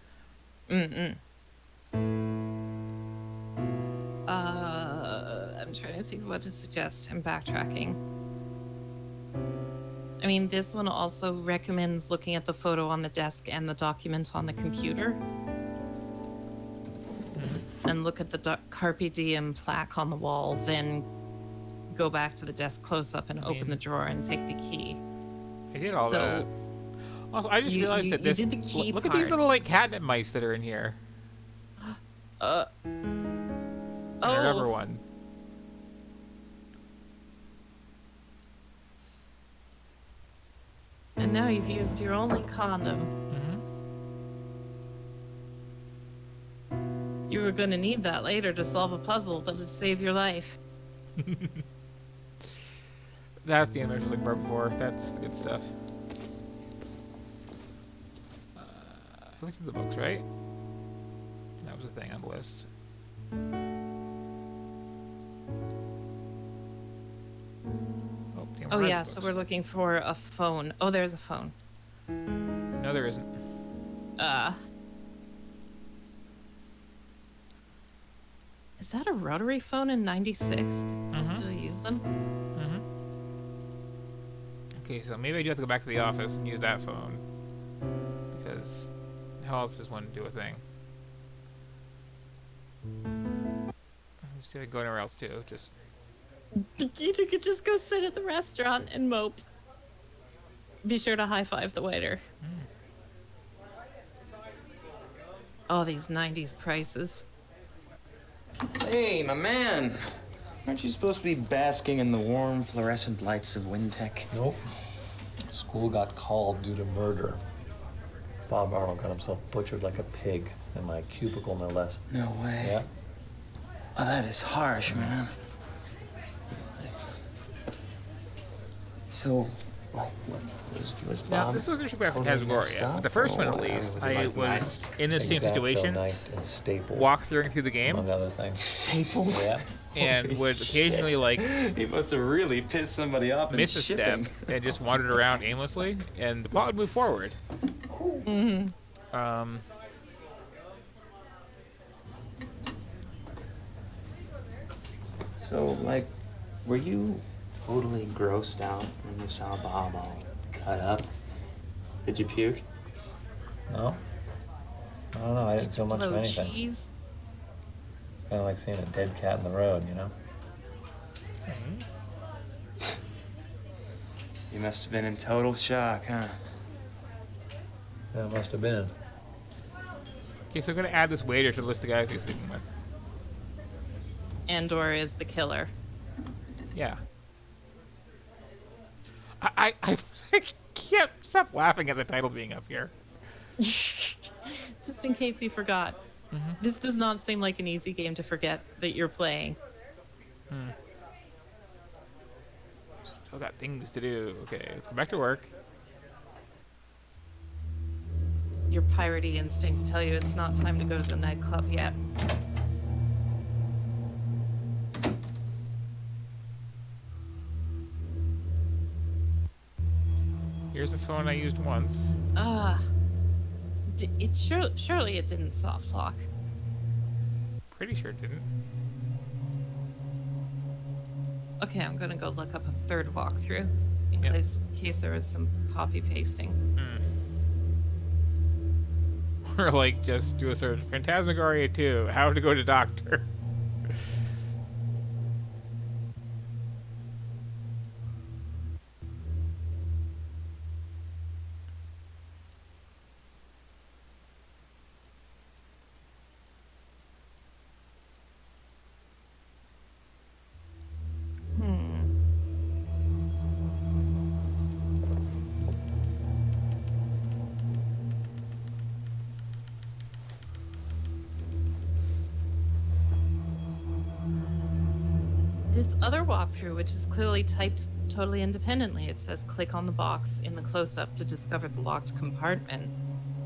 Mm-mm. I'm trying to think of what to suggest. I'm backtracking. I mean, this one also recommends looking at the photo on the desk and the document on the computer. And look at the Carpe Diem plaque on the wall, then go back to the desk close-up and open the drawer and take the key. I did all that. Also, I just realized that this... You did the key look part. at these little, like, catnip mice that are in here. Oh. Another one. And now you've used your only condom. You were gonna need that later to solve a puzzle that'll save your life. That's the image I was looking for before. That's the good stuff. I looked at the books, right? That was the thing on the list. Oh yeah, so we're looking for a phone. Oh, there's a phone. No, there isn't. Is that a rotary phone in '96? Do people still use them? Okay, so maybe I do have to go back to the office and use that phone. Because how else does one do a thing? Let's see if I can go anywhere else too. Just... You could just go sit at the restaurant and mope. Be sure to high-five the waiter. Oh, these 90s prices. Hey, my man. Aren't you supposed to be basking in the warm, fluorescent lights of Wintech? Nope. School got called due to murder. Bob Arnold got himself butchered like a pig in my cubicle, no less. No way. Yeah. Oh, that is harsh, man. So, what was Bob? Now, this was actually about Phantasmagoria. The first one, at least, I was in this same situation, walked through the game, among other things. Stapled? Yeah. And would occasionally, like... He must have really pissed somebody off and miss a step and just wandered around aimlessly, and the plot would move forward. So, like, were you totally grossed out when you saw Bob all cut up? Did you puke? No. I don't know. I didn't feel much of anything. Cheese? It's kind of like seeing a dead cat in the road, you know? You must have been in total shock, huh? Yeah, it must have been. Okay, so I'm going to add this waiter to the list of guys he's sleeping with. Andor is the killer. Yeah. I can't stop laughing at the title being up here. Just in case you forgot. This does not seem like an easy game to forget that you're playing. Still got things to do. Okay, let's go back to work. Your piratey instincts tell you it's not time to go to the nightclub yet. Here's a phone I used once. Surely it didn't soft lock. Pretty sure it didn't. Okay, I'm gonna go look up a third walkthrough in case there was some copy pasting. Or like just do a search. Phantasmagoria 2, how to go to doctor. This other walkthrough, which is clearly typed totally independently, it says click on the box in the close-up to discover the locked compartment.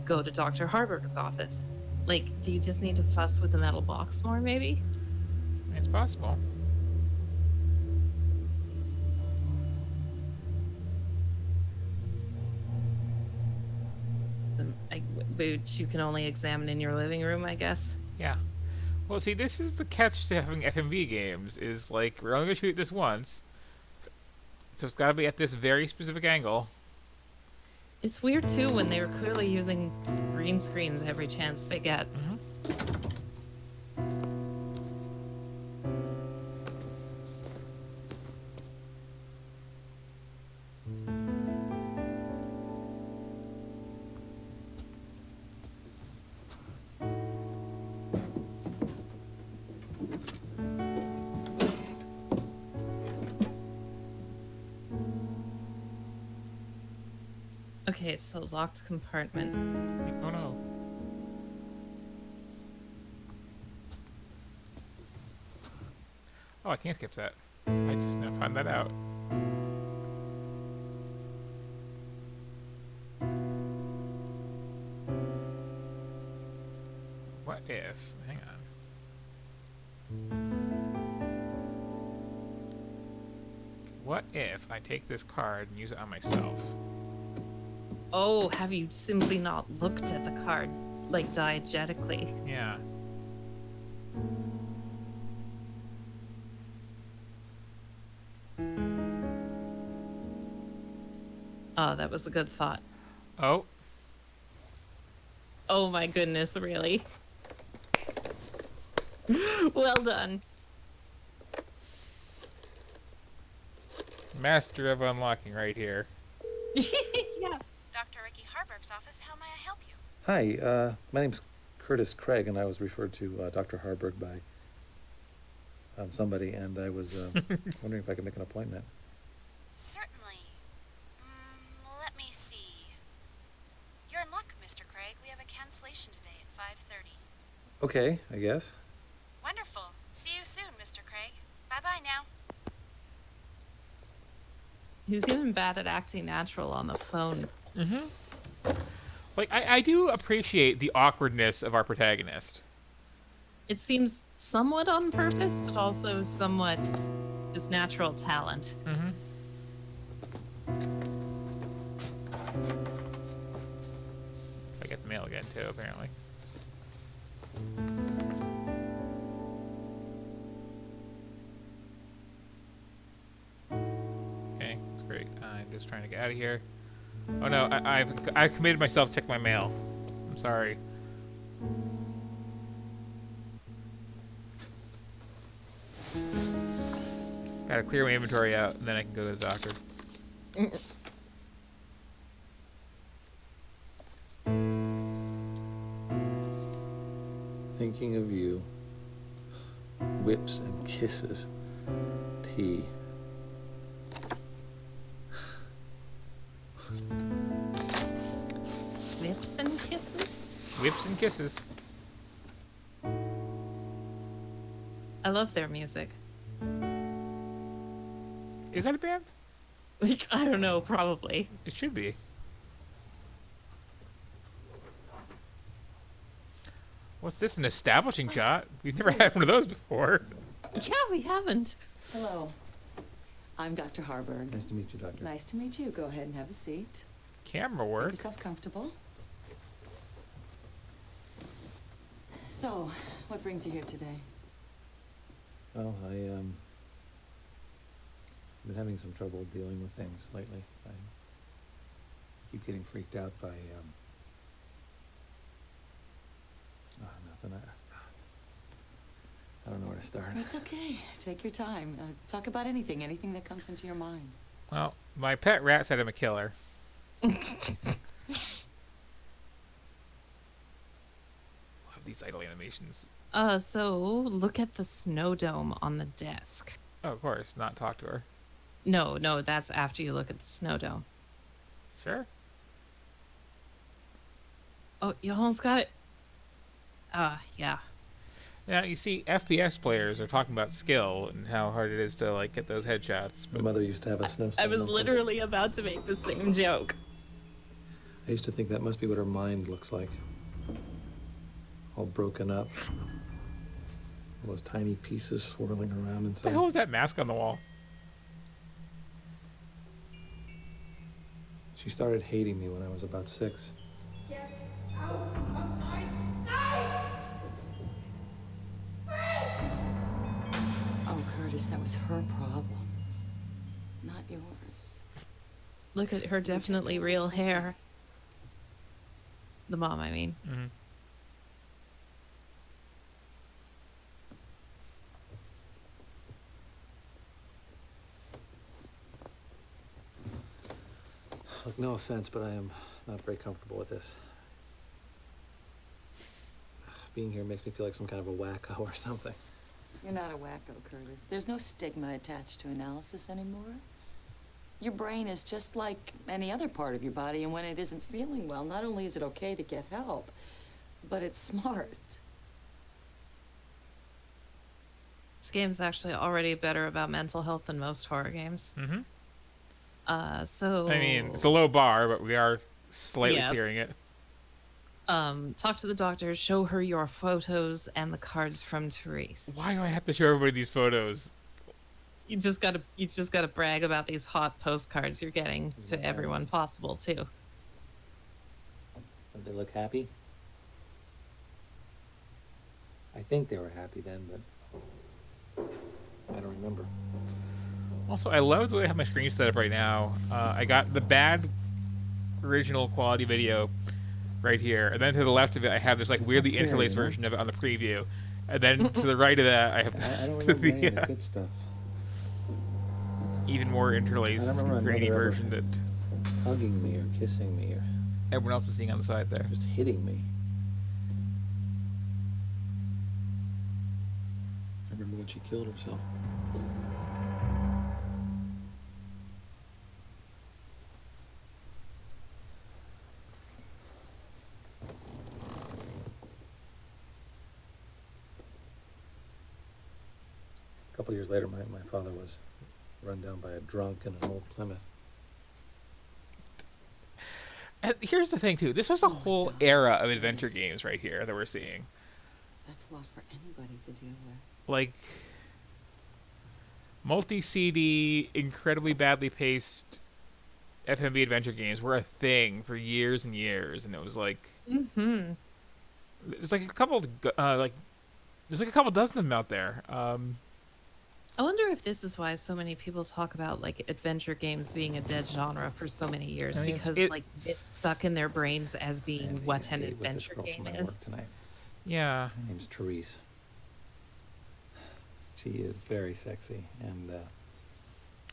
Go to Dr. Harburg's office. Like, do you just need to fuss with the metal box more, maybe? It's possible. which you can only examine in your living room, I guess. Yeah. Well, see, this is the catch to having FMV games, is like, we're only going to shoot this once, so it's got to be at this very specific angle. It's weird, too, when they were clearly using green screens every chance they get. Okay, so locked compartment. Oh no. Oh, I can't skip that. I just now found that out. What if... Hang on. What if I take this card and use it on myself? Oh, have you simply not looked at the card, like, diegetically? Yeah. Oh, that was a good thought. Oh. Oh my goodness, really? Well done. Master of unlocking right here. Yes. Dr. Ricky Harburg's office, how may I help you? Hi, my name's Curtis Craig, and I was referred to Dr. Harburg by somebody, and I was wondering if I could make an appointment. Certainly. Let me see. You're in luck, Mr. Craig. We have a cancellation today at 5:30. Okay, I guess. Wonderful. See you soon, Mr. Craig. Bye-bye now. He's even bad at acting natural on the phone. Like, I do appreciate the awkwardness of our protagonist. It seems somewhat on purpose, but also somewhat just natural talent. I get the mail again, too, apparently. Okay, that's great. I'm just trying to get out of here. Oh no, I've committed myself to check my mail. I'm sorry. Gotta clear my inventory out, and then I can go to the doctor. Thinking of you. Whips and kisses. Tea. Whips and kisses? Whips and kisses. I love their music. Is that a band? I don't know, probably. It should be. What's this, an establishing shot? We've never had one of those before. Yeah, we haven't. Hello. I'm Dr. Harburg. Nice to meet you, Doctor. Nice to meet you. Go ahead and have a seat. Camera work. Make yourself comfortable. So, what brings you here today? Well, I've been having some trouble dealing with things lately. I keep getting freaked out by, nothing. I don't know where to start. That's okay. Take your time. Talk about anything that comes into your mind. Well, my pet rat said I'm a killer. Love these idle animations. So look at the snow dome on the desk. Oh, of course, not talk to her. No, that's after you look at the snow dome. Sure. Oh, you almost got it. Yeah. Now, you see, FPS players are talking about skill and how hard it is to, like, get those headshots. My mother used to have a snowstorm. I was literally about to make the same joke. I used to think that must be what her mind looks like. All broken up. All those tiny pieces swirling around What inside. the hell is that mask on the wall? She started hating me when I was about 6. Get Oh, Curtis, that was her problem, not yours. Look at her definitely real hair. The mom, I mean. Mm-hmm. Look, no offense, but I am not very comfortable with this. Being here makes me feel like some kind of a wacko or something. You're not a wacko, Curtis. There's no stigma attached to analysis anymore. Your brain is just like any other part of your body, and when it isn't feeling well, not only is it okay to get help, but it's smart. This game's actually already better about mental health than most horror games. Mm-hmm. So I mean, it's a low bar, but we are slightly Yes. clearing it. Talk to the doctor, show her your photos and the cards from Therese. Why do I have to show everybody these photos? You just gotta brag about these hot postcards you're getting to everyone possible too. Did they look happy? I think they were happy then, but I don't remember. Also, I love the way I have my screen set up right now. I got the bad original quality video right here, and then to the left of it, I have this like weirdly fair, interlaced you know? version of it on the preview, and then to the right of that, I have I don't remember any of the good stuff. even more interlaced, I don't remember my grainy mother ever version that hugging me or kissing me or everyone else is seeing on the side there. just hitting me. I remember when she killed herself. A couple years later, my father was run down by a drunk in an old Plymouth. And here's the thing, too. This was a whole era of adventure games right here that we're seeing. That's a lot for anybody to deal with. Like, multi-CD, incredibly badly paced FMV adventure games were a thing for years and years, and it was like... Mm-hmm. There's like a couple, there's like a couple dozen of them out there. I wonder if this is why so many people talk about like adventure games being a dead genre for so many years, I mean, because like it's stuck in their brains as being what an adventure game is. Tonight. Yeah. Her name's Therese. She is very sexy, and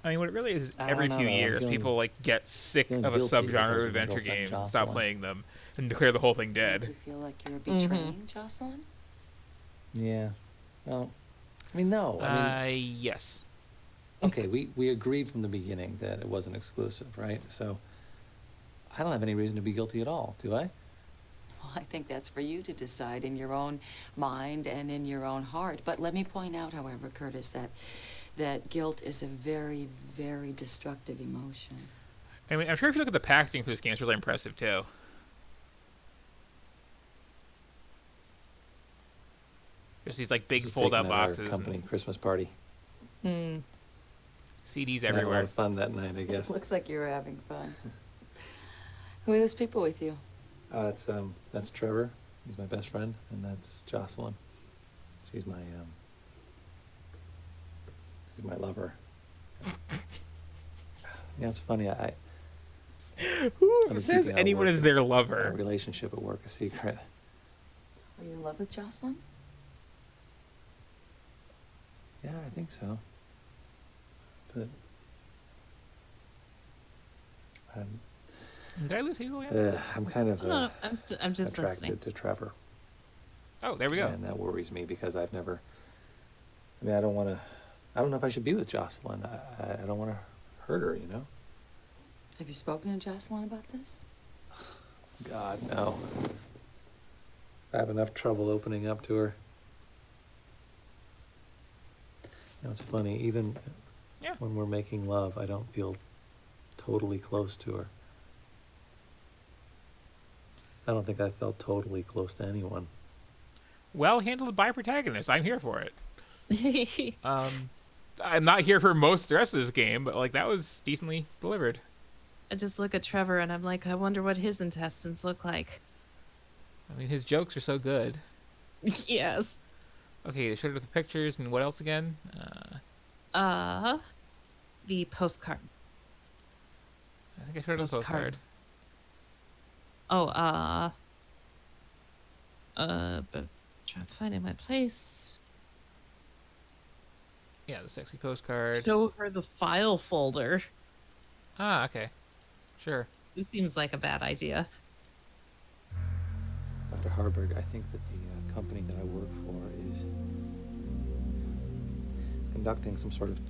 I mean, what it really is I every don't few know, I'm years, feeling- people like get sick feeling of a guilty subgenre because of of my adventure girlfriend games, and stop Jocelyn. playing them, and declare the whole thing Do you dead. feel like you're betraying Jocelyn? yeah. Well, I mean, no. I mean, Yes. okay, we agreed from the beginning that it wasn't exclusive, right? So I don't have any reason to be guilty at all, do I? Well, I think that's for you to decide in your own mind and in your own heart. But let me point out, however, Curtis, that guilt is a very, very destructive emotion. I mean, I'm sure if you look at the packaging for this game, it's really impressive, too. There's these like big This is fold-out taken at our boxes, company and Christmas party. Hmm. CDs I had a lot everywhere. of fun that night, I guess. It looks like you're having fun. Who are those people with you? That's Trevor. He's my best friend, and that's Jocelyn. She's my lover. Yeah, it's funny. Who I've been says keeping our anyone work- is their our lover? relationship at work a secret. Are you in love with Jocelyn? Yeah, I think so. But Did I lose people yet? I'm kind of No, I'm just attracted listening. to Trevor. Oh, there we go. And that worries me because I've never. I mean, I don't know if I should be with Jocelyn. I don't want to hurt her, you know. Have you spoken to Jocelyn about this? God, no. I have enough trouble opening up to her. You know, it's funny, even when we're making love, I don't feel totally close to her. I don't think I felt totally close to anyone. Well handled by protagonist. I'm here for it. I'm not here for most of the rest of this game, but like that was decently delivered. I just look at Trevor and I'm like, I wonder what his intestines look like. I mean, his jokes are so good. Yes. Okay, they showed her the pictures, and what else again? The postcard. I think I showed her the postcard. Postcards. Oh, but trying to find it in my place. Yeah, the sexy postcard. Show her the file folder. Ah, okay. Sure. It seems like a bad idea. Dr. Harburg, I think that the company that I work for is conducting some sort of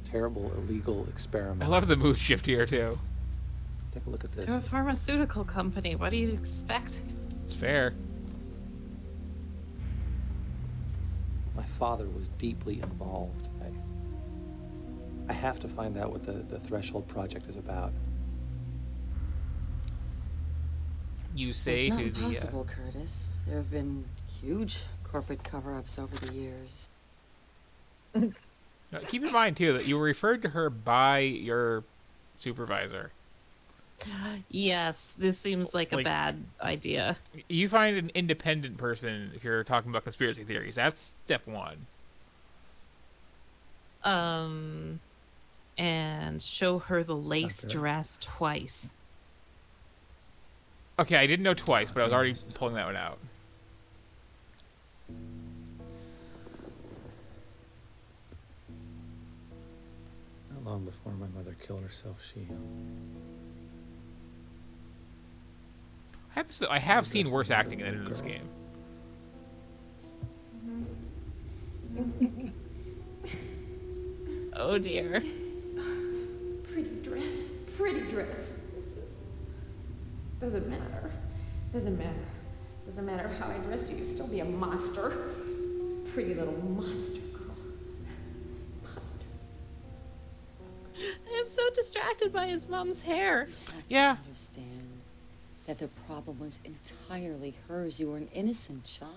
terrible illegal experiment. I love the mood shift here, too. Take a look at this. They're a pharmaceutical company. What do you expect? It's fair. My father was deeply involved. I have to find out what the Threshold Project is about. You say it's not to the... impossible, Curtis. There have been huge corporate cover-ups over the years. Now, keep in mind, too, that you were referred to her by your supervisor. Yes, this seems like a bad idea. You find an independent person if you're talking about conspiracy theories. That's step one. And show her the lace dress twice. Okay, I didn't know twice, but I was already pulling that one out. Not long before my mother killed herself, I have seen worse acting in this game. Oh dear. Pretty dress, pretty dress. It just doesn't matter. Doesn't matter. Doesn't matter how I dress you, you'd still be a monster. Pretty little monster girl. Monster. I am so distracted by his mom's hair. Yeah. Understand that the problem was entirely hers. You were an innocent child.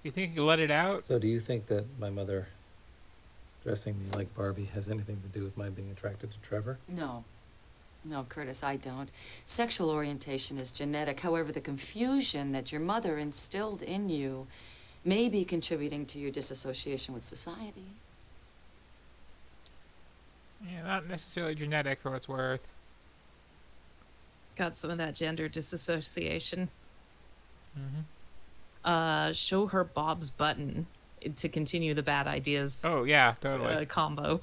You think you let it out? So do you think that my mother dressing me like Barbie has anything to do with my being attracted to Trevor? No. No, Curtis, I don't. Sexual orientation is genetic. However, the confusion that your mother instilled in you may be contributing to your disassociation with society. Yeah, not necessarily genetic for what it's worth. Got some of that gender disassociation. Mm-hmm. Show her Bob's button to continue the bad ideas. Oh, yeah, totally. Combo.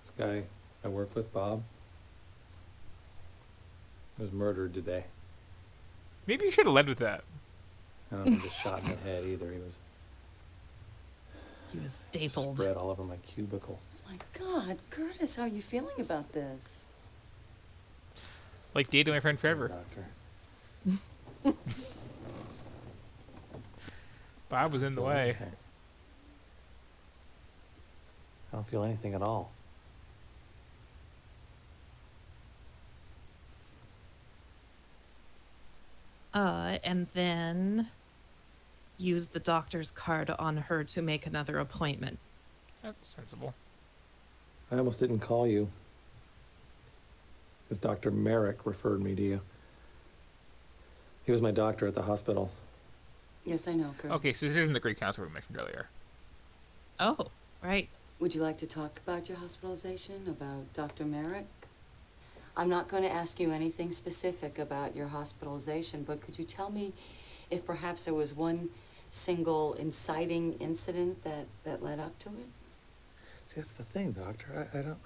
This guy I work with, Bob, was murdered today. Maybe you should have led with that. I don't think he was shot in the head either. He was stapled. Spread all over my cubicle. My God, Curtis, how are you feeling about this? Like dating my friend Trevor. Doctor. Bob was in the way. Anything. I don't feel anything at all. And then use the doctor's card on her to make another appointment. That's sensible. I almost didn't call you, because Dr. Merrick referred me to you. He was my doctor at the hospital. Yes, I know, Curtis. Okay, so this isn't the Greek counselor we mentioned earlier. Oh, right. Would you like to talk about your hospitalization, about Dr. Merrick? I'm not going to ask you anything specific about your hospitalization, but could you tell me if perhaps there was one single inciting incident that led up to it? See, that's the thing, Doctor. I don't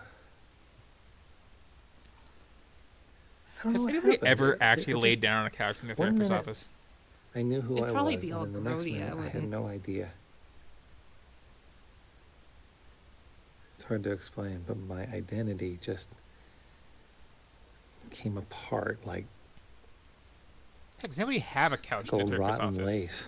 know Has what anybody happened. ever It actually just- laid down on a couch in their one therapist's minute, office? I knew who It'd I probably was, be all and then the next grody, minute, I I had wouldn't. no idea. It's hard to explain, but my identity just came apart like Heck, does anybody have a couch in old their therapist's rotten office? lace.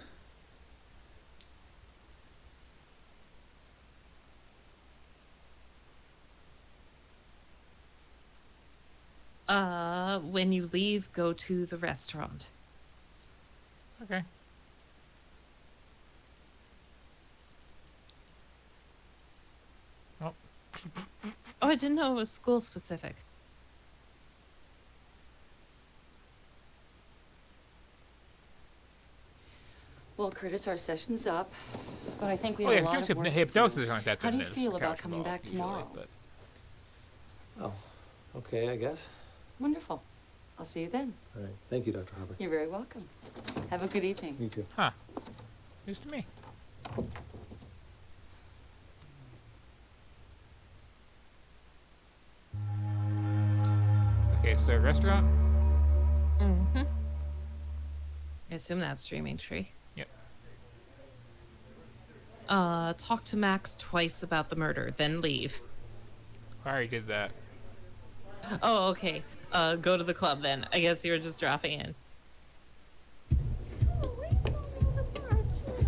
When you leave, go to the restaurant. Okay. Oh, I didn't know it was school specific. Well, Curtis, our session's up, but I think we Oh have yeah, a lot of work to hypnosis do. aren't that How do you good feel for about couch coming involved back usually, tomorrow? but- Oh, okay, I guess. Wonderful. I'll see you then. All right. Thank you, Dr. Harper. You're very welcome. Have a good evening. You too. Huh. News to me. Okay, so restaurant? Mm-hmm. I assume that's streaming tree. Yep. Talk to Max twice about the murder, then leave. I already did that. Oh, okay. Go to the club then. I guess you were just dropping in.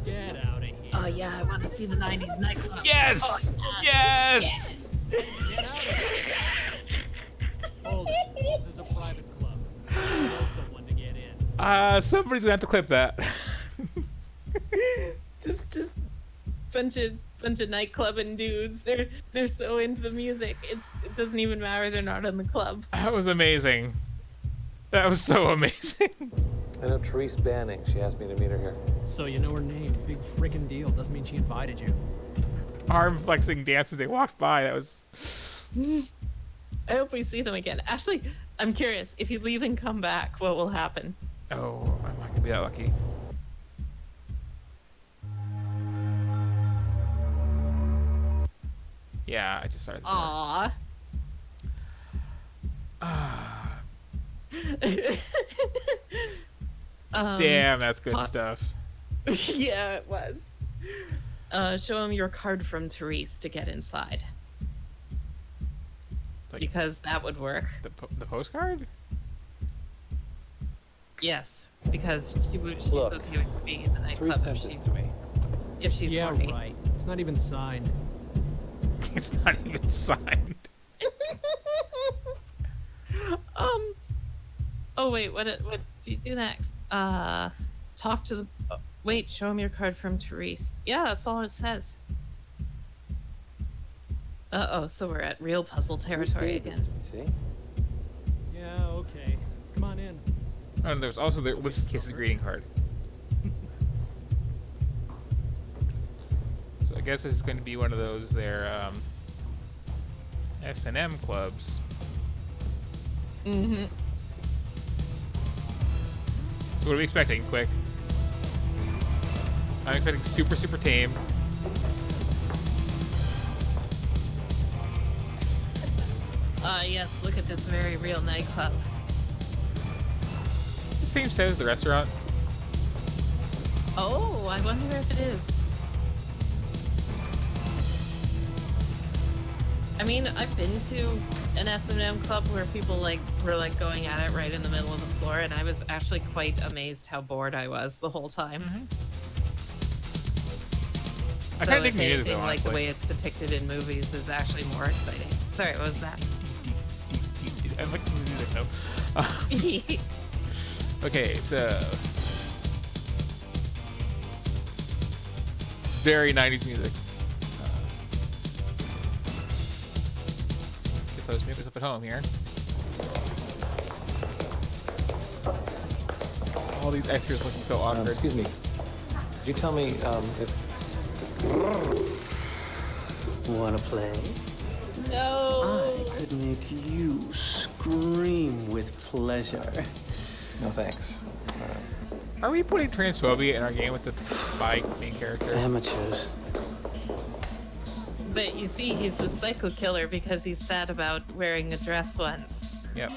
Get out of here. Oh yeah, I want to see the 90s nightclub. Yes! Oh, Yes! Hold it. This is a private club. I know someone to get in. Somebody's gonna have to clip that. just bunch of nightclubbing dudes. They're so into the music. It doesn't even matter they're not in the club. That was amazing. That was so amazing. I know Therese Banning. She asked me to meet her here. So you know her name. Big freaking deal. Doesn't mean she invited you. Arm flexing dances. They walked by. That was. I hope we see them again. Actually, I'm curious. If you leave and come back, what will happen? Oh, I'm not gonna be that lucky. Yeah, I just started. Aww. Damn, that's good stuff. Yeah, it was. Show him your card from Therese to get inside. Like, because that would work. The postcard? Yes, because she's Look, okay with being in the nightclub Therese sent this to me. if she's Yeah, horny. right. It's not even signed. It's not even signed. Oh wait, what do you do next? Talk to the. Wait, show him your card from Therese. Yeah, that's all it says. Uh-oh, so we're at real puzzle territory again. See? Yeah, okay. Come on in. Oh, and there's also the Lips Kisses greeting card. So I guess this is going to be one of those S&M clubs. Mm-hmm. So what are we expecting? Quick. I'm expecting super, super tame. Yes, look at this very real nightclub. The same set as the restaurant. Oh, I wonder if it is. I mean, I've been to an S&M club where people were going at it right in the middle of the floor, and I was actually quite amazed how bored I was the whole time. I So kinda if think it is, anything, though, like the honestly. way it's depicted in movies is actually more exciting. Sorry, what was that? I like the music though. Okay, so very 90s music. Guess I'll just make myself at home here. All these extras looking so awkward. Excuse me. Could you tell me if... Wanna play? No. I could make you scream with pleasure. No, thanks. Are we putting transphobia in our game with the bi main character? Amateurs. But you see, he's a psycho killer because he's sad about wearing a dress once. Yep.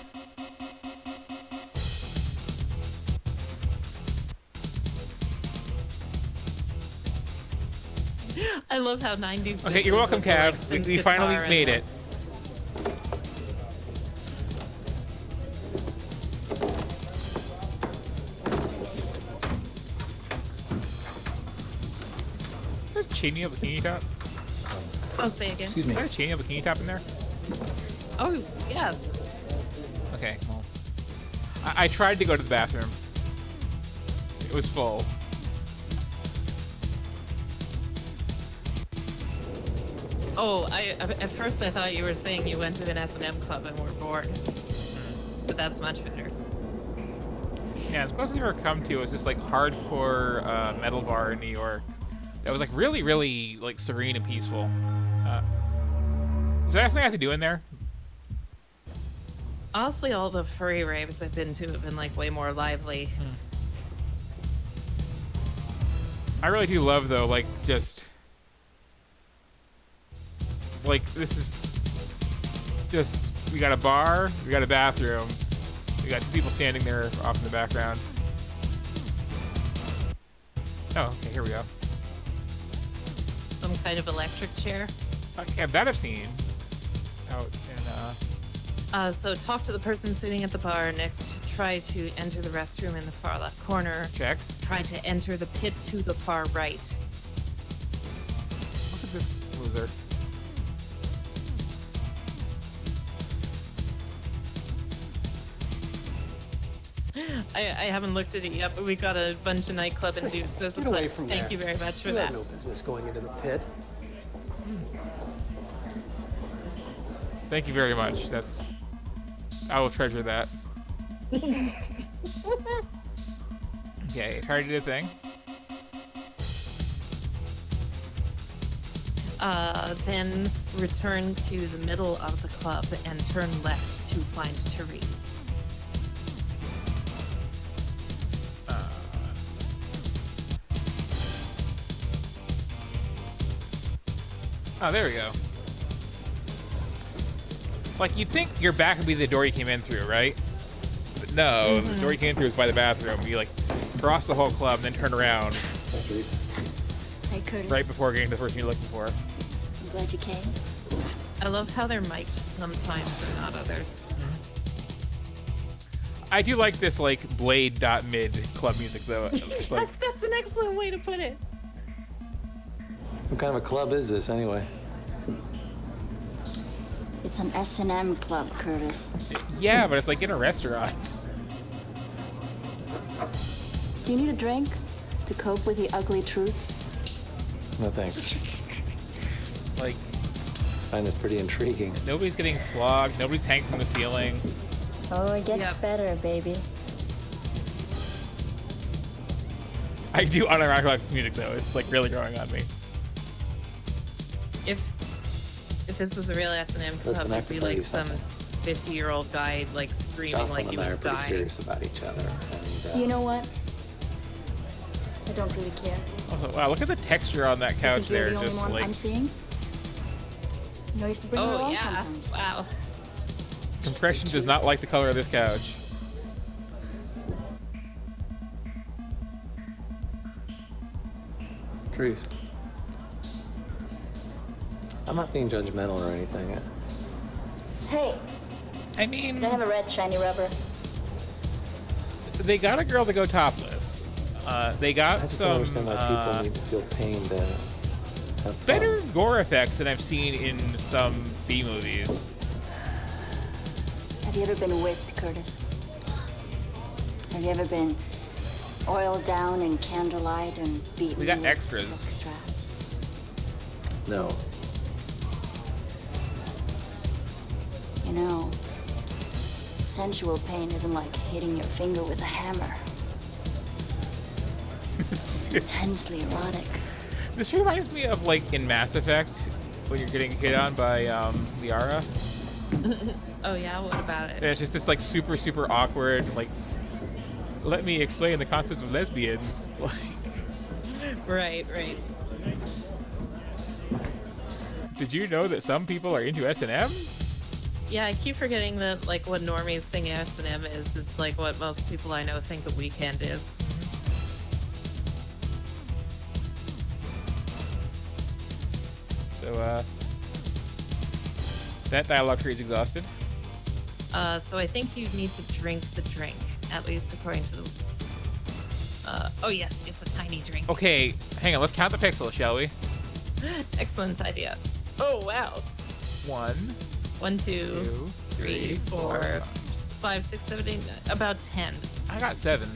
I love how 90s. Okay, you're welcome, Cav. We finally made it. Is there a chainy of a bikini top? I'll say again. Excuse me. Is there a chainy of a bikini top in there? Oh, yes. Okay, well. I tried to go to the bathroom. It was full. Oh, at first I thought you were saying you went to an S&M club and were bored. But that's much better. Yeah, the closest I've ever come to was this like hardcore metal bar in New York. That was like really, really like serene and peaceful. Is there anything I have to do in there? Honestly, all the furry raves I've been to have been like way more lively. I really do love though, like just like this is just we got a bar, we got a bathroom, we got two people standing there off in the background. Oh, okay, here we go. Some kind of electric chair. Okay, that I've seen out in So talk to the person sitting at the bar next. Try to enter the restroom in the far left corner. Check. Try to enter the pit to the far right. Look at this loser. I haven't looked at it yet, but we got a bunch of nightclub and dudes as a Get away fun. from Thank there. you very much for You that. have no business going into the pit. Thank you very much. That's I will treasure that. Okay, try to do the thing. Then return to the middle of the club and turn left to find Therese. Oh, there we go. Like, you'd think your back would be the door you came in through, right? But no, the door you came through is by the bathroom. You, like, cross the whole club, and then turn around. Hey, Curtis. Right before getting to the person you're looking for. I'm glad you came. I love how they're mic'd sometimes and not others. I do like this, like, Blade.mid club music, though. It's like, That's an excellent way to put it. What kind of a club is this, anyway? It's an S&M club, Curtis. yeah, but it's like in a restaurant. Do you need a drink to cope with the ugly truth? No thanks. Like, I find this pretty intriguing. nobody's getting flogged, nobody's hanging from the ceiling. Oh, it gets better, baby. I do unironically like music, though. It's, like, really growing on me. If this was a real S&M club, Listen, I have it'd to be tell like you some something. 50-year-old guy like screaming Jocelyn like he and I are was pretty dying. serious about each other. And, You know what? I don't really care. Also, wow, look at the texture on that I couch think you're there. the only Just one like I'm seeing. You know, I used to bring her Oh along yeah! sometimes. Wow. compression does not like the color of this couch. Truth. I'm not being judgmental or anything. Hey, I mean, can I have a red shiny rubber? they got a girl to go topless. They got I just some don't understand why people need to feel pain to have fun. better gore effects than I've seen in some B movies. Have you ever been whipped, Curtis? Have you ever been oiled down in candlelight and beaten We got with extras. silk straps? No. You know, sensual pain isn't like hitting your finger with a hammer. It's intensely erotic. This reminds me of like in Mass Effect when you're getting hit on by Liara. Oh yeah, what about it? And it's just this like super super awkward like. Let me explain the concept of lesbians. Like, Right, right. did you know that some people are into S&M? Yeah, I keep forgetting that like what normies think S&M is like what most people I know think a weekend is. So that dialogue tree is exhausted. So I think you need to drink the drink, at least according to the. Oh yes, it's a tiny drink. Okay, hang on. Let's count the pixels, shall we? Excellent idea. Oh wow. 1, 1, 2, 3, 4, 5, 6, 7, 8, 9, about 10. I got 7.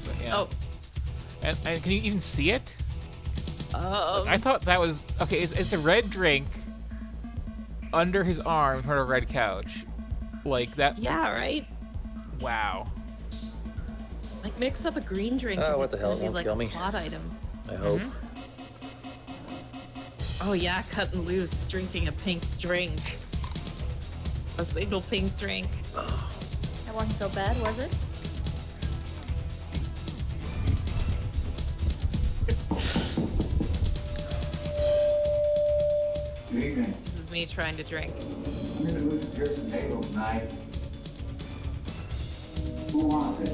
But yeah. Oh. And can you even see it? I thought that was okay. It's a red drink under his arm on a red couch. Like that. Yeah, right? Wow. Like, mix up a green drink Oh, if what it's the hell, gonna be won't like kill a me. plot item. I hope. Oh yeah, cutting loose, drinking a pink drink. A single pink drink. That wasn't so bad, was it? Good evening. This is me trying to drink. I'm gonna lose a Jersey table tonight. Who wants it?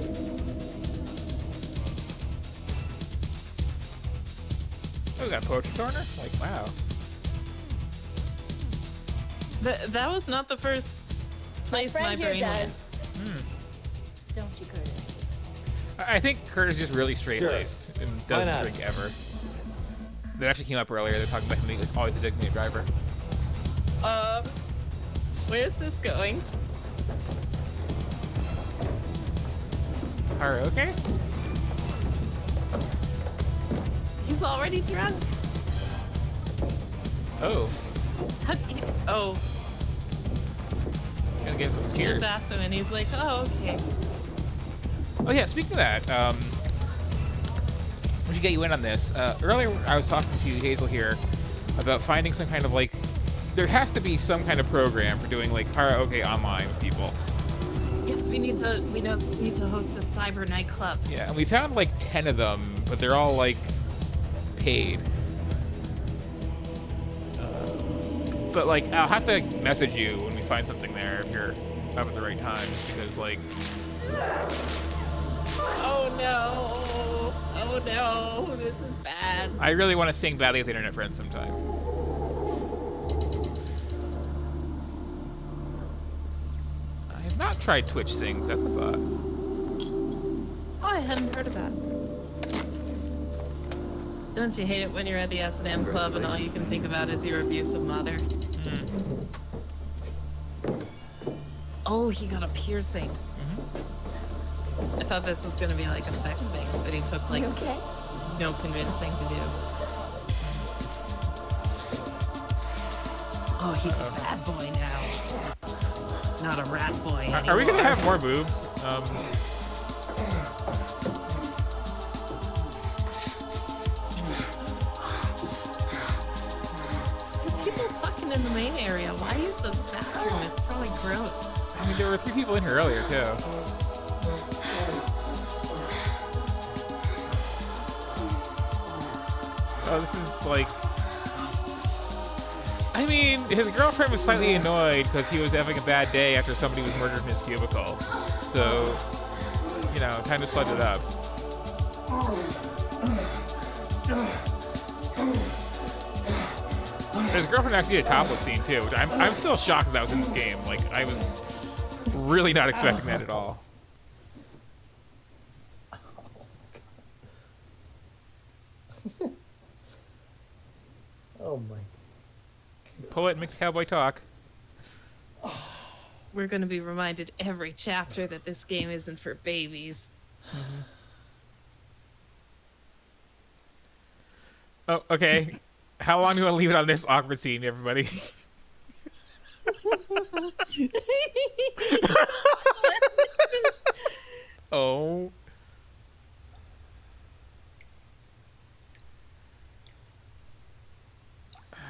Oh, we got a poetry corner? Like, wow. That was not the first place my friend here brain went. does. Don't you, Curtis? I think Kurt is just really straight-laced and Why doesn't not? drink ever. That actually came up earlier. They're talking about him being like, always a designated driver. Where's this going? Karaoke? He's already drunk. Oh. Oh. Gonna get some She tears. just asked him and he's like, oh, okay. Oh yeah, speaking of that, we should get you in on this. Earlier I was talking to Hazel here about finding some kind of like, there has to be some kind of program for doing like karaoke online with people. Yes, we need to host a cyber nightclub. Yeah, and we found like 10 of them, but they're all like paid. But like, I'll have to message you when we find something there if you're up at the right time, just because like. Oh no! Oh no! This is bad. I really want to sing badly with Internet Friends sometime. I have not tried Twitch Sings, that's a thought. Oh, I hadn't heard of that. Don't you hate it when you're at the S&M club and all you can think about is your abusive mother? Oh, he got a piercing. I thought this was gonna be like a sex thing, but he took like no convincing to do. Oh, he's a bad boy now. Not a rat boy anymore. Are we gonna have more boobs? People fucking in the main area. Why use the bathroom? It's probably gross. I mean, there were 3 people in here earlier, too. Oh, this is like... I mean, his girlfriend was slightly annoyed because he was having a bad day after somebody was murdered in his cubicle. So, you know, time to slut it up. His girlfriend actually did a topless scene too, which I'm still shocked that was in this game. Like, I was really not expecting that at all. Oh my. Pull it and make the cowboy talk. We're gonna be reminded every chapter that this game isn't for babies. Oh, okay. How long do you want to leave it on this awkward scene, everybody? Oh.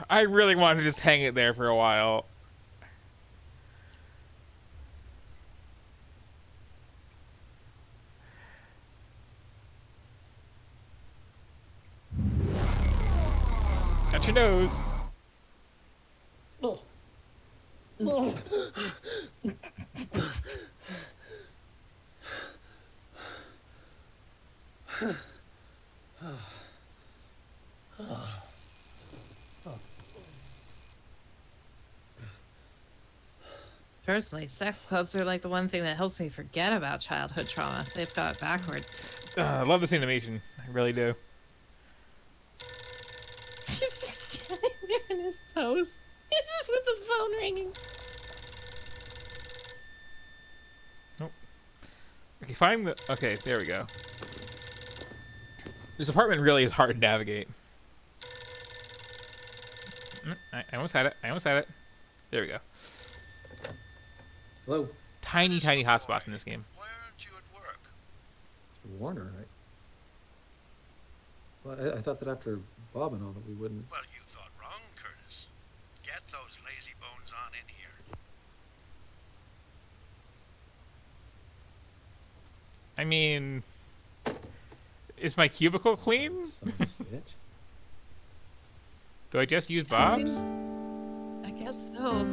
I really wanted to just hang it there for a while. Got your nose. Personally, sex clubs are like the one thing that helps me forget about childhood trauma. They've got it backward. I love this animation. I really do. He's just standing there in his pose. He's just with the phone ringing. Nope. Okay, find the... Okay, there we go. This apartment really is hard to navigate. I almost had it. I almost had it. There we go. Hello. Tiny hotspots in this game. Why aren't you at work? Mr. Warner, Well, I thought that after Bob and all that we wouldn't. Well, you thought wrong, Curtis. Get those lazy bones on in here. I mean, is my cubicle clean? Son of a bitch. Do I just use Bob's? I guess so.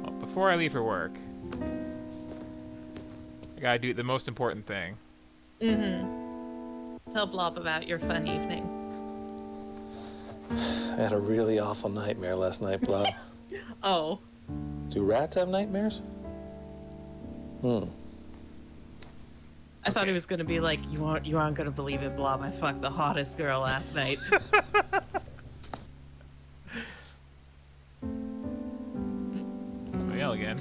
Well, before I leave for work, I gotta do the most important thing. Tell Blob about your fun evening. I had a really awful nightmare last night, Blob. Oh. Do rats have nightmares? I thought he was gonna be like, you aren't gonna believe it, Blob. I fucked the hottest girl last night. Yell again.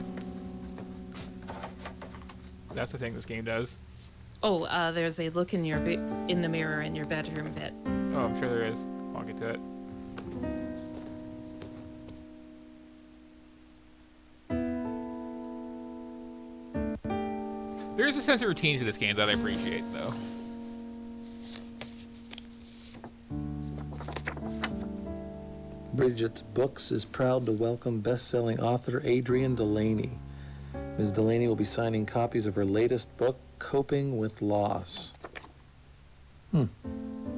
That's the thing this game does. Oh, there's a look in in the mirror in your bedroom bit. Oh, I'm sure there is. I'll get to it. There is a sense of routine to this game that I appreciate, though. Bridget's Books is proud to welcome best-selling author Adrienne Delaney. Ms. Delaney will be signing copies of her latest book, Coping with Loss.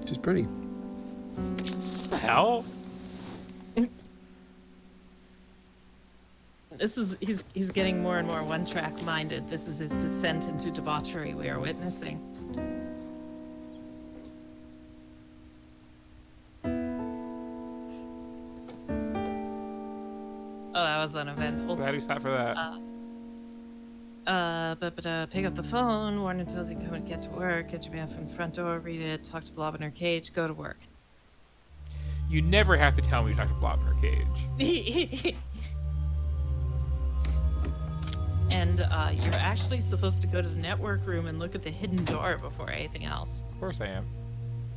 She's pretty. What the hell? He's getting more and more one-track minded. This is his descent into debauchery we are witnessing. Oh, that was uneventful. Glad we stopped for that. Pick up the phone. Warner tells you come and get to work. Get your man from the front door. Read it. Talk to Blob in her cage. Go to work. You never have to tell me you talk to Blob in her cage. And you're actually supposed to go to the network room and look at the hidden door before anything else. Of course I am.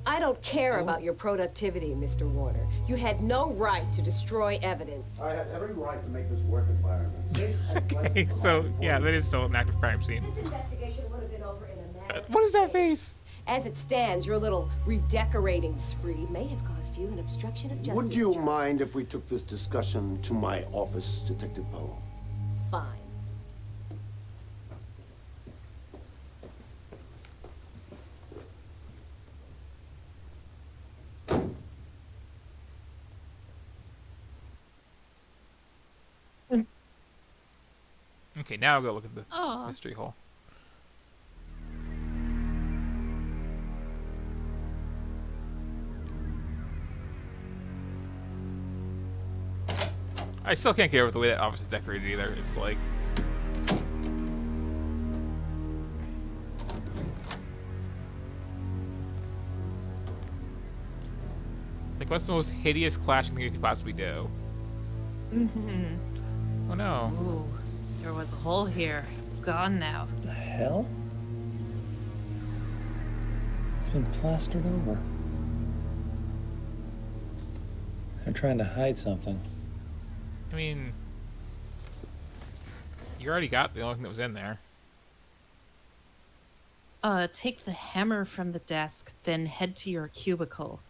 I don't care about your productivity, Mr. Warner. You had no right to destroy evidence. I had every right to make this work environment safe and pleasant Okay, for my so, employees. yeah, that is still an active crime scene. This investigation would have been over in a matter of What is that days. face? As it stands, your little redecorating spree may have cost you an obstruction of justice. Would you mind if we took this discussion to my office, Detective Poe? Fine. Okay, now I'll go look at the Aw. mystery hole. I still can't get over the way that office is decorated either. It's like... Like, what's the most hideous clashing thing you could possibly do? Oh no. Ooh, there was a hole here. It's gone now. The hell? It's been plastered over. They're trying to hide something. I mean... You already got the only thing that was in there. Take the hammer from the desk, then head to your cubicle.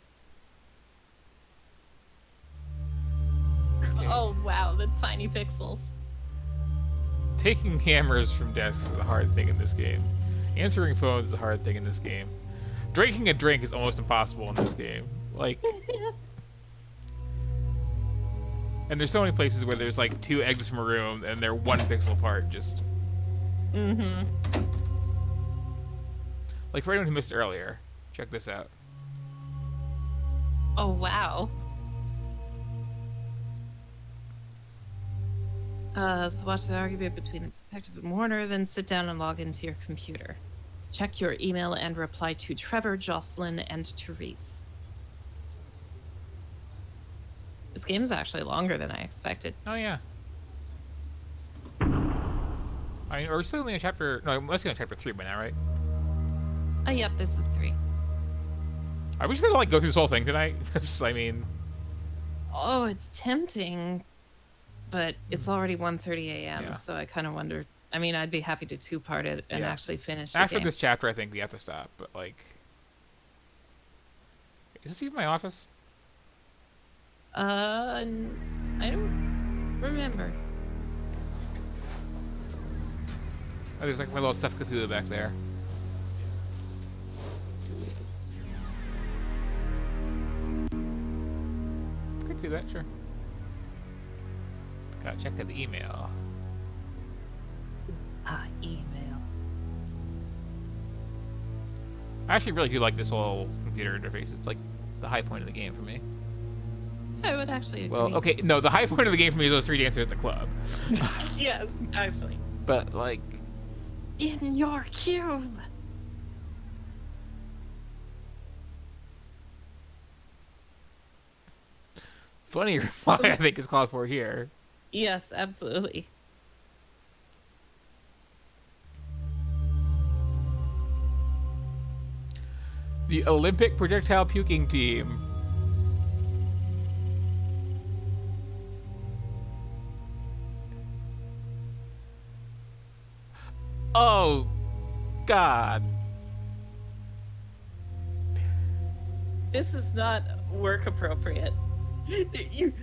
Oh wow, the tiny pixels. Taking hammers from desks is a hard thing in this game. Answering phones is a hard thing in this game. Drinking a drink is almost impossible in this game. Like... And there's so many places where there's like 2 exits from a room and they're 1 pixel apart, just... Like for anyone who missed it earlier, check this out. Oh wow. So watch the argument between the detective and Warner, then sit down and log into your computer. Check your email and reply to Trevor, Jocelyn, and Therese. This game is actually longer than I expected. Oh yeah. I mean, we're still only in chapter... No, let's be on chapter 3 by now, right? Oh, yep, this is 3. Are we just gonna like go through this whole thing tonight? 'Cause, I mean... Oh, it's tempting. but it's already 1:30 a.m. Yeah. So I kind of wonder. I mean, I'd be happy to two-part it and Yeah. actually finish the After game. this chapter, I think we have to stop. But like, is this even my office? I don't remember. Oh, there's like my little stuffed Cthulhu back there. Could do that, sure. Gotta check the email. Email. I actually really do like this whole computer interface. It's like the high point of the game for me. I would actually agree. Well, okay, no, the high point of the game for me is those 3 dancers at the club. Yes, actually. But like, in your cube. funny reply I think is called for here. Yes, absolutely. The Olympic projectile puking team. Oh, God. This is not work appropriate.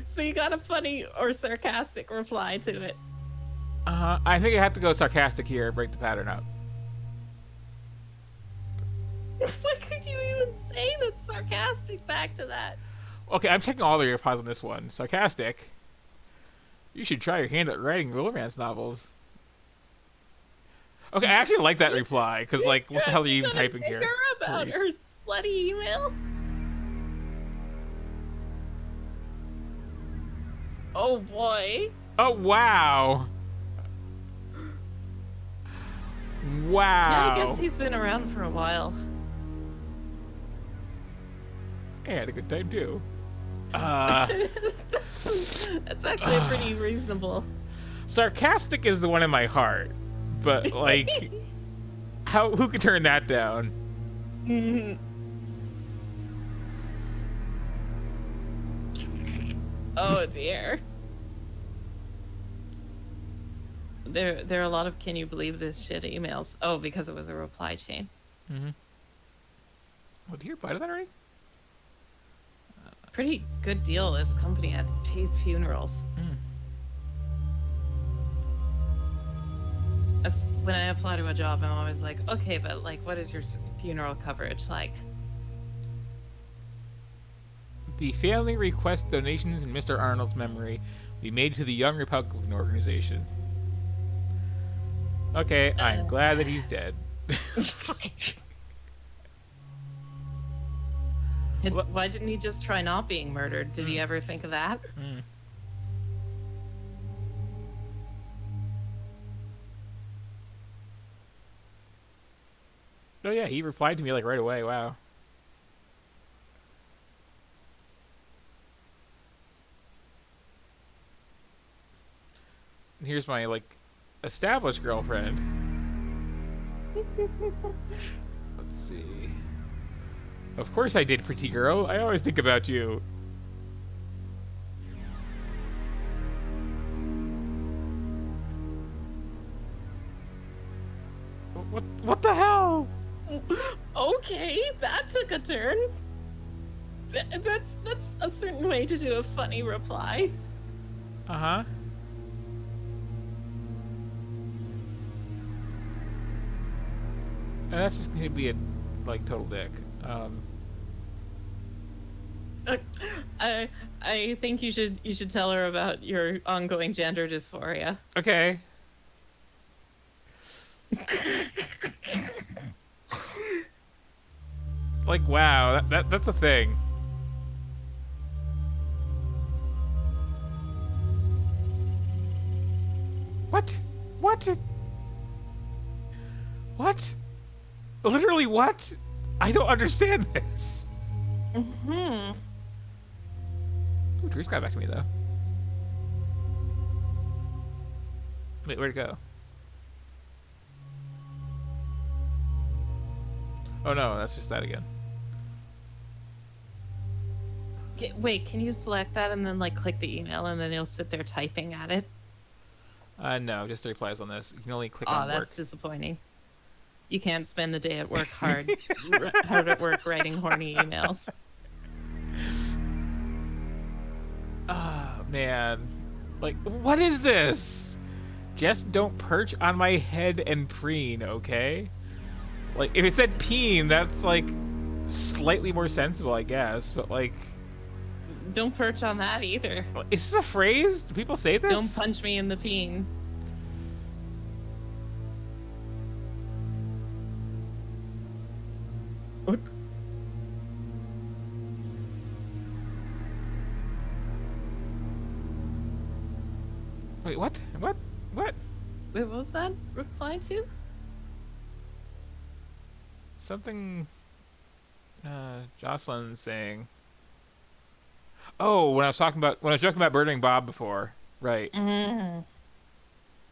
So you got a funny or sarcastic reply to it. I think I have to go sarcastic here, break the pattern up. What could you even say that's sarcastic back to that? Okay, I'm checking all of your replies on this one. Sarcastic. You should try your hand at writing romance novels. Okay, I actually like that reply, because, like, what the hell are you even typing here? About Please. her bloody email? Oh boy. Oh, wow. Wow. Yeah, I guess he's been around for a while. I had a good time, too. That's actually pretty reasonable. Sarcastic is the one in my heart, but, like, who could turn that down? Oh dear. There are a lot of can you believe this shit emails. Oh, because it was a reply chain. Mm-hmm. What, did you reply to that already? Pretty good deal this company had paid funerals. That's when I apply to a job, I'm always like, okay, but like, what is your funeral coverage like? The family requests donations in Mr. Arnold's memory be made to the Young Republican organization. Okay, I'm glad that he's dead. Why didn't he just try not being murdered? Did he ever think of that? Oh yeah, he replied to me like right away. Wow. And here's my like established girlfriend. Let's see. Of course I did, pretty girl. I always think about you. What the hell? Okay, that took a turn. That's a certain way to do a funny reply. Uh-huh. And that's just gonna be a like total dick. I think you should tell her about your ongoing gender dysphoria. Okay. Like wow, that's a thing. What? What? What? Literally what? I don't understand this. Mm-hmm. Ooh, Drew's got back to me though. Wait, where'd it go? Oh no, that's just that again. Wait, can you select that and then like click the email and then you'll sit there typing at it? No, just the replies on this. You can only click Oh, on that's work. disappointing. You can't spend the day at work hard at work writing horny emails. Oh, man. Like, what is this? Just don't perch on my head and preen, okay? Like, if it said peen, that's, like, slightly more sensible, I guess. But, like... Don't perch on that either. Is this a phrase? Do people say this? Don't punch me in the peen. Wait, what? What? What? Wait, what was that reply to? Something... Jocelyn saying... Oh, when I was joking about murdering Bob before. Right.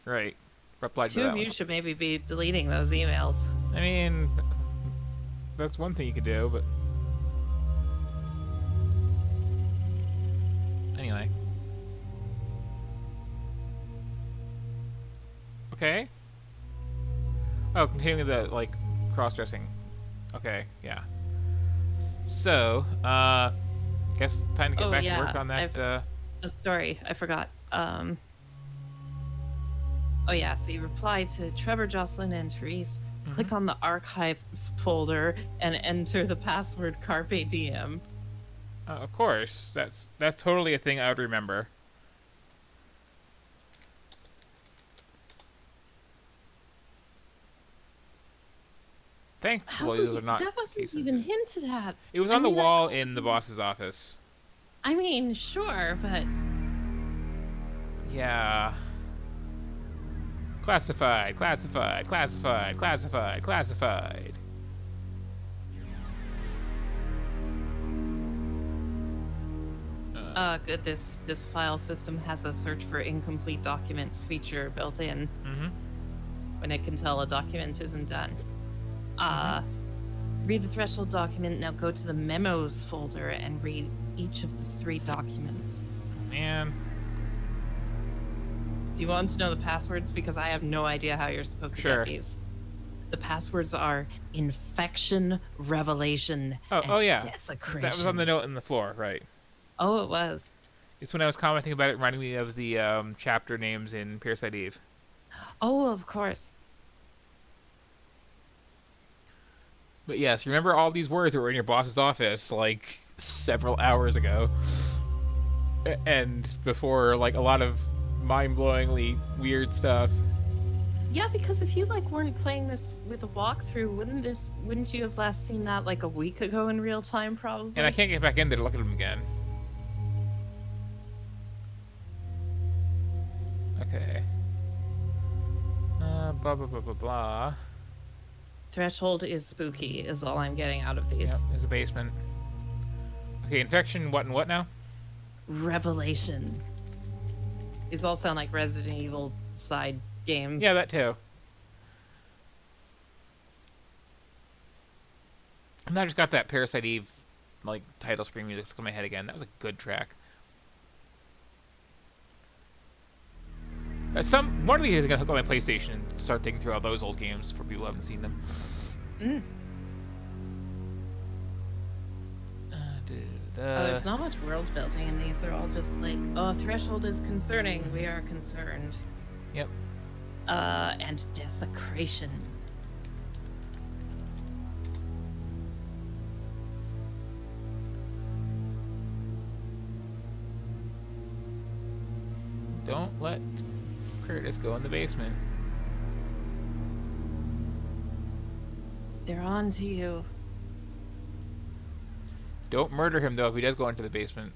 Right. Replied to Two that of you one. should maybe be deleting those emails. I mean... That's one thing you could do, but... Anyway. Okay. Oh, continuing the, like, cross-dressing. Okay, yeah. So, guess time to get back to work on that, A story, I forgot. Oh yeah, so you reply to Trevor, Jocelyn, and Therese, click on the archive folder, and enter the password Carpe Diem. Of course. That's totally a thing I would remember. Thankfully, those are not That wasn't cases. even hinted at. It was on the wall in the boss's office. I mean, sure, but... Yeah. Classified, classified, classified, classified, classified. Good. This file system has a search for incomplete documents feature built in. When it can tell a document isn't done. Read the threshold document. Now go to the memos folder and read each of the 3 documents. Man. Do you want to know the passwords? Because I have no idea how you're supposed to get these. The passwords are infection, revelation, and yeah. desecration. That was on the note in the floor, right? Oh, it was. It's when I was commenting about it, reminding me of the chapter names in Pierce-Eyed Eve. Oh, of course. But yes, remember all these words that were in your boss's office, like, several hours ago. And before, like, a lot of mind-blowingly weird stuff. Yeah, because if you, like, weren't playing this with a walkthrough, wouldn't you have last seen that, like, a week ago in real time, probably? And I can't get back in there to look at them again. Okay. Blah, blah, blah, blah, blah. Threshold is spooky, is all I'm getting out of these. Yep, there's a basement. Okay, infection, what and what now? Revelation. These all sound like Resident Evil side games. Yeah, that too. And I just got that Parasite Eve, like, title screen music stuck in my head again. That was a good track. One of these is gonna hook up my PlayStation and start digging through all those old games for people who haven't seen them. There's not much world building in these. They're all just like, oh, threshold is concerning. We are concerned. Yep. And desecration. Don't let Curtis go in the basement. They're on to you. Don't murder him, though, if he does go into the basement.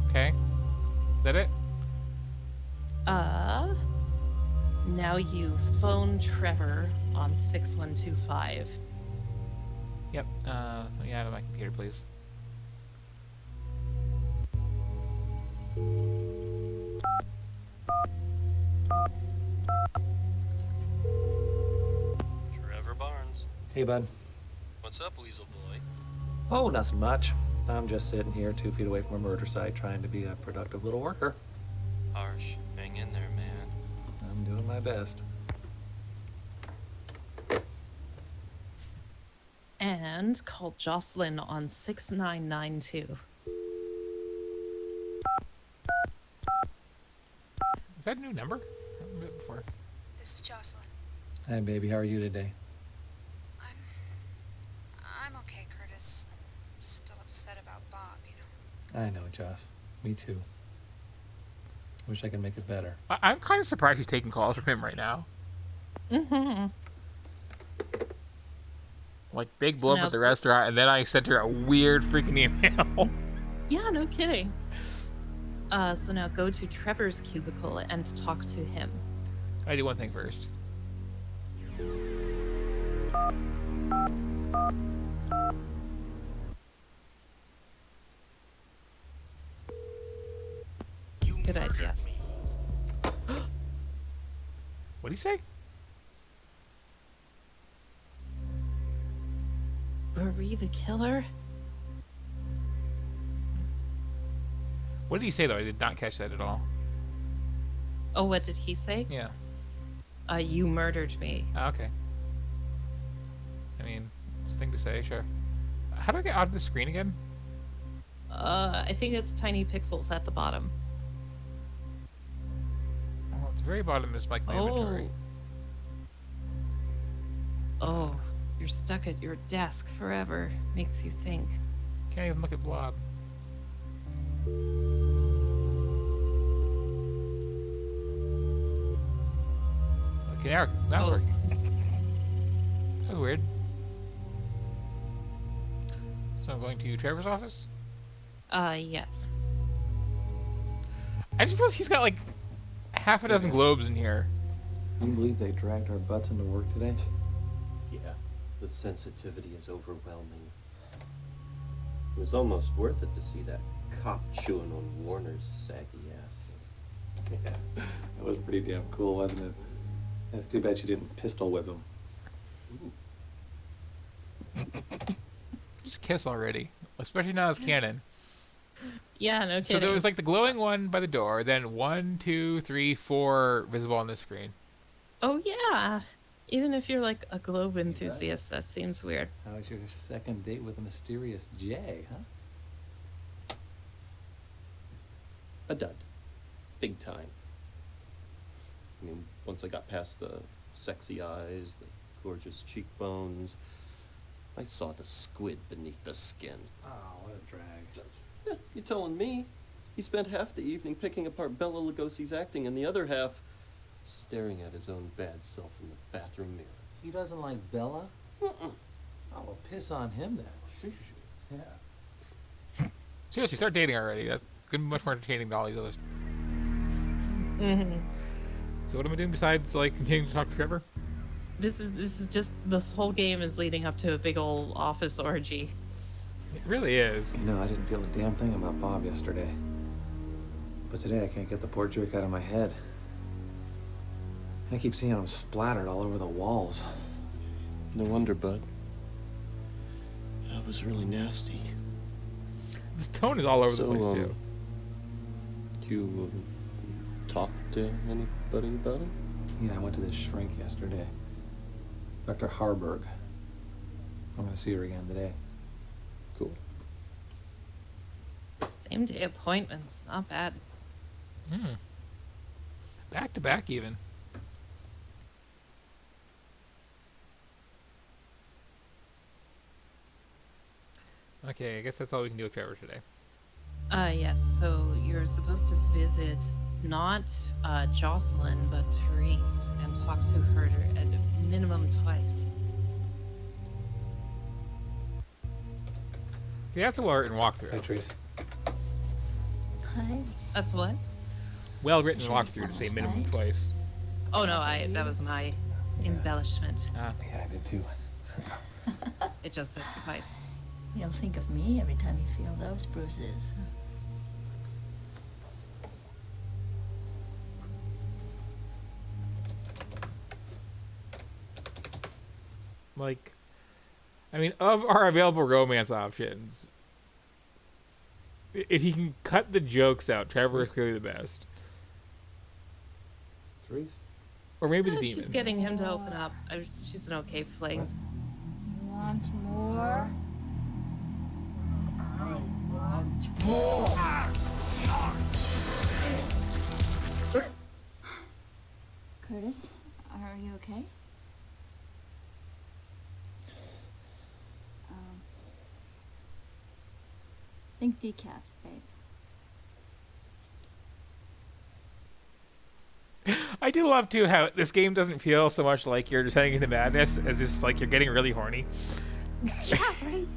Okay. Is that it? Now you phone Trevor on 6125. Yep. Let me out of my computer, please. Hey, bud. What's up, Weasel Boy? Oh, nothing much. I'm just sitting here 2 feet away from a murder site trying to be a productive little worker. Harsh. Hang in there, man. I'm doing my best. And call Jocelyn on 6992. Is that a new number? I haven't been before. This is Jocelyn. Hi, baby. How are you today? I'm okay, Curtis. I'm still upset about Bob, you know. I know, Joss. Me too. Wish I could make it better. I'm kind of surprised he's taking calls from him right now. Mm-hmm. Like, big blow up at the restaurant, and then I sent her a weird freaking email. Yeah, no kidding. So now go to Trevor's cubicle and talk to him. I do one thing first. Good idea. What'd he say? Were we the killer? What did he say, though? I did not catch that at all. Oh, what did he say? Yeah. You murdered me. Oh, okay. I mean, it's a thing to say, sure. How do I get out of the screen again? I think it's tiny pixels at the bottom. Well, at the very bottom is like my inventory. Oh, you're stuck at your desk forever. Makes you think. Can't even look at Blob. Okay, now it's working. That was weird. So I'm going to Trevor's office? Yes. I suppose he's got like half a dozen globes in here. Can you believe they dragged our butts into work today? Yeah, the sensitivity is overwhelming. It was almost worth it to see that cop chewing on Warner's saggy ass. Yeah, that was pretty damn cool, wasn't it? It's too bad she didn't pistol whip him. Just kiss already. Especially now it's canon. Yeah, no kidding. So there was like the glowing one by the door, then 1, 2, 3, 4 visible on this screen. Oh, yeah. Even if you're like a globe enthusiast, that seems weird. How was your second date with a mysterious Jay, huh? A dud. Big time. I mean, once I got past the sexy eyes, the gorgeous cheekbones, I saw the squid beneath the skin. Oh, what a drag. Yeah, you're telling me? He spent half the evening picking apart Bela Lugosi's acting and the other half staring at his own bad self in the bathroom mirror. He doesn't like Bella? Mm-mm. Oh, well, piss on him then. Yeah. Seriously, start dating already. That's gonna be much more entertaining than all these others. Mm-hmm. So what am I doing besides like continuing to talk to Trevor? This is just, this whole game is leading up to a big old office orgy. It really is. You know, I didn't feel a damn thing about Bob yesterday. But today I can't get the poor jerk out of my head. I keep seeing him splattered all over the walls. No wonder, bud. That was really nasty. The tone is all over the place, too. You talk to anybody about it? Yeah, I went to this shrink yesterday. Dr. Harburg. I'm gonna see her again today. Cool. Same day appointments. Not bad. Back to back, even. Okay, I guess that's all we can do with Trevor today. Yes, so you're supposed to visit not Jocelyn, but Therese, and talk to her at minimum twice. Okay, that's a well-written walkthrough. Hi, Therese. Hi. That's what? Well-written walkthrough to say minimum twice. Oh no, that was my embellishment. Ah. Yeah, I did too. It just says twice. You'll think of me every time you feel those bruises. Like, I mean, of our available romance options, if he can cut the jokes out, Trevor is clearly the best. Therese? Or maybe the She's demon. getting him to open up. She's an okay fling. You want more? I want more. Curtis, are you okay? Think decaf, babe. I do love too how this game doesn't feel so much like you're descending into madness as just like you're getting really horny. Yeah, right.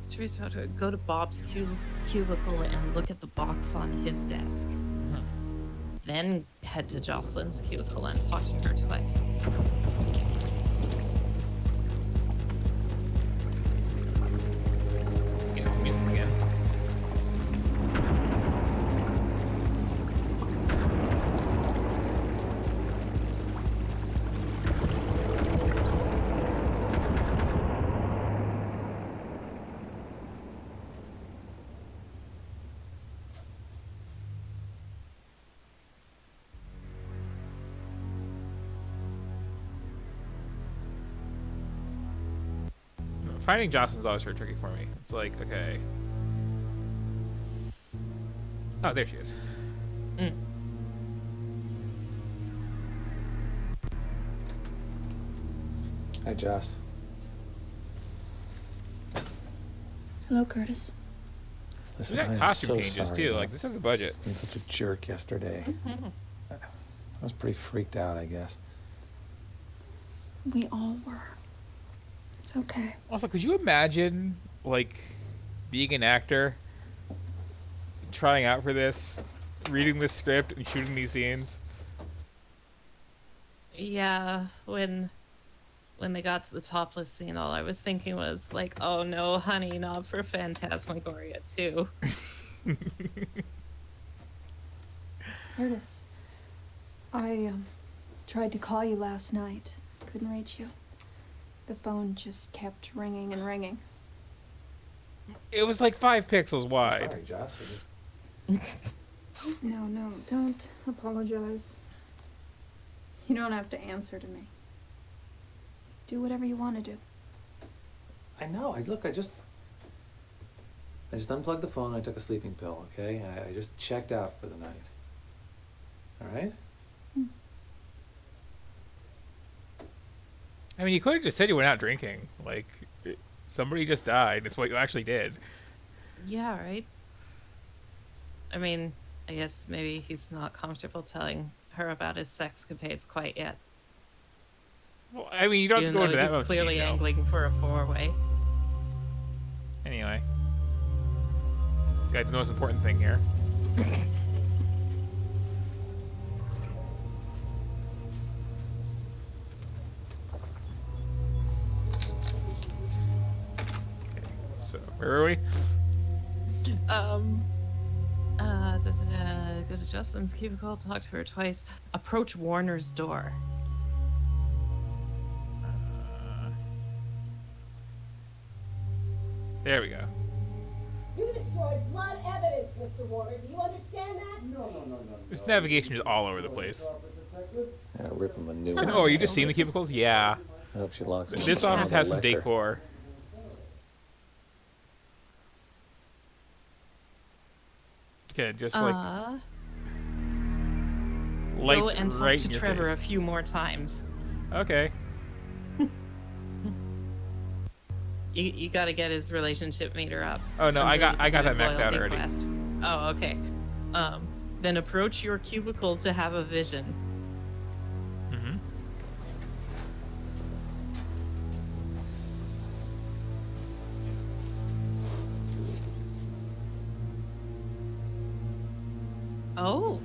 Teresa had to go to Bob's cubicle and look at the box on his desk. Then head to Jocelyn's cubicle and talk to her twice. Get the music again. Finding Jocelyn's always very tricky for me. It's like, okay. Oh, there she is. Hi, Joss. Hello, Curtis. Listen, We got I am costume so changes sorry, too. man. Like, this has a budget. Being such a jerk yesterday. I was pretty freaked out, I guess. We all were. It's okay. Also, could you imagine, like, being an actor, trying out for this, reading this script, and shooting these scenes? Yeah, when they got to the topless scene, all I was thinking was like, oh no, honey, not for Phantasmagoria too. Curtis, I tried to call you last night. Couldn't reach you. The phone just kept ringing and ringing. It was like 5 pixels wide. Sorry, Joss. No, don't apologize. You don't have to answer to me. Do whatever you want to do. I know. I just unplugged the phone and I took a sleeping pill, okay? I just checked out for the night. All right? I mean, you could have just said you went out drinking. Like, somebody just died. It's what you actually did. Yeah, right. I mean, I guess maybe he's not comfortable telling her about his sexcapades quite yet. Well, I mean, you don't have to go into that He's much clearly detail. angling for a four-way. Anyway. Guys, the most important thing here. So, where are we? Go to Justin's cubicle, talk to her twice, approach Warner's door. There we go. You destroyed blood evidence, Mr. Warner. Do you understand that? No. This navigation is all over the place. Yeah, rip him a new Oh, one. are you just seeing the cubicles? Yeah. I hope she locks them. This office has some Electric. decor. Okay, just like Go lights and talk right to in your Trevor face. a few more times. Okay. You got to get his relationship meter up. Oh, no, I until got you can do that his maxed out loyalty already. quest. Oh, okay. Then approach your cubicle to have a vision. Mm-hmm. Oh.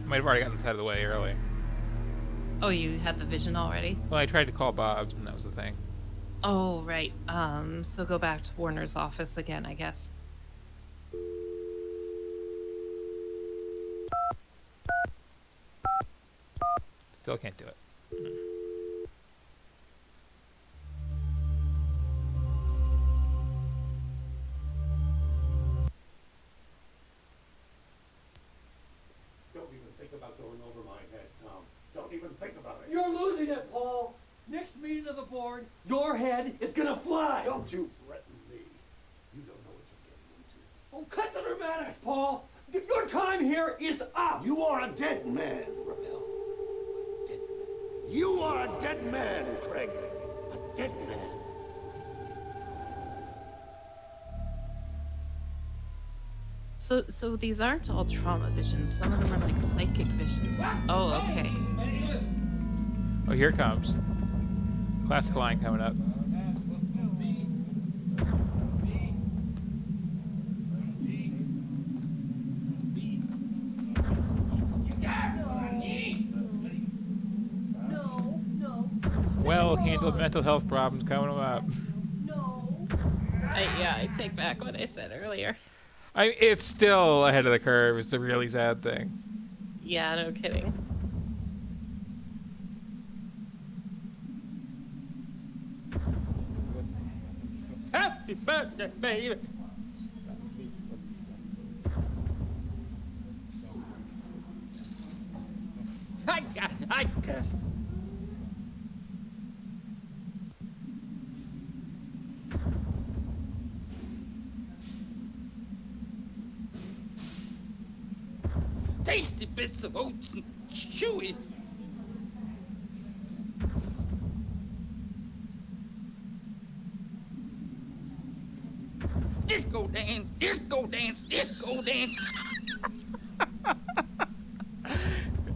Might have already gotten this out of the way early. Oh, you had the vision already? Well, I tried to call Bob's, and that was the thing. Oh, right. So go back to Warner's office again, I guess. Still can't do it. Don't even think about going over my head, Tom. Don't even think about it. You're losing it, Paul. Next meeting of the board, your head is gonna fly. Don't you threaten me. You don't know what you're getting into. Oh, cut the dramatics, Paul. Your time here is up. You are a dead man, Ravel. A dead man. You are a dead man, Craig. A dead man. So these aren't all trauma visions. Some of them are like psychic visions. Oh, okay. Oh, here it comes. Classic line coming up. Well handled mental health problems coming up. Yeah, I take back what I said earlier. It's still ahead of the curve. It's the really sad thing. Yeah, no kidding. Happy birthday, baby. I tasty bits of oats and chewy. Disco dance, disco dance, disco dance.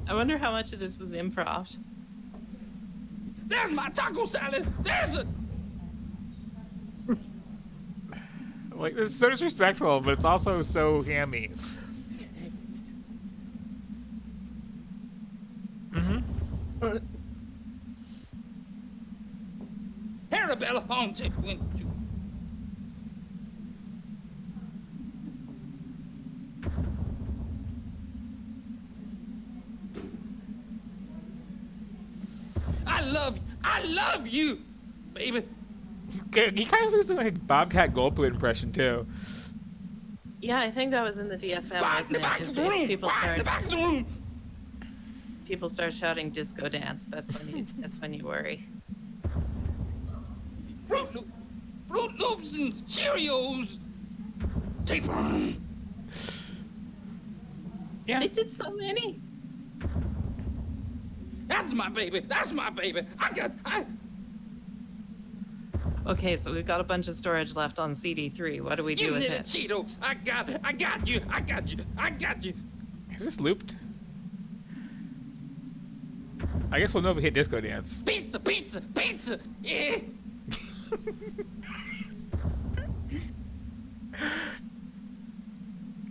I wonder how much of this was improv. There's my taco salad. There's a. Like, it's so disrespectful, but it's also so hammy. Arabella Haunted went to. I love you, baby. He kind of looks like a Bobcat Goldthwait impression too. Yeah, I think that was in the DSM. Wasn't it? People start shouting disco dance. That's when you worry. Fruit Loops and Cheerios. Tape on. Yeah. They did so many. That's my baby. That's my baby. Okay, so we've got a bunch of storage left on CD3. What do we do You with little it? Cheeto. I got you. I got you. Is this looped? I guess we'll know if we hit disco dance. Pizza. Yeah.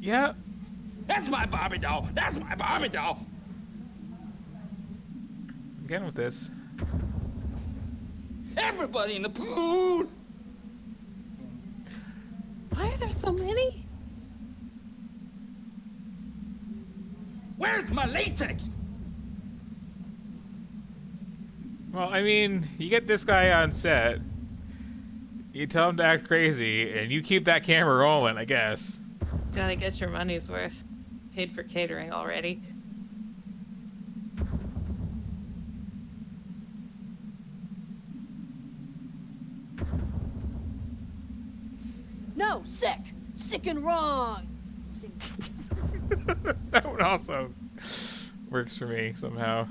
Yeah. That's my Barbie doll. I'm getting with this. Everybody in the pool. Why are there so many? Where's my latex? Well, I mean, you get this guy on set, you tell him to act crazy, and you keep that camera rolling, I guess. Gotta get your money's worth. Paid for catering already. No, sick. Sick and wrong. That one also works for me somehow.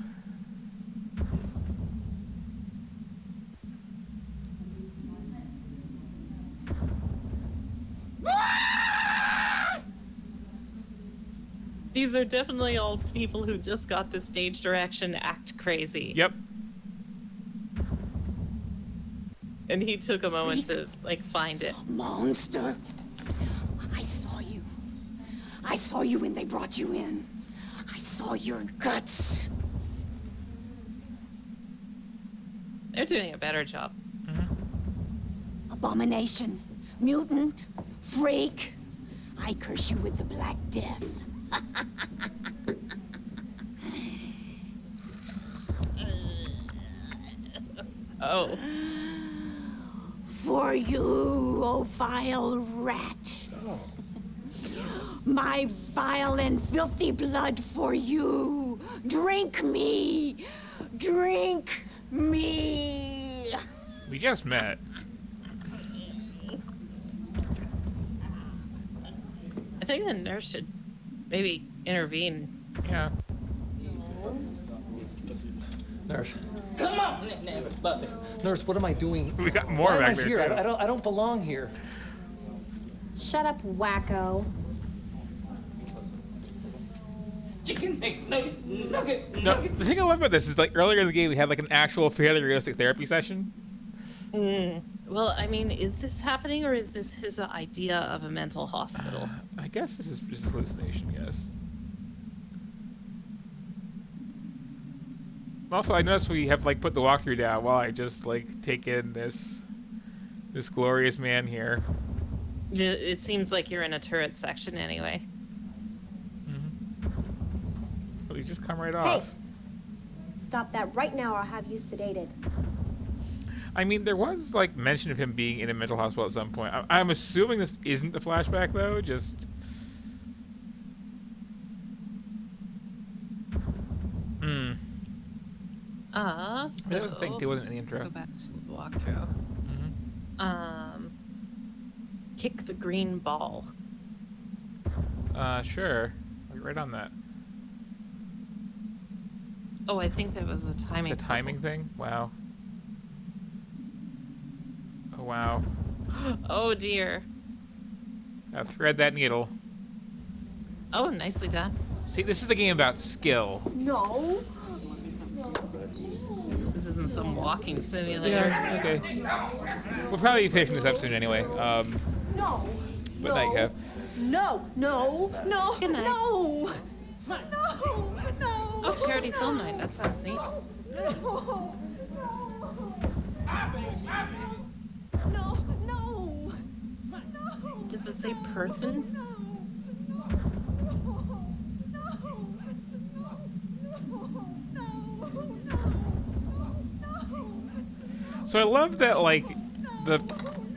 These are definitely all people who just got the stage direction act crazy. Yep. And he took a moment to, like, find it. Monster. I saw you when they brought you in. I saw your guts. They're doing a better job. Abomination. Mutant. Freak. I curse you with the Black Death. Oh. For you, oh vile rat. My vile and filthy blood for you. Drink me. Drink me. We just met. I think the nurse should maybe intervene. Yeah. Nurse. Come on, puppy. Nurse, what am I doing? We got more Why am back I there, here? too. I don't belong here. Shut up, wacko. Chicken nugget. No, the thing I love about this is like earlier in the game we had like an actual fairly realistic therapy session. Well, I mean, is this happening or is this his idea of a mental hospital? I guess this is just hallucination, yes. Also, I noticed we have like put the walkthrough down while I just like take in this glorious man here. It seems like you're in a turret section anyway. But he just come right Hey! off. Stop that right now or I'll have you sedated. I mean, there was like mention of him being in a mental hospital at some point. I'm assuming this isn't a flashback though. Just. So That was the thing too, wasn't in the intro. let's go back to the walkthrough. Kick the green ball. Sure. I'll get right on that. Oh, I think that was a timing. It's a timing thing? Wow. Oh, wow. Oh dear. Now thread that needle. Oh, nicely done. See, this is a game about skill. No. This isn't some walking simulator. Yeah, okay. We'll probably be finishing this episode anyway. No. But night, Kev. No. No. No. Good night. No. No. No. Oh, charity film night. That sounds neat. No. No. No. Does it say person? So I love that, like, the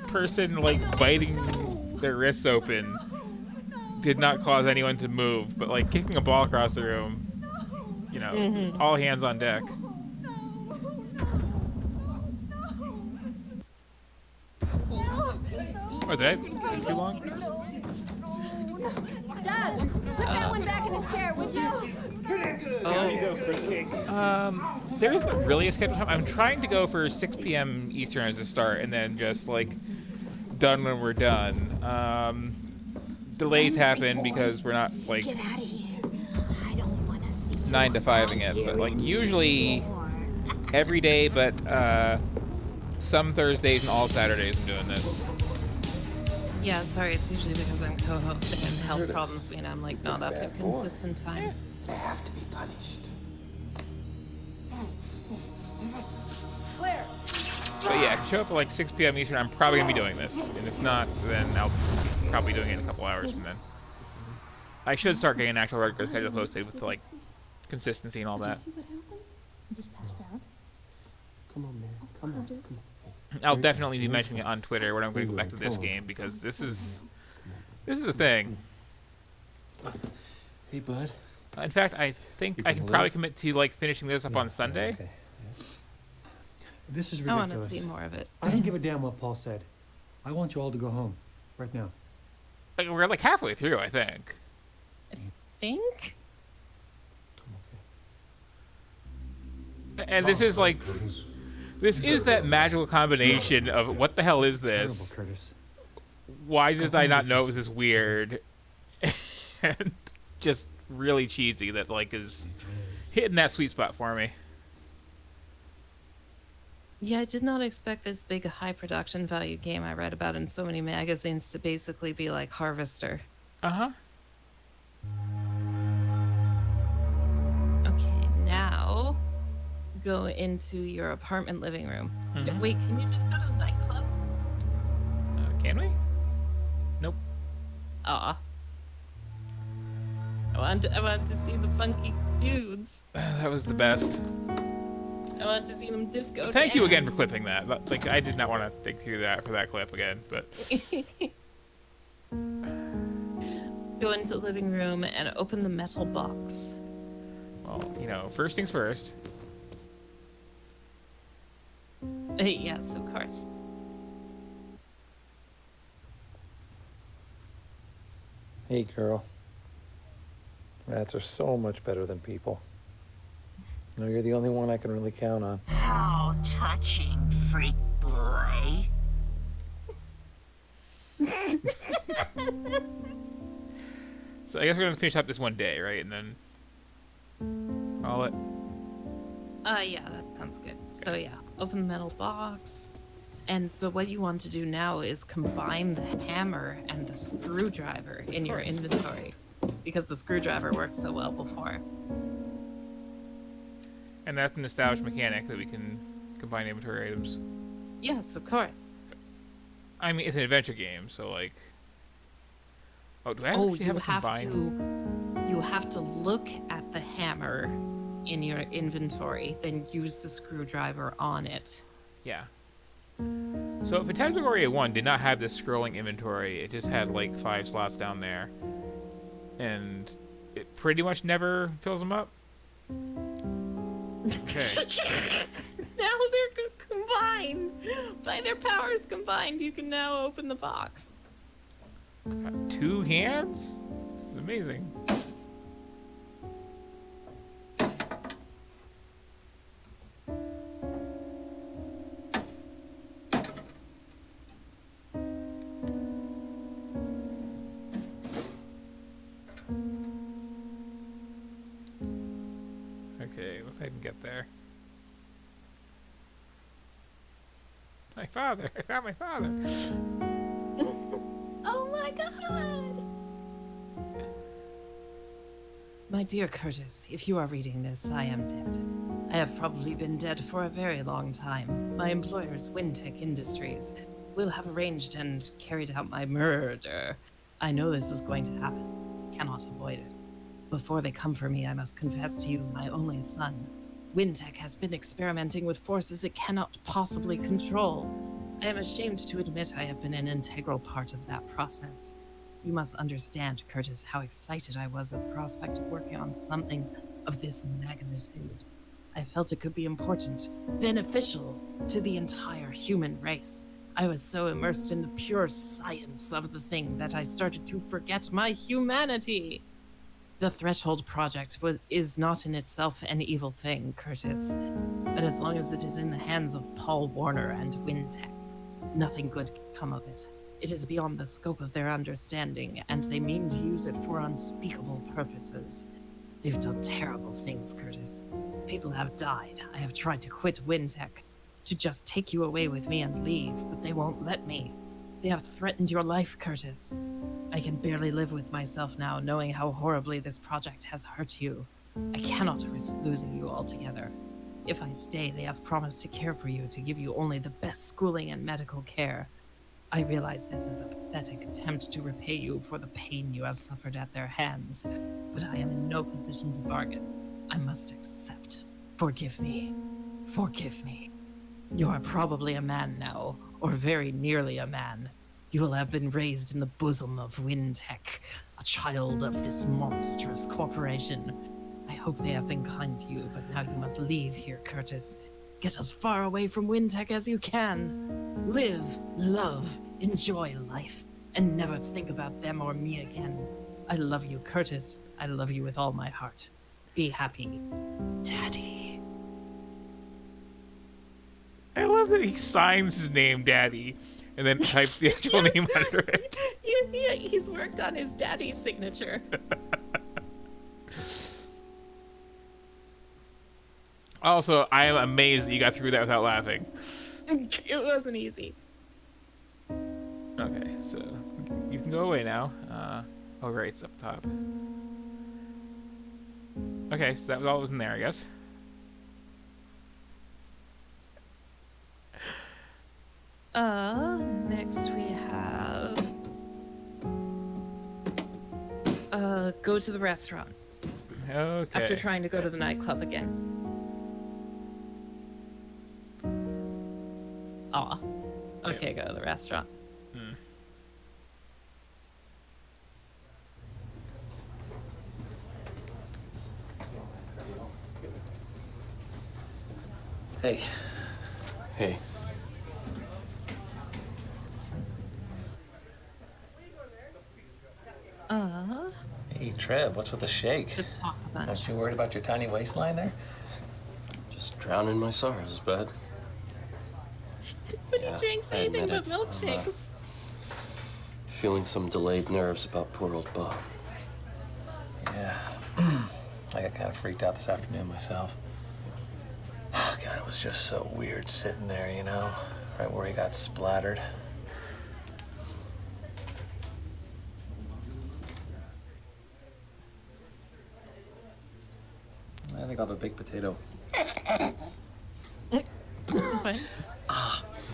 person, like, biting their wrists open did not cause anyone to move, but, like, kicking a ball across the room, you know, all hands on deck. Oh, did I take too long? Doug, put that one back in his chair, would you? There you go, fruitcake. There isn't really a scheduled time. I'm trying to go for 6 p.m. Eastern as a start, and then just like done when we're done. Delays happen because we're not like 9 to 5ing it, but like usually every day, but some Thursdays and all Saturdays I'm doing this. Yeah, sorry, it's usually because I'm co-hosting and health problems mean I'm like not up at consistent times. They have to be punished. Claire! But yeah, if you show up at like 6 p.m. Eastern, I'm probably gonna be doing this, and if not, then I'll probably be doing it in a couple hours from then. I should start getting an actual regular schedule posted with like consistency and all that. Did you see what happened? I just passed out. Come on, man. Come on. Come on. I'll definitely be mentioning it on Twitter when I'm going to go back to this game because this is a thing. Hey, bud. In fact, I think I can probably commit to like finishing this up on Sunday. Okay. This is I ridiculous. want to see more of it. I don't give a damn what Paul said. I want you all to go home right now. Like, we're like halfway through, I think. Think? And this is like, this is that magical combination of what the hell is Terrible, this? Curtis. Why did I not know it was this weird? And just really cheesy that like is hitting that sweet spot for me. Yeah, I did not expect this big high production value game I read about in so many magazines to basically be like Harvester. Uh-huh. Okay, now go into your apartment living room. Mhm. Wait, can you just go to the nightclub? Can we? Nope. Aw. I want to see the funky dudes. That was the best. I want to see them disco. Thank you again for dance. clipping that. Like, I did not want to think through that for that clip again, but. Go into the living room and open the metal box. Well, you know, first things first. Yes, of course. Hey, girl. Rats are so much better than people. You know, you're the only one I can really count on. How touching, freak boy. So I guess we're gonna finish up this one day, right? And then call it. Yeah, that sounds good. So yeah, open the metal box. And so what you want to do now is combine the hammer and the screwdriver in your inventory, because the screwdriver worked so well before. And that's an established mechanic that we can combine inventory items. Yes, of course. I mean, it's an adventure game, so like. Oh, do I actually have a combined? You have to look at the hammer in your inventory, then use the screwdriver on it. Yeah. So Phantasmagoria 1 did not have this scrolling inventory. It just had like 5 slots down there. And it pretty much never fills them up. Okay. Now they're combined. By their powers combined, you can now open the box. Got 2 hands? This is amazing. Okay, if I can get there. My father! I found my father! Oh my god! My dear Curtis, if you are reading this, I am dead. I have probably been dead for a very long time. My employers, Wintech Industries, will have arranged and carried out my murder. I know this is going to happen. Cannot avoid it. Before they come for me, I must confess to you, my only son. Wintech has been experimenting with forces it cannot possibly control. I am ashamed to admit I have been an integral part of that process. You must understand, Curtis, how excited I was at the prospect of working on something of this magnitude. I felt it could be important, beneficial to the entire human race. I was so immersed in the pure science of the thing that I started to forget my humanity. The Threshold Project is not in itself an evil thing, Curtis. But as long as it is in the hands of Paul Warner and Wintech, nothing good can come of it. It is beyond the scope of their understanding, and they mean to use it for unspeakable purposes. They've done terrible things, Curtis. People have died. I have tried to quit Wintech, to just take you away with me and leave, but they won't let me. They have threatened your life, Curtis. I can barely live with myself now, knowing how horribly this project has hurt you. I cannot risk losing you altogether. If I stay, they have promised to care for you, to give you only the best schooling and medical care. I realize this is a pathetic attempt to repay you for the pain you have suffered at their hands, but I am in no position to bargain. I must accept. Forgive me. Forgive me. You are probably a man now, or very nearly a man. You will have been raised in the bosom of Wintech, a child of this monstrous corporation. I hope they have been kind to you, but now you must leave here, Curtis. Get as far away from Wintech as you can. Live, love, enjoy life, and never think about them or me again. I love you, Curtis. I love you with all my heart. Be happy, Daddy. I love that he signs his name Daddy and then types the actual name under it. Yeah, he's worked on his daddy's signature. Also, I am amazed that you got through that without laughing. It wasn't easy. Okay, so you can go away now. Oh, right, it's up top. Okay, so that was all that was in there, I guess. Next we have... go to the restaurant. Okay. After trying to go to the nightclub again. okay, go to the restaurant. Hey. Hey. Hey, Trev, what's with the shake? Just talk a bunch. Aren't you worried about your tiny waistline there? Just drowning my sorrows, bud. But he drinks I anything admit but it. milkshakes. Feeling some delayed nerves about poor old Bob. Yeah. I got kind of freaked out this afternoon myself. God, it was just so weird sitting there, you know, right where he got splattered. I think I'll have a baked potato.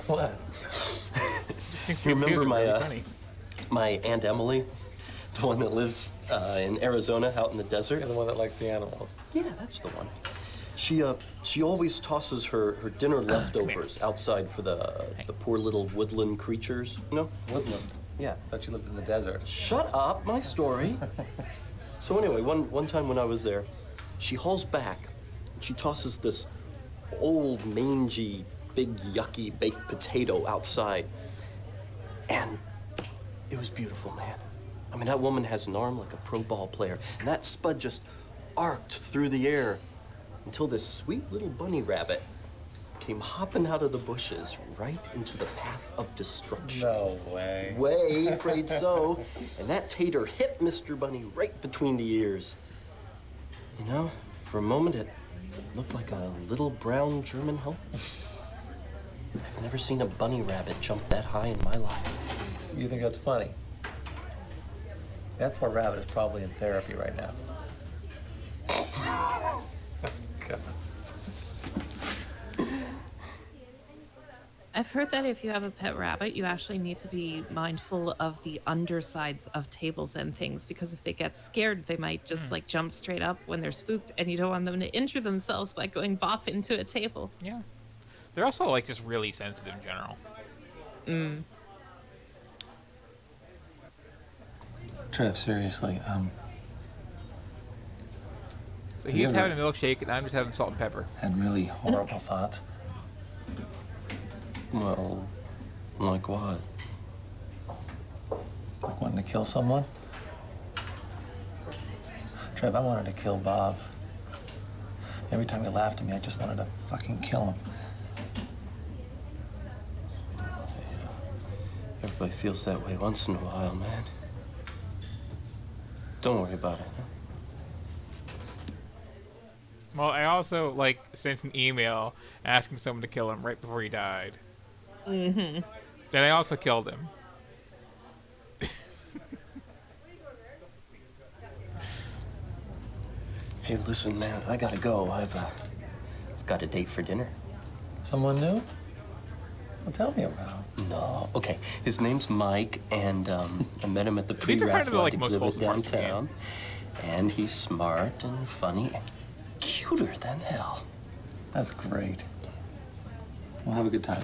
What? Remember my funny. my Aunt Emily, the one that lives in Arizona, out in the desert? You're the one that likes the animals. Yeah, that's the one. She always tosses her dinner leftovers outside for the poor little woodland creatures, you know? Woodland? Yeah, I thought you lived in the desert. Shut up, my story. So anyway, one time when I was there, she hauls back, and she tosses this old, mangy, big, yucky baked potato outside. And it was beautiful, man. I mean, that woman has an arm like a pro ball player, and that spud just arced through the air until this sweet little bunny rabbit came hopping out of the bushes right into the path of destruction. No way. Way, afraid so. And that tater hit Mr. Bunny right between the ears. You know, for a moment it looked like a little brown German help. I've never seen a bunny rabbit jump that high in my life. You think that's funny? That poor rabbit is probably in therapy right now. God. I've heard that if you have a pet rabbit, you actually need to be mindful of the undersides of tables and things, because if they get scared, they might just like jump straight up when they're spooked, and you don't want them to injure themselves by going bop into a table. Yeah. They're also like just really sensitive in general. Trev, seriously, So he's having a milkshake, and I'm just having salt and pepper. had really horrible thoughts. Well, like what? Like wanting to kill someone? Trev, I wanted to kill Bob. Every time he laughed at me, I just wanted to fucking kill him. Everybody feels that way once in a while, man. Don't worry about it. Huh? Well, I also like sent an email asking someone to kill him right before he died. Then I also killed him. Hey, listen, man, I gotta go. I've got a date for dinner. Someone new? Well, tell me about him. No, okay. His name's Mike, and I met him at the These are kind of the, pre-Raphaelite like, most exhibit wholesome parts of the game. downtown. And he's smart and funny and cuter than hell. That's great. We'll have a good time.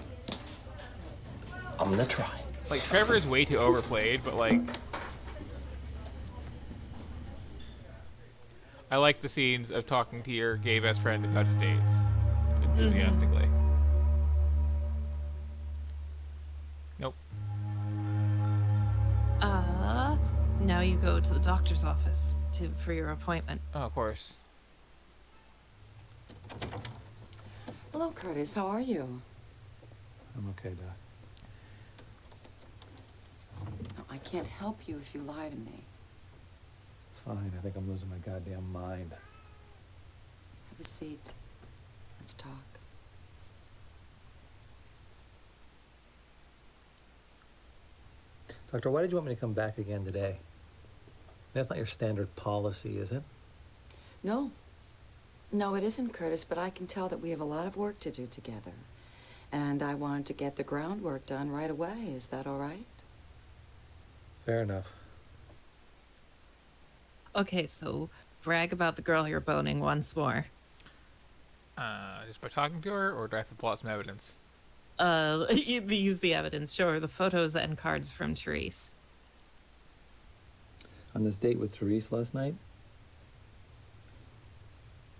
I'm gonna try. Like, Trevor is way too overplayed, but like... I like the scenes of talking to your gay best friend about his dates. Enthusiastically. Nope. Now you go to the doctor's office for your appointment. Oh, of course. Hello, Curtis. How are you? I'm okay, Doc. No, I can't help you if you lie to me. Fine, I think I'm losing my goddamn mind. Have a seat. Let's talk. Doctor, why did you want me to come back again today? That's not your standard policy, is it? No. No, it isn't, Curtis, but I can tell that we have a lot of work to do together. And I wanted to get the groundwork done right away. Is that all right? Fair enough. Okay, so brag about the girl you're boning once more. Just by talking to her, or do I have to pull out some evidence? use the evidence. Show her the photos and cards from Therese. On this date with Therese last night,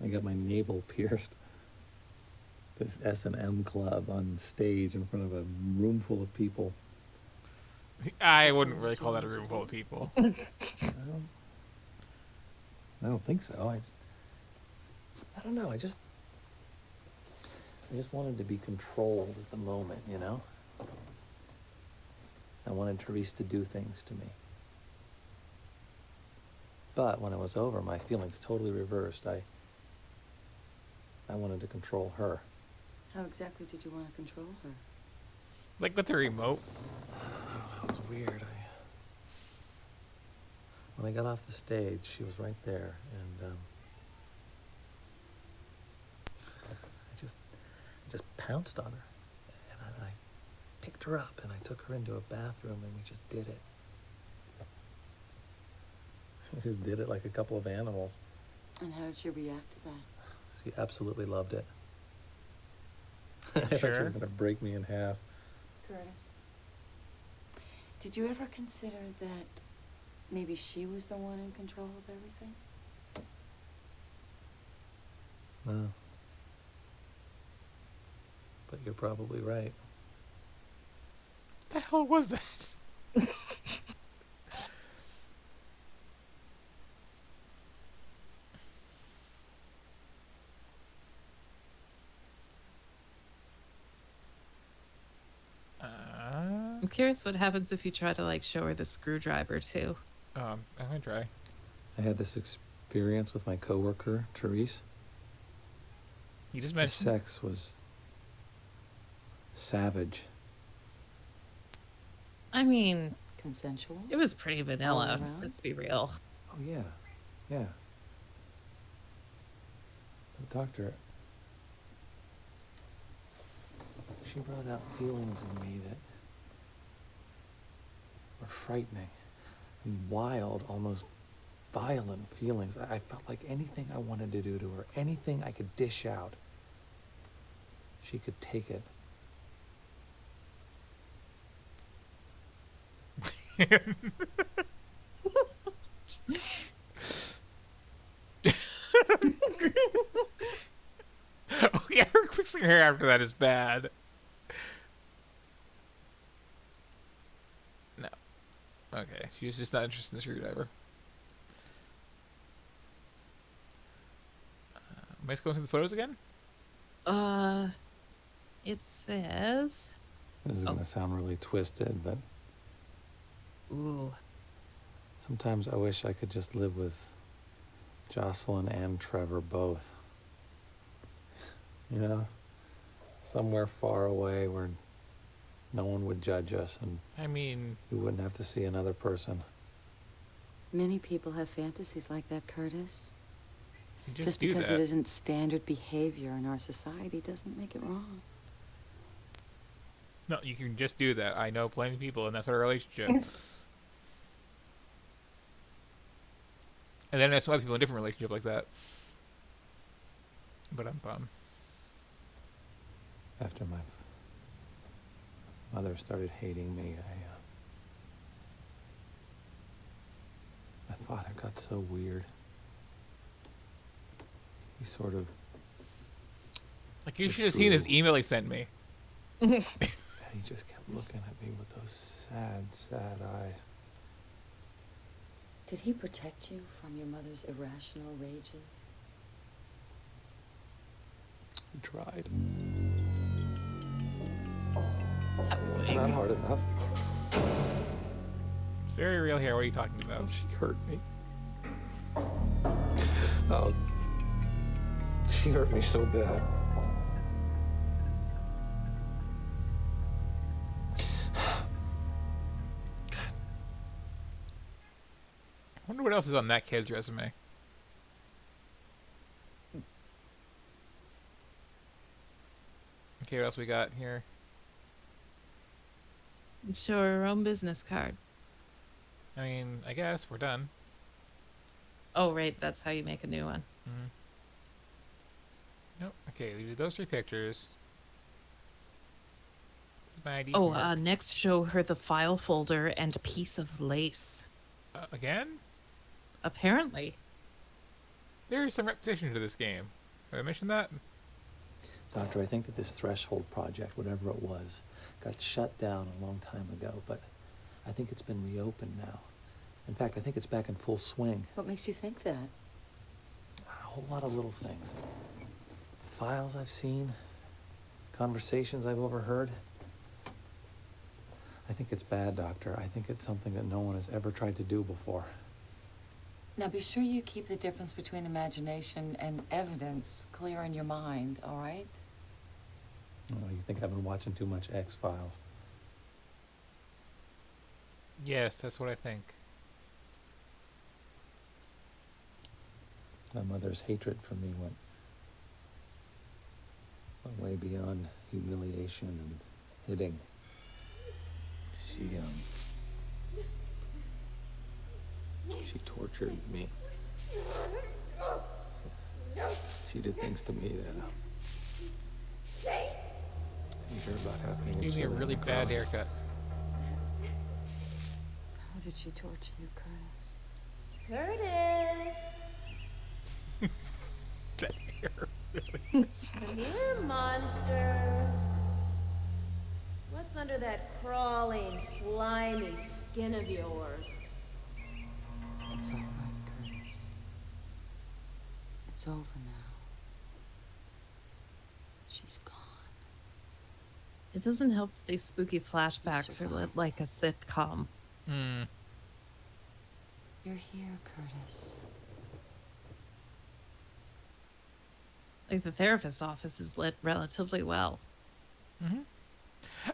I got my navel pierced. This S&M club on stage in front of a room full of people. I wouldn't really call that a room full of people. I don't think so. I don't know. I just wanted to be controlled at the moment, you know? I wanted Therese to do things to me. But when it was over, my feelings totally reversed. I wanted to control her. How exactly did you want to control her? Like with the remote. It was weird. When I got off the stage, she was right there, and I just pounced on her, and I picked her up, and I took her into a bathroom, and we just did it. We just did it like a couple of animals. And how did she react to that? She absolutely loved it. I thought she was going to break me in half. Curtis, did you ever consider that maybe she was the one in control of everything? No. But you're probably right. What the hell was that? I'm curious what happens if you try to like show her the screwdriver too. I'm gonna try. I had this experience with my coworker, Therese. You just The mentioned sex was savage. I mean, consensual. It was pretty vanilla. All around? Let's be real. Oh yeah, yeah. The doctor, she brought out feelings in me that were frightening, and wild, almost violent feelings. I felt like anything I wanted to do to her, anything I could dish out, she could take it. Oh yeah, her fixing her hair after that is bad. No. Okay, she's just not interested in the screwdriver. Am I just going through the photos again? It says. This is gonna sound really twisted, but Ooh. sometimes I wish I could just live with Jocelyn and Trevor both. You know? Somewhere far away where no one would judge us and I mean, we wouldn't have to see another person. Many people have fantasies like that, Curtis. you Just do because that. it isn't standard behavior in our society doesn't make it wrong. No, you can just do that. I know plenty of people in that sort of relationship. And then there's some other people in a different relationship like that. But I'm bummed. After my mother started hating me, my father got so weird. He sort of Like, you should have seen this email he sent me. and he just kept looking at me with those sad, sad eyes. Did he protect you from your mother's irrational rages? He tried. Not hard enough. It's very real here. What are you talking about? She hurt me. Oh, she hurt me so bad. I wonder what else is on that kid's resume. Okay, what else we got here? Show her own business card. I mean, I guess we're done. Oh, right. That's how you make a new one. Mm-hmm. Nope. Okay, we did those 3 pictures. mighty Oh, fart. next show her the file folder and piece of lace. Again? Apparently. There is some repetition to this game. Have I mentioned that? Doctor, I think that this threshold project, whatever it was, got shut down a long time ago, but I think it's been reopened now. In fact, I think it's back in full swing. What makes you think that? A whole lot of little things. Files I've seen, conversations I've overheard. I think it's bad, Doctor. I think it's something that no one has ever tried to do before. Now be sure you keep the difference between imagination and evidence clear in your mind, all right? Oh, you think I've been watching too much X-Files? Yes, that's what I think. My mother's hatred for me went way beyond humiliation and hitting. She tortured me. She did things to me that you hear about happening in Gave me a really bad haircut. How did she torture you, Curtis? Curtis! That hair really. Come here, monster. What's under that crawling, slimy skin of yours? It's all right, Curtis. It's over now. She's gone. It doesn't help that these spooky flashbacks are lit like a sitcom. Hmm. You're here, Curtis. Like the therapist's office is lit relatively well. Mm-hmm.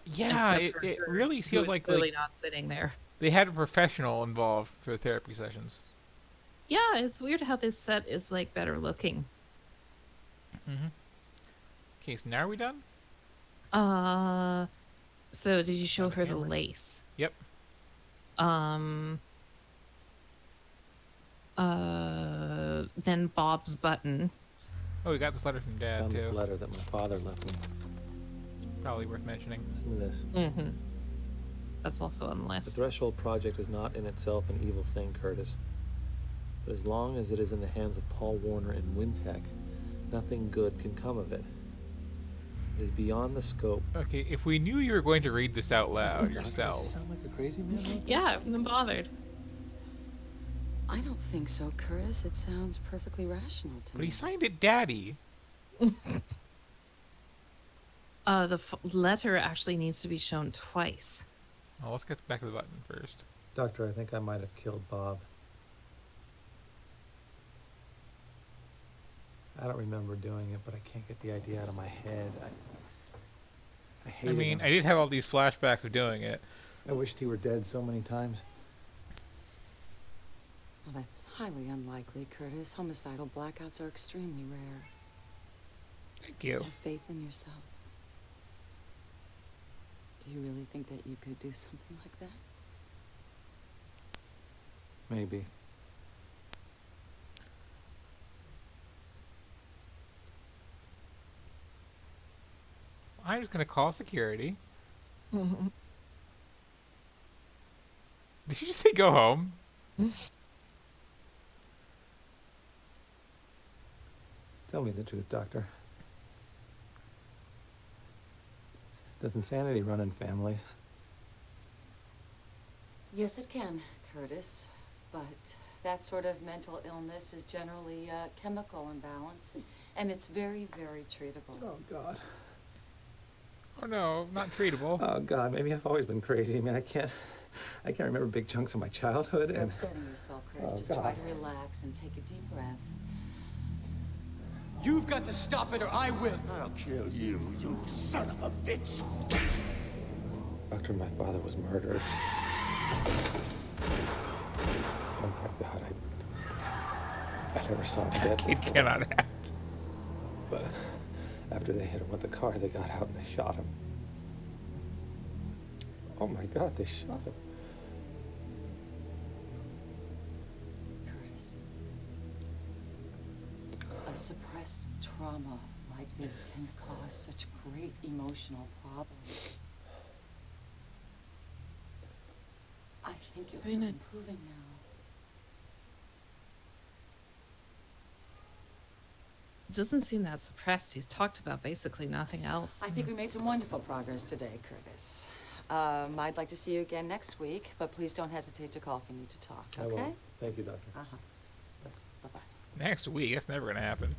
Yeah, it really feels like clearly not sitting there. They had a professional involved for the therapy sessions. Yeah, it's weird how this set is like better looking. Mm-hmm. Okay, so now are we done? So did you show her the lace? Yep. Then Bob's button. Oh, we got this letter from Dad, Found too. this letter that my father left me. Probably worth mentioning. Listen to this. Mm-hmm. That's also on the The list. Threshold Project is not in itself an evil thing, Curtis. But as long as it is in the hands of Paul Warner and Wintech, nothing good can come of it. It is beyond the scope. Okay, if we knew you were going to read this out loud yourself. Does it sound like a crazy man? Like Yeah, I haven't been bothered. I don't think so, Curtis. It sounds perfectly rational to But me. he signed it Daddy. The letter actually needs to be shown twice. Well, let's get back to the button first. Doctor, I think I might have killed Bob. I don't remember doing it, but I can't get the idea out of my head. I hate him. I did have all these flashbacks of doing it. I wished he were dead so many times. Well, that's highly unlikely, Curtis. Homicidal blackouts are extremely rare. Thank you. Have faith in yourself. Do you really think that you could do something like that? Maybe. I'm just gonna call security. Mm-hmm. Did you just say go home? Tell me the truth, Doctor. Does insanity run in families? Yes, it can, Curtis. But that sort of mental illness is generally a chemical imbalance, and it's very, very treatable. Oh, God. Oh no, not treatable. Oh, God, maybe I've always been crazy. I mean, I can't remember big chunks of my childhood. You're And upsetting yourself, Curtis. Oh, Just try God. to relax and take a deep breath. You've got to stop it or I will. I'll kill you, you son of a bitch. Doctor, my father was murdered. Oh, my God, I never saw him dead Kid before. cannot act. But after they hit him with the car, they got out and they shot him. Oh, my God, they shot him. Curtis, a suppressed trauma like this can cause such great emotional problems. You'll I mean, start improving now. Doesn't seem that suppressed. He's talked about basically nothing else. I think we made some wonderful progress today, Curtis. I'd like to see you again next week, but please don't hesitate to call if you need to talk, I okay? will. Thank you, Doctor. Uh-huh. Bye-bye. Next week? That's never gonna happen.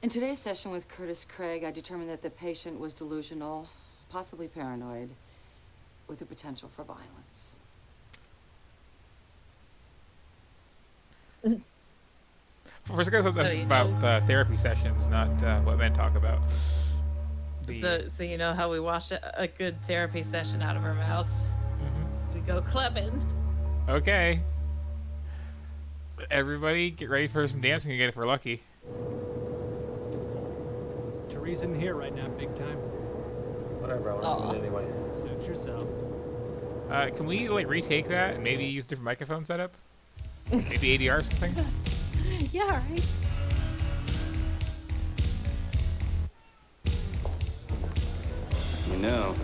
In today's session with Curtis Craig, I determined that the patient was delusional, possibly paranoid, with the potential for violence. First, I guess that's about therapy sessions, not what men talk about. So you know how we wash a good therapy session out of our mouths? So we go clubbing. Okay. Everybody, get ready for some dancing again if we're lucky. Teresa in here right now, big time. Whatever, I want to do it anyway. Suit yourself. Can we like retake that and maybe use different microphone setup? Maybe ADR or something? Yeah, right. You know,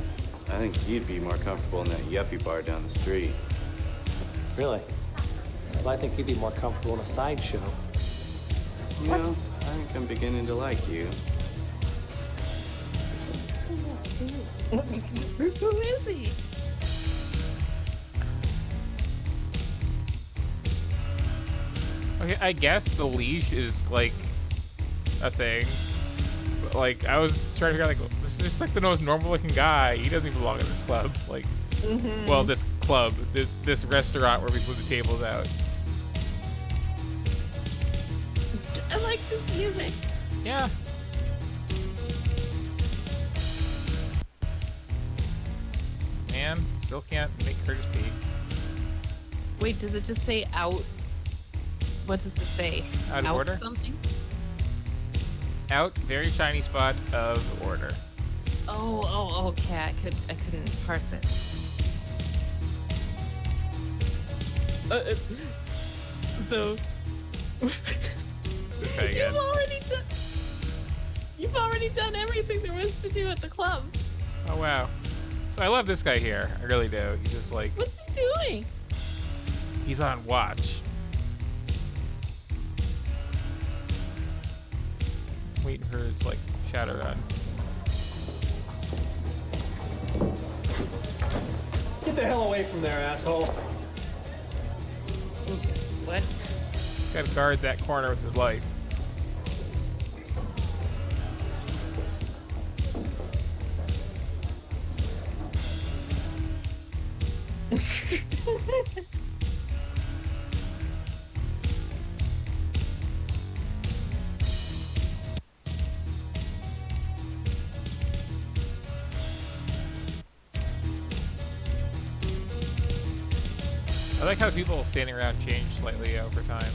I think you'd be more comfortable in that yuppie bar down the street. Really? Well, I think you'd be more comfortable in a sideshow. You know, I think I'm beginning to like you. Who is he? Okay, I guess the leash is like a thing. But like, I was trying to figure out, like, this is just like the most normal looking guy. He doesn't even belong in this club. Like, well, this club, this restaurant where we move the tables out. I like this music. Yeah. Man, still can't make Curtis pee. Wait, does it just say out? What does it say? Out of order? Something? Out, very shiny spot of order. Oh, okay. I couldn't parse it. So Okay, again. You've already done everything there was to do at the club. Oh wow. So I love this guy here. I really do. He's just like, What's he doing? he's on watch. Waiting for his like shadow run. Get the hell away from there, asshole. What? Gotta guard that corner with his life. I like how people standing around change slightly over time.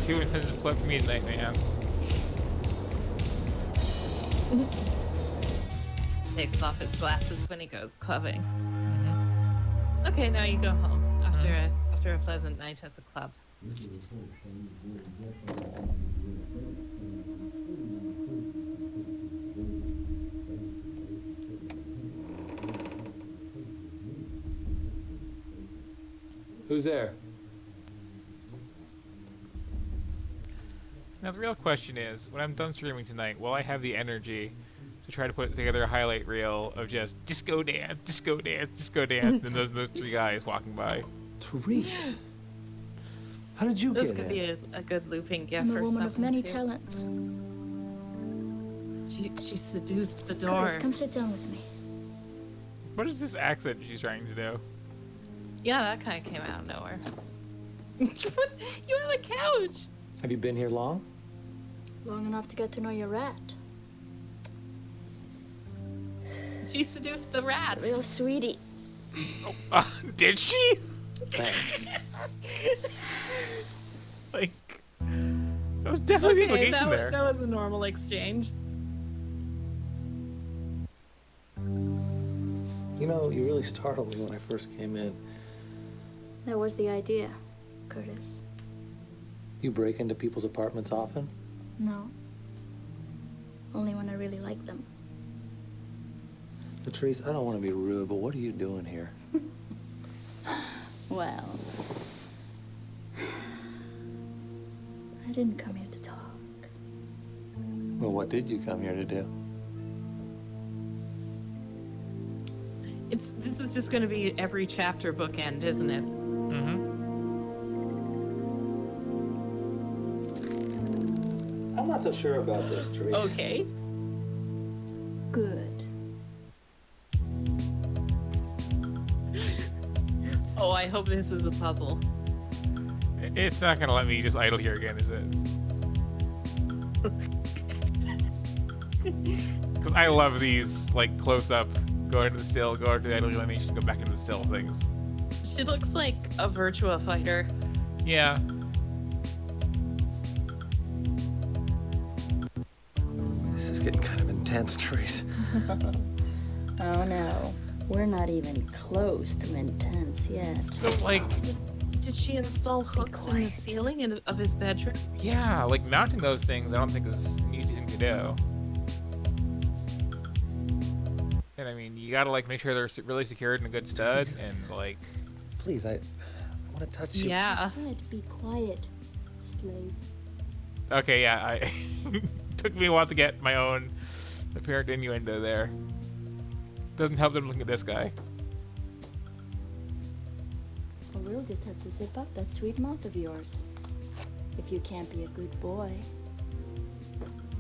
Too intensive clip for me tonight, man. Takes off his glasses when he goes clubbing. Okay, now you go home after a pleasant night at the club. Who's there? Now the real question is, when I'm done streaming tonight, will I have the energy to try to put together a highlight reel of just disco dance, disco dance, disco dance, and those three guys walking by? Therese, how did you This get could in? be a good looping gift I'm a or woman something of many too. talents. She seduced the door. Curtis, come sit down with me. What is this accent she's trying to do? Yeah, that kind of came out of nowhere. You have a couch. Have you been here long? Long enough to get to know your rat. She seduced the rat. She's a real sweetie. Did she? Thanks. Like, that was definitely the implication that there. that was a normal exchange. You know, you really startled me when I first came in. That was the idea, Curtis. You break into people's apartments often? No. Only when I really like them. Patrice, I don't want to be rude, but what are you doing here? Well, I didn't come here to talk. Well, what did you come here to do? This is just going to be every chapter bookend, isn't it? I'm not so sure about this, Therese. Okay. Good. Oh, I hope this is a puzzle. It's not gonna let me just idle here again, is it? Because I love these, like, close-up, go into the still, go into the idle animation, go back into the still things. She looks like a Virtua fighter. Yeah. This is getting kind of intense, Therese. Oh no, we're not even close to intense yet. So, like... Did she install hooks in the ceiling of his bedroom? Yeah, like, mounting those things I don't think is an easy thing to do. And I mean, you gotta, like, make sure they're really secured in a good stud, and, like... Please, I want to touch you. Yeah. I said, be quiet, slave. Okay, yeah, took me a while to get my own apparent innuendo there. Doesn't help them looking at this guy. Or we'll just have to zip up that sweet mouth of yours. If you can't be a good boy.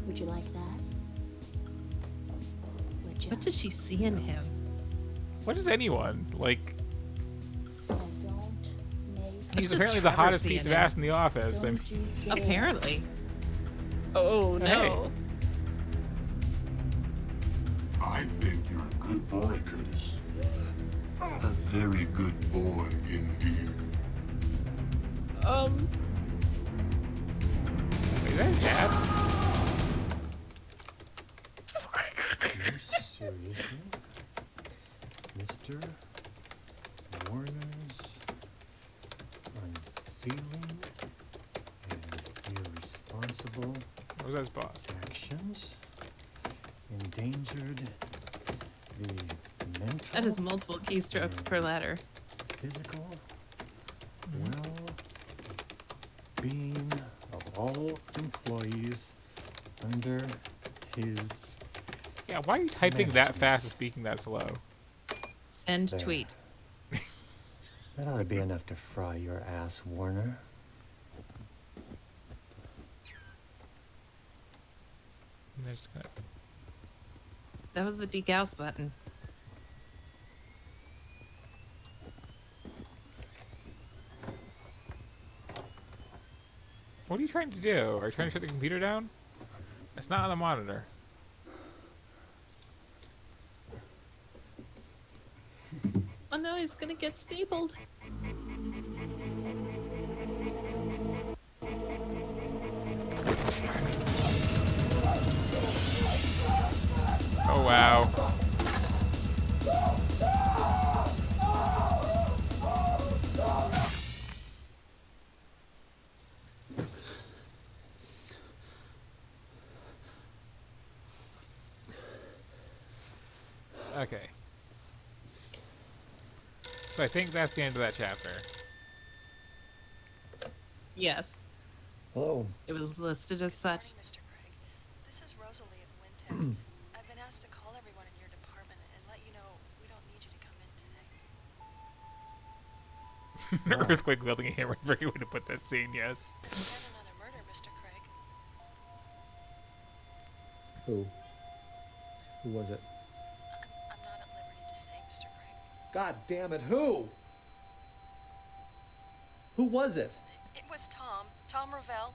Would you like that? Would you? What does she see in him? What is anyone? Like... Don't make... He's apparently the hottest piece of ass in the office. I mean, Apparently. Oh, no. I think you're a good boy, Curtis. A very good boy indeed. Is that Dad? Seriously? Mr. Warner's unfeeling and irresponsible What was that, boss? actions endangered the mental, That is multiple keystrokes per letter. physical well-being of all employees under his... Yeah, why are you typing that fast and speaking that slow? Send There. tweet. That ought to be enough to fry your ass, Warner. And they're just gonna... That was the degauss button. What are you trying to do? Are you trying to shut the computer down? It's not on the monitor. Oh no, he's gonna get stapled. Oh wow. Okay. So I think that's the end of that chapter. Yes. Hello. It was listed as such. Mr. Craig. This is Rosalie at Wintech. I've been asked to call everyone in your department and let you know we don't need you to come in today. Earthquake wielding a hammer. Very way to put that scene. Yes. There's been another murder, Mr. Craig. Who? Who was it? I'm not at liberty to say, Mr. Craig. God damn it, who? Who was it? It was Tom. Tom Ravel.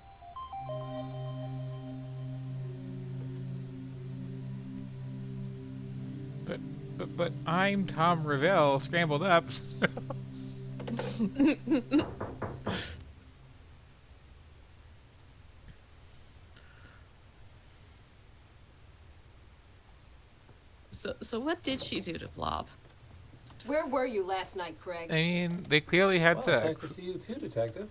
But I'm Tom Ravel, scrambled up. So what did she do to Blob? Where were you last night, Craig? I mean, they clearly had Well, sex. it's nice to see you too, Detective.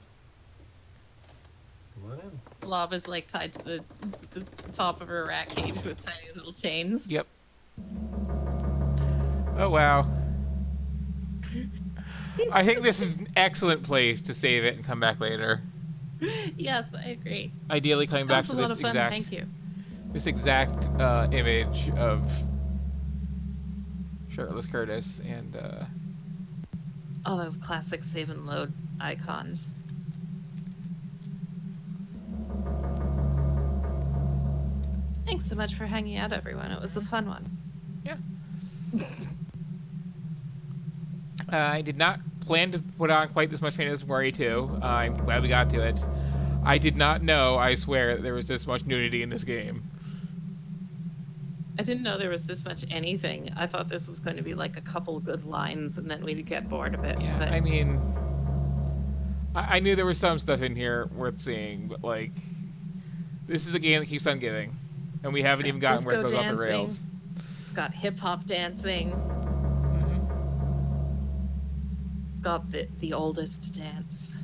Come on in. Blob is like tied to the top of her rat cage with tiny little chains. Yep. Oh wow. I think this is an excellent place to save it and come back later. Yes, I agree. Ideally, coming That back was to a lot this of fun. exact, Thank you. this exact image of shirtless Curtis and. Oh, those classic save and load icons. Thanks so much for hanging out, everyone. It was a fun one. Yeah. I did not plan to put on quite this much Phantasmagoria 2. I'm glad we got to it. I did not know, I swear, that there was this much nudity in this game. I didn't know there was this much anything. I thought this was going to be like a couple good lines and then we'd get bored of it. Yeah, but... I mean, I knew there was some stuff in here worth seeing, but like, this is a game that keeps on giving, and we haven't even gotten where it goes off the rails. It's got hip-hop dancing. It's got the oldest dance.